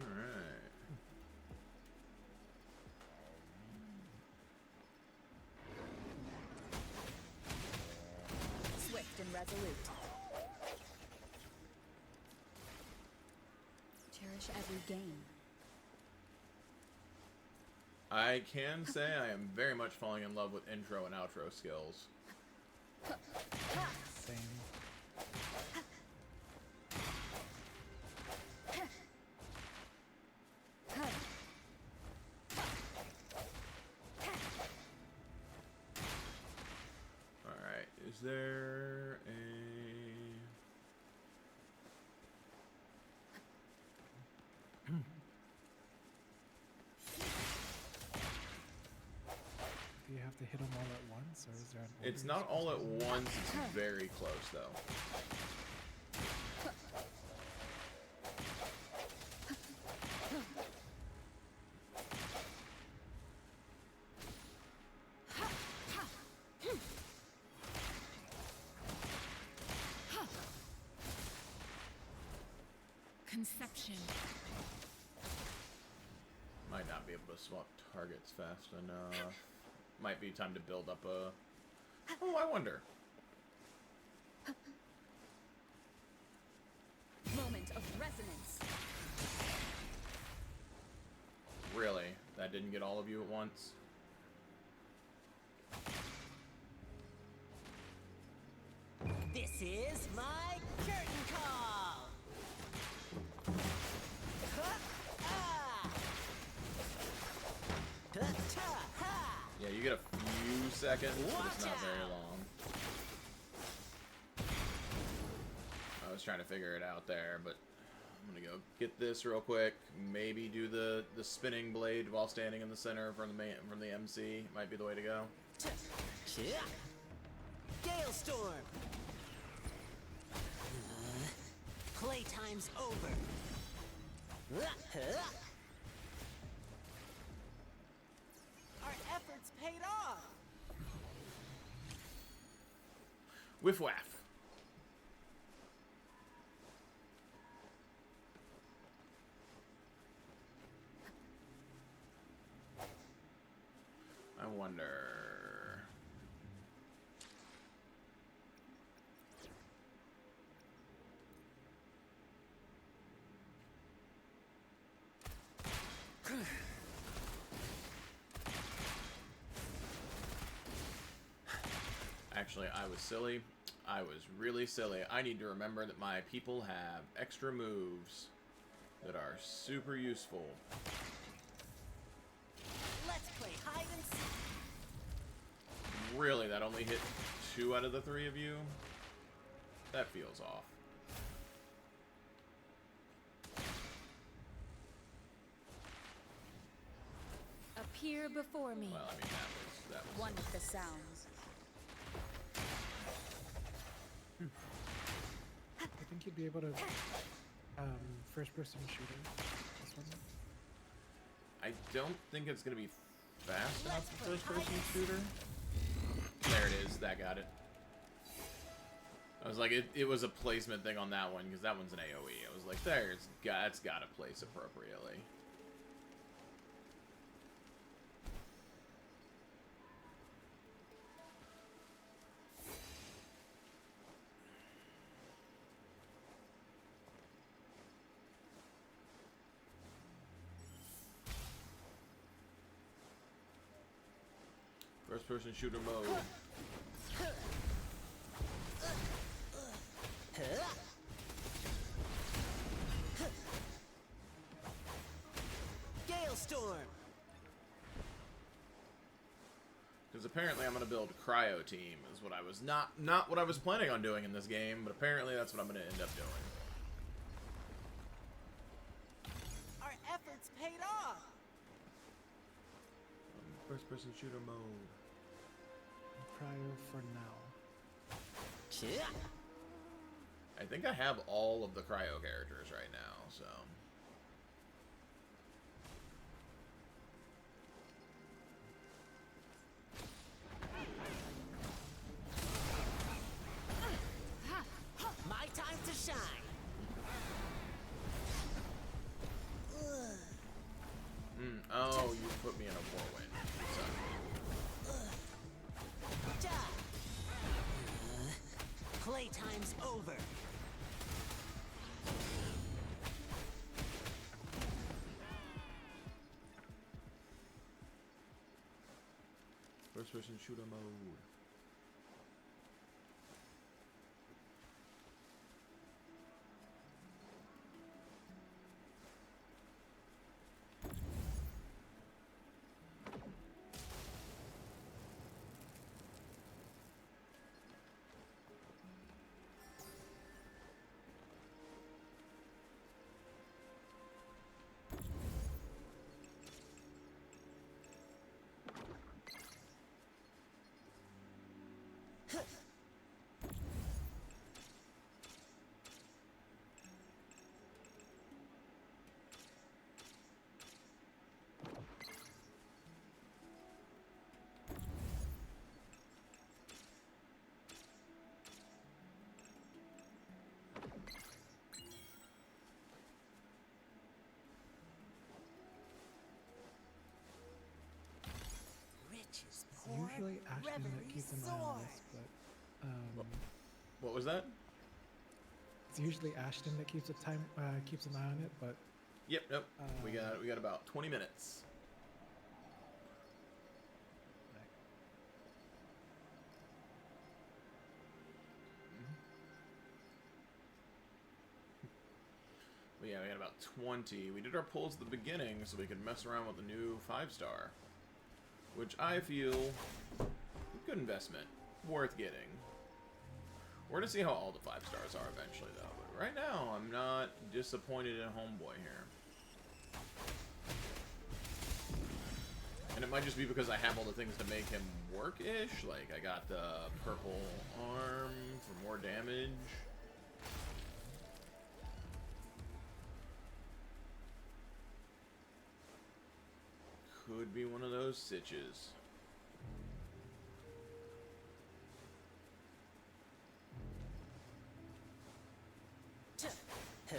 Alright. Swift and resolute. Cherish every game. I can say I am very much falling in love with intro and outro skills. Same. Alright, is there a... Do you have to hit them all at once, or is there an order It's you're not all at supposed to do? once, it's very close though. Conception. Might not be able to swap targets fast enough. Might be time to build up a... Oh, I wonder. Moment of resonance. Really? That didn't get all of you at once? This is my curtain call. Yeah, you get a few seconds, but it's not very long. I was trying to figure it out there, but I'm gonna go know, get this real quick. Maybe do the spinning blade while standing in the center from the MC. Might be the way to go. Gale Storm. Playtime's over. Our efforts paid off. Whiff waff. I wonder. Actually, I was silly. I was really silly. I need to remember that my people have extra moves that are super useful. Let's play hide and seek. Really, that only hit 2 out of the 3 of you? That feels off. Appear before me. Well, I mean, that was One of the sounds. I think you'd be able to first-person shooter this one. I don't think it's going to be fast enough for first-person shooter. There it is. That got it. I was like, it was a placement thing on that one, because that one's an AoE. I was like, that's got to place appropriately. First-person shooter mode. Gale Storm. Because apparently I'm going to build Cryo Team, is what I was not what I was planning on doing in this game, but apparently that's what I'm going to end up doing. Our efforts paid off. First-person shooter mode. Cryo for now. I think I have all of the Cryo characters right now, so... My time to shine. Oh, you put me in a whirlwind. Playtime's over. First-person shooter mode. Riches It's pour, usually Ashton that reverie keeps an eye on soar. this, but What was that? it's usually Ashton that keeps keeps an eye on it, but Yep, nope. We got about 20 minutes. But yeah, we got about 20. We did our pulls at the beginning so we could mess around with the new 5-star. Which I feel good investment. Worth getting. We're gonna see how all the 5 stars are eventually though, but right now, I'm not disappointed in Homeboy here. And it might just be because I have all the things to make him work-ish. Like, I got the purple arm for more damage. Could be one of those sitches. I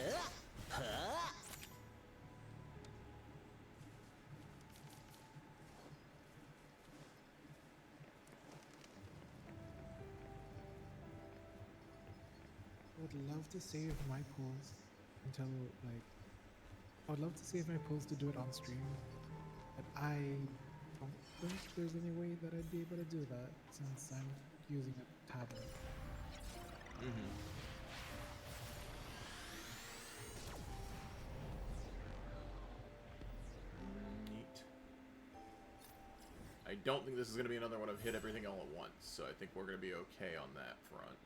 would love to save my pulls until, like, I would love to save my pulls to do it on stream, but I don't think there's any way that I'd be able to do that since I'm using a tablet. Neat. I don't think this is going to be another one of hit everything all at once, so I think we're going to be okay on that front.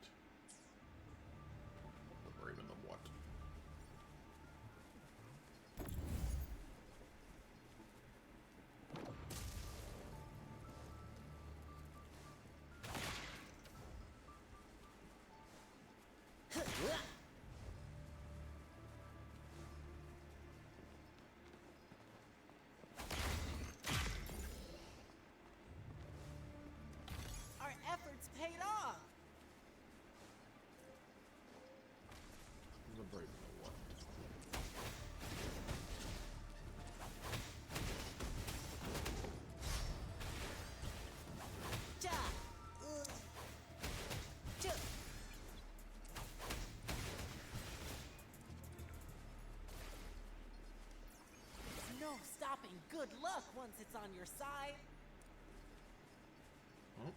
Or even the what. Our efforts paid off. The brave and the what. Ja. Ja. There's no stopping good luck once it's on your side. Oh.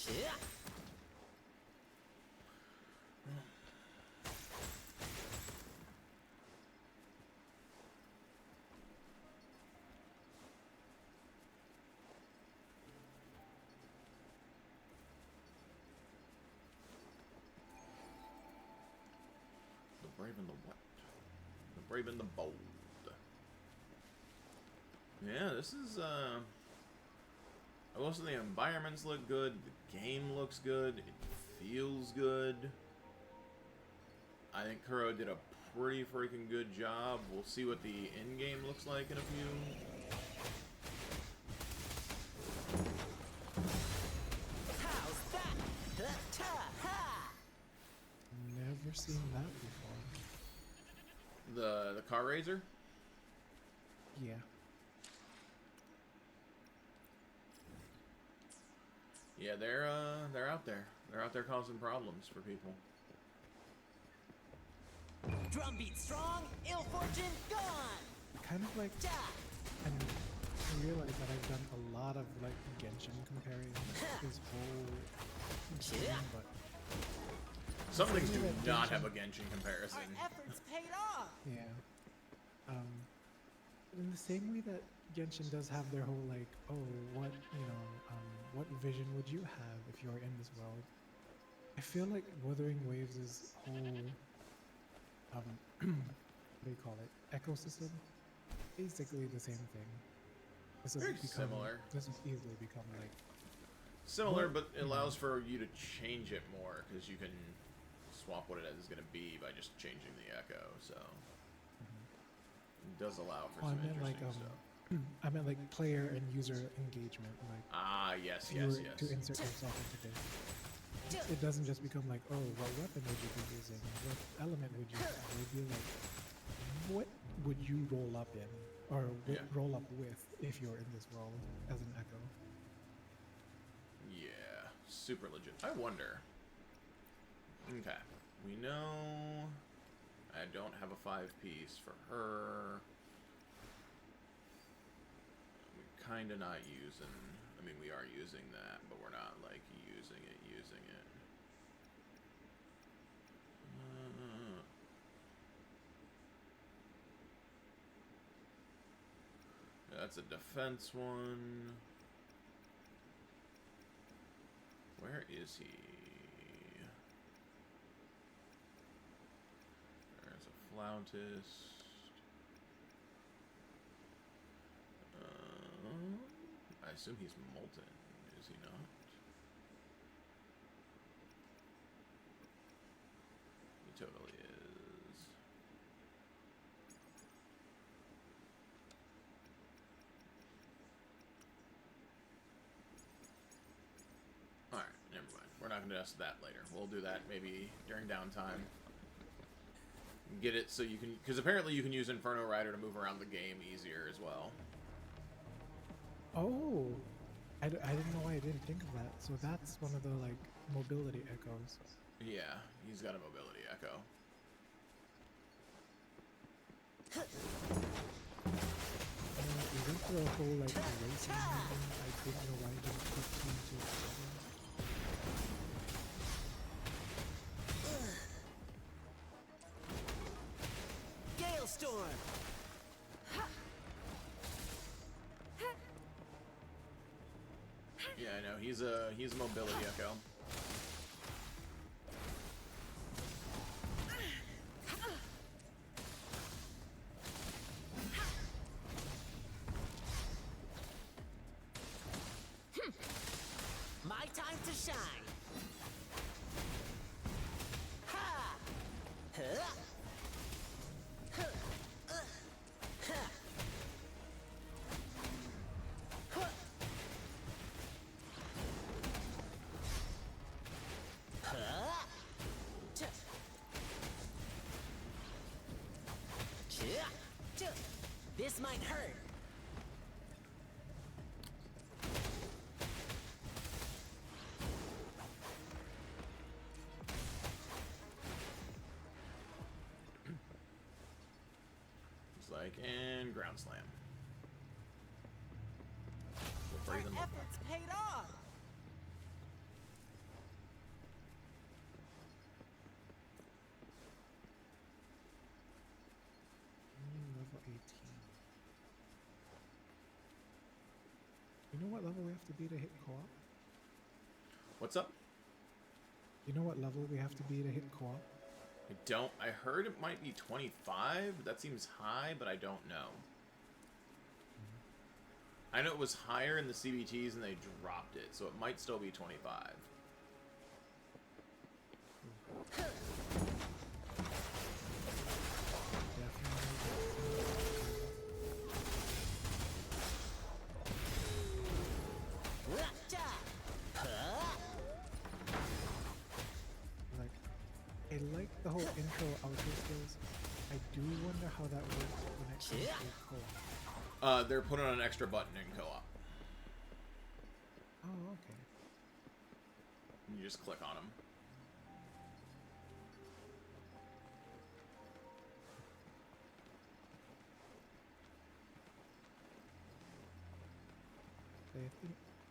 Yeah. The brave and the what? The brave and the bold. Yeah, this is, most of the environments look good, the game looks good, it feels good. I think Kuro did a pretty freaking good job. We'll see what the in-game looks like in a few. How's that? Ha! Never seen that before. The car raiser? Yeah. Yeah, they're out there. They're out there causing problems for people. Drumbeat strong, ill fortune gone. Kind of like, Ja. and I realize that I've done a lot of like Genshin comparing this whole game, but Some things do that not Genshin- have a Genshin comparison. Our efforts paid off. yeah. In the same way that Genshin does have their whole like, oh, what what vision would you have if you were in this world? I feel like Wuthering Waves' whole what do you call it? Ecosystem? Basically the same thing. Very similar. This would easily become like Similar, Well, but it allows for you to change it more, because you can swap what it is going to be by just changing the echo, so... It does allow for Oh, I some meant like interesting stuff. I meant like player and user engagement. Like Ah, yes, if you yes, were yes. to insert yourself into this, it doesn't just become like, oh, what weapon would you be using? What element would you use? It would be like, what would you roll up in, or Yeah. roll up with if you're in this world as an echo? Yeah, super legit. I wonder. Okay, we know I don't have a 5-piece for her. We kind of not using. I mean, we are using that, but we're not like using it. That's a defense one. Where is he? There's a flautist. I assume he's molten, is he not? He totally is. Alright, never mind. We're not going to test that later. We'll do that maybe during downtime. Get it so you can... Because apparently you can use Inferno Rider to move around the game easier as well. Oh, I didn't know why I didn't think of that. So that's one of the like mobility echoes. Yeah, he's got a mobility echo. We went through a whole like racing movement. I didn't know why I didn't put two and two together. Gale Storm! Yeah, I know. He's a mobility echo. My time to shine! Ha! Huh? Huh. Huh. Huh. Huh? Ch- Ch- Ch- This might hurt. He's like, and ground slam. We'll Our freeze him. efforts paid off! Level 18. You know what level we have to be to hit co-op? What's up? You know what level we have to be to hit co-op? I don't. I heard it might be 25. That seems high, but I don't know. I know it was higher in the CBTs and they dropped it, so it might still be 25. Like, I like the whole intro outro skills. I do wonder how that works when it comes to co-op. They're putting on an extra button in co-op. Oh, okay. You just click on them.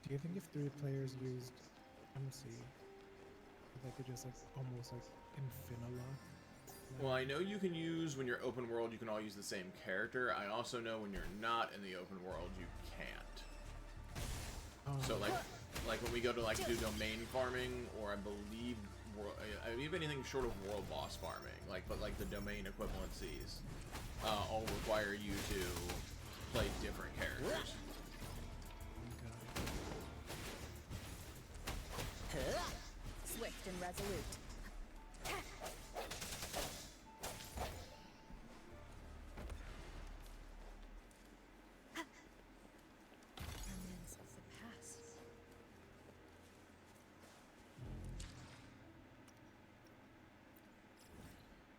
Do you think if 3 players used MC, they could just like almost like Infinila? Well, I know you can use, when you're open world, you can all use the same character. I also know when you're not in the open world, you can't. Oh. So like when we go to like do domain farming, or I believe anything short of world boss farming, but the domain equivalencies, all require you to play different characters. Swift and resolute. Remnants of the past.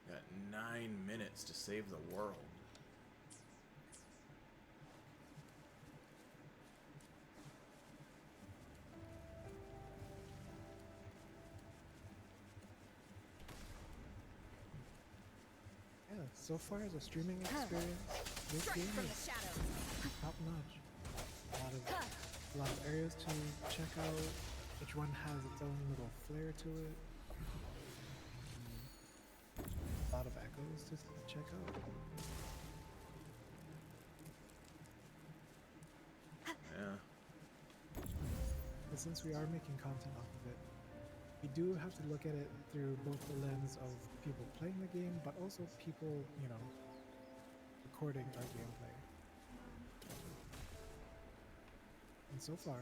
Got 9 minutes to save the world. Yeah, so far as a streaming experience, this game From the is shadows. top notch. A lot of a lot of areas to check out. Each one has its own little flair to it. A lot of echoes to check out. Yeah. But since we are making content off of it, we do have to look at it through both the lens of people playing the game, but also people, you know, recording our gameplay. And so far,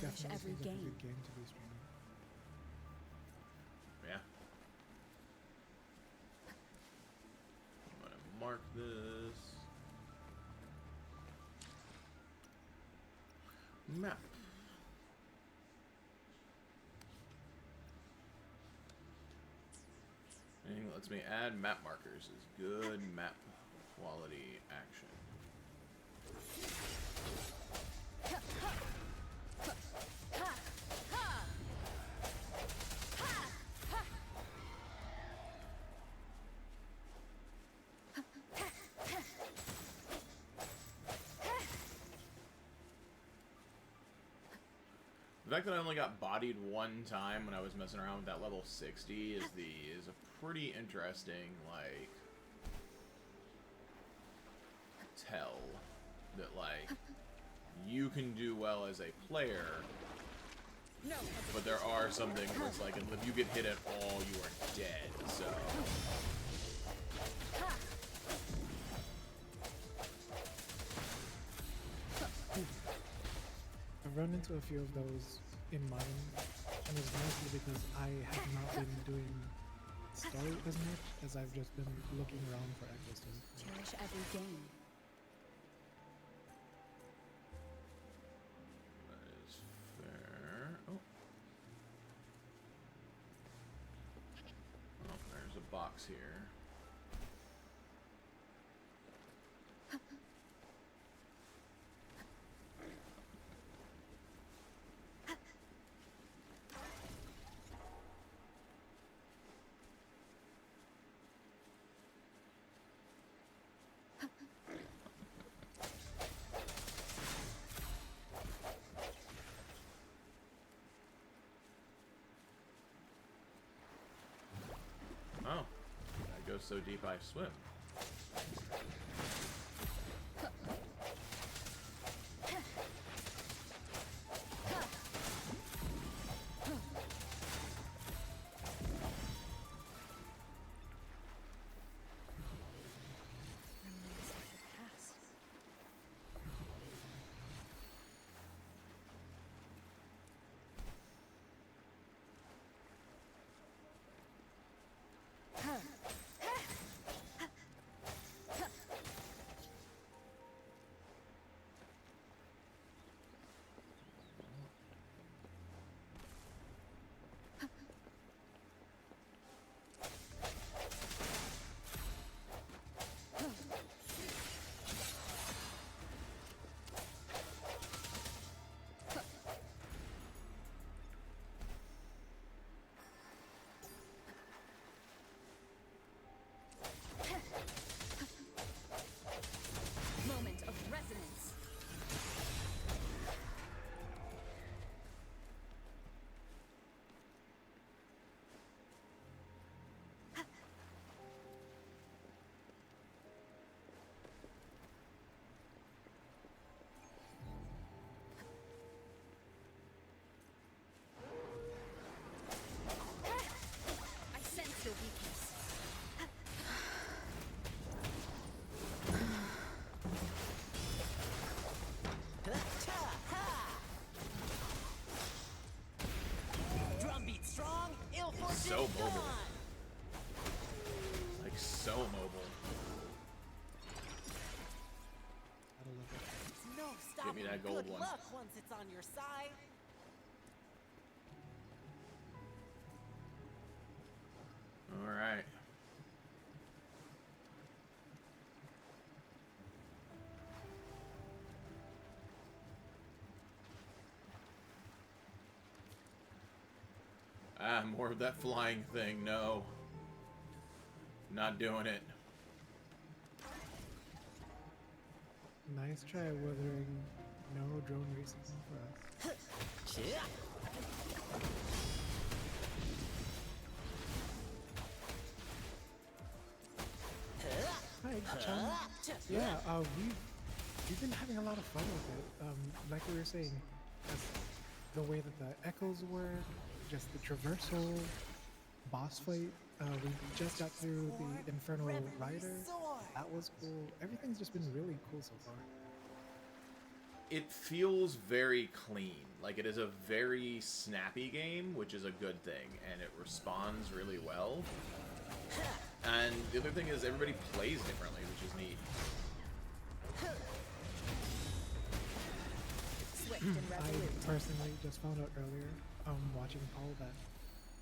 Cherish definitely every seems like a game. good game to be streaming. Yeah. I'm gonna mark this. Map. Anything that lets me add map markers is good map quality action. The fact that I only got bodied one time when I was messing around with that level 60 is a pretty interesting, like, tell that, like, you can do well as a player, but there are some things where it's like, if you get hit at all, you are dead, so... I've run into a few of those in mine, and it's mostly because I have not been doing story as much as I've just been looking around for echoes to Cherish every game. That is fair. Oh. Oh, there's a box here. Oh, I go so deep I swim. Memories of the past. Moment of resonance. I sense your weakness. Drumbeat strong, ill fortune So mobile. gone. Like, so mobile. Gotta love it. It's no stopping me that gold good one. luck once it's on your side. Alright. Ah, more of that flying thing, no. Not doing it. Nice try, Wuthering. No drone racing for us. Yeah. Hi, Chum. Yeah, we've been having a lot of fun with it. Like we were saying, just the way that the echoes work, just the traversal, boss fight. We just got through the Infernal Rider. That was cool. Everything's just been really cool so far. It feels very clean. Like, it is a very snappy game, which is a good thing, and it responds really well. And the other thing is everybody plays differently, which is neat. Swift and resolute. I personally just found out earlier, watching Paul, that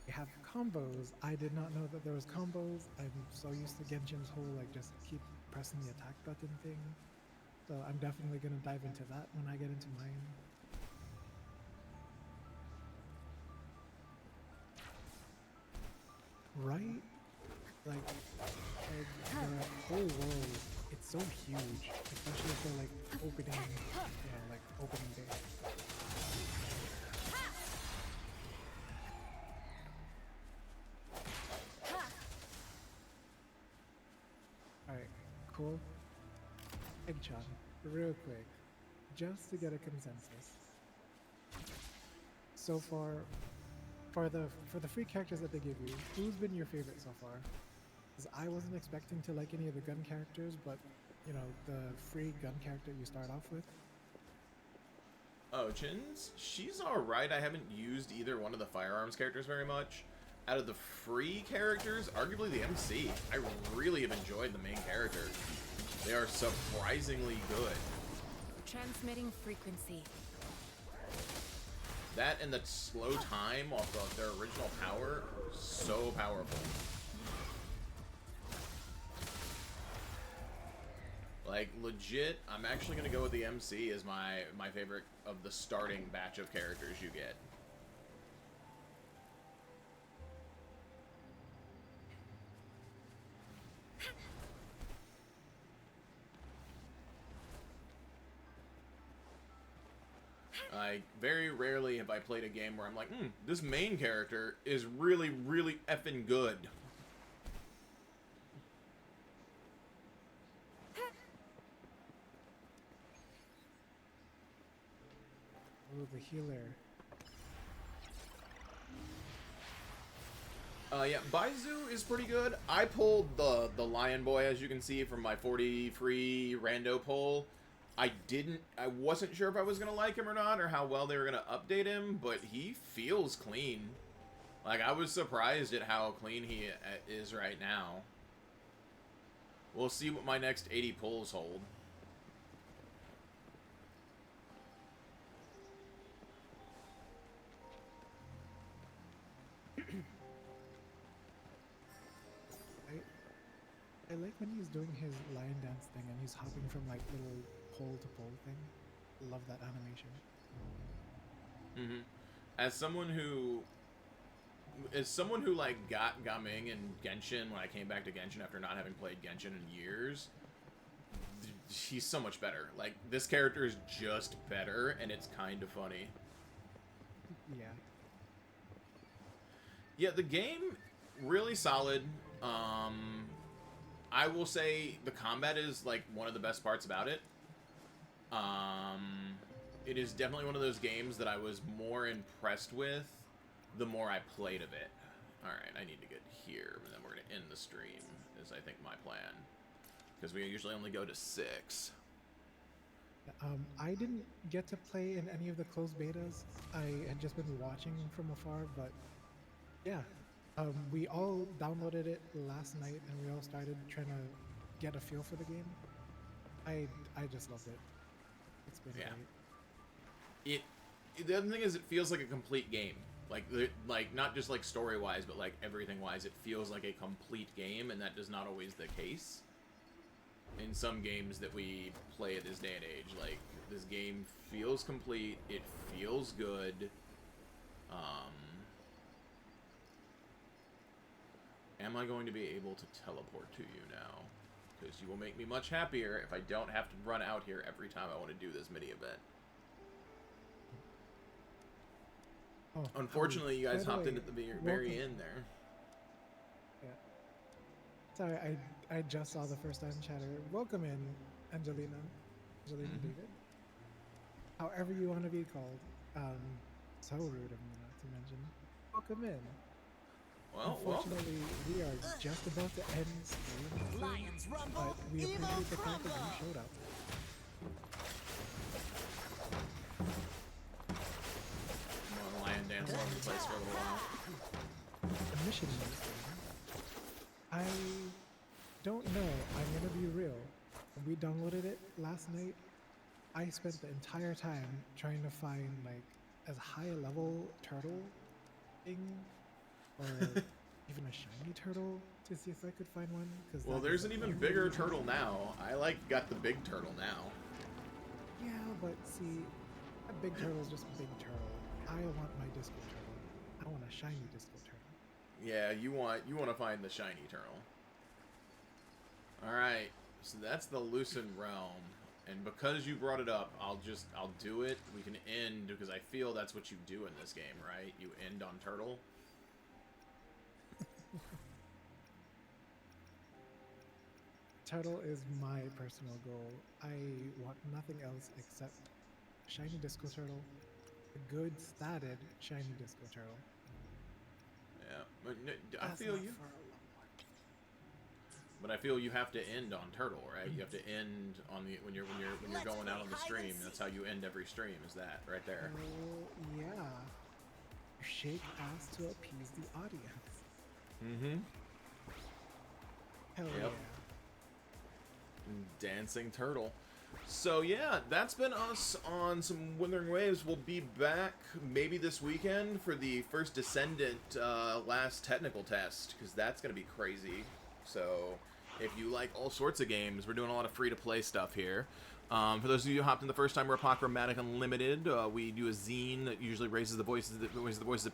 they have combos. I did not know that there was combos. I'm so used to Genshin's whole, like, just keep pressing the attack button thing. So I'm definitely gonna dive into that when I get into mine. Right? Like the whole world, it's so huge, especially for like opening, like opening day. Alright, cool. Eggchan, real quick, just to get a consensus. So far, for the free characters that they give you, who's been your favorite so far? Because I wasn't expecting to like any of the gun characters, but you know, the free gun character you start off with. Oh, Jin's? She's alright. I haven't used either one of the firearms characters very much. Out of the free characters, arguably the MC. I really have enjoyed the main characters. They are surprisingly good. Transmitting frequency. That and the slow time off of their original power, so powerful. Like, legit, I'm actually going to go with the MC as my favorite of the starting batch of characters you get. Very rarely have I played a game where I'm like, this main character is really, really effing good. Oh, the healer. Yeah, Baizu is pretty good. I pulled the Lion Boy, as you can see, from my 40 free rando pull. I wasn't sure if I was going to like him or not, or how well they were going to update him, but he feels clean. Like, I was surprised at how clean he is right now. We'll see what my next 80 pulls hold. I like when he's doing his lion dance thing and he's hopping from like little pole to pole thing. Love that animation. As someone who like got Gaming and Genshin when I came back to Genshin after not having played Genshin in years, he's so much better. Like, this character is just better, and it's kind of funny. Yeah. Yeah, the game, really solid. I will say the combat is, like, one of the best parts about it. It is definitely one of those games that I was more impressed with the more I played of it. Alright, I need to get here, and then we're going to end the stream, is I think my plan. Because we usually only go to 6. I didn't get to play in any of the closed betas. I had just been watching from afar, but yeah. We all downloaded it last night, and we all started trying to get a feel for the game. I just loved it. It's been great. The other thing is, it feels like a complete game. Like not just like story-wise, but like everything-wise, it feels like a complete game, and that is not always the case. In some games that we play at this day and age, like, this game feels complete, it feels good. Am I going to be able to teleport to you now? because you will make me much happier if I don't have to run out here every time I want to do this mini event. Oh, Unfortunately, you guys by the hopped in way, at the very welcome. end there. Yeah. Sorry, I just saw the first time chatter. Welcome in, Angelina David. However you want to be called. So rude of me not to mention. Welcome in. Well, welcome. Unfortunately, we are just about to end stream soon, Lions rumble, but we evil appreciate the fact that you crumble. showed up. I'm gonna lion dance all over the place for a little while. The mission in this game, I don't know. I'm gonna be real. When we downloaded it last night, I spent the entire time trying to find like as high a level turtle thing, or even a shiny turtle, to see if I could find one. Well, there's an even bigger turtle now. I got the big turtle now. Yeah, but see, a big turtle is just a big turtle. I want my disco turtle. I want a shiny disco turtle. Yeah, you want to find the shiny turtle. All right, so that's the Lucid Realm, and because you brought it up, I'll do it. We can end because I feel that's what you do in this game, right? You end on turtle. Turtle is my personal goal. I want nothing else except shiny disco turtle, a good statted shiny disco turtle. Yeah, but I That's feel not you. for a long one. But I feel you have to end on turtle, right? You have to end on the when you're going out on the stream. That's how you end every stream. Is that right there? Oh yeah. You shake ass to appease the audience. Mm-hmm. Hell Yep. yeah. Dancing turtle. So yeah, that's been us on some Wuthering Waves. We'll be back maybe this weekend for the first Descendant last technical test, because that's gonna be crazy. So if you like all sorts of games, we're doing a lot of free-to-play stuff here. For those of you who hopped in the first time, we're Apochromatic Unlimited. We do a zine that usually raises the voices of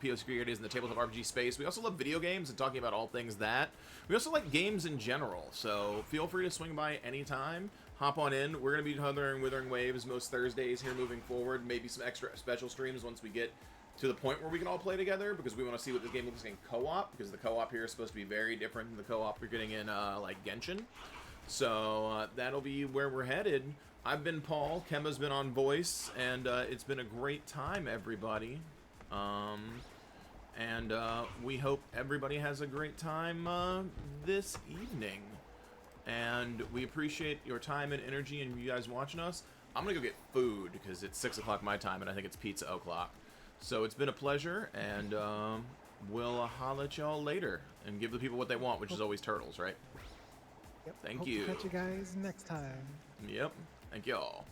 POC creators in the tabletop RPG space. We also love video games and talking about all things that. We also like games in general, so feel free to swing by anytime. Hop on in. We're going to be Wuthering Waves most Thursdays here moving forward. Maybe some extra special streams once we get to the point where we can all play together, because we want to see what this game looks like in co-op, because the co-op here is supposed to be very different than the co-op you're getting in like Genshin. So that'll be where we're headed. I've been Paul, Kemma's been on voice, and it's been a great time, everybody. We hope everybody has a great time this evening. And we appreciate your time and energy and you guys watching us. I'm gonna go get food, because it's 6 o'clock my time, and I think it's pizza o'clock. So it's been a pleasure, and we'll holla at y'all later, and give the people what they want, which is always turtles, right? Yep. Thank Hope you. to catch you guys next time. Yep. Thank y'all.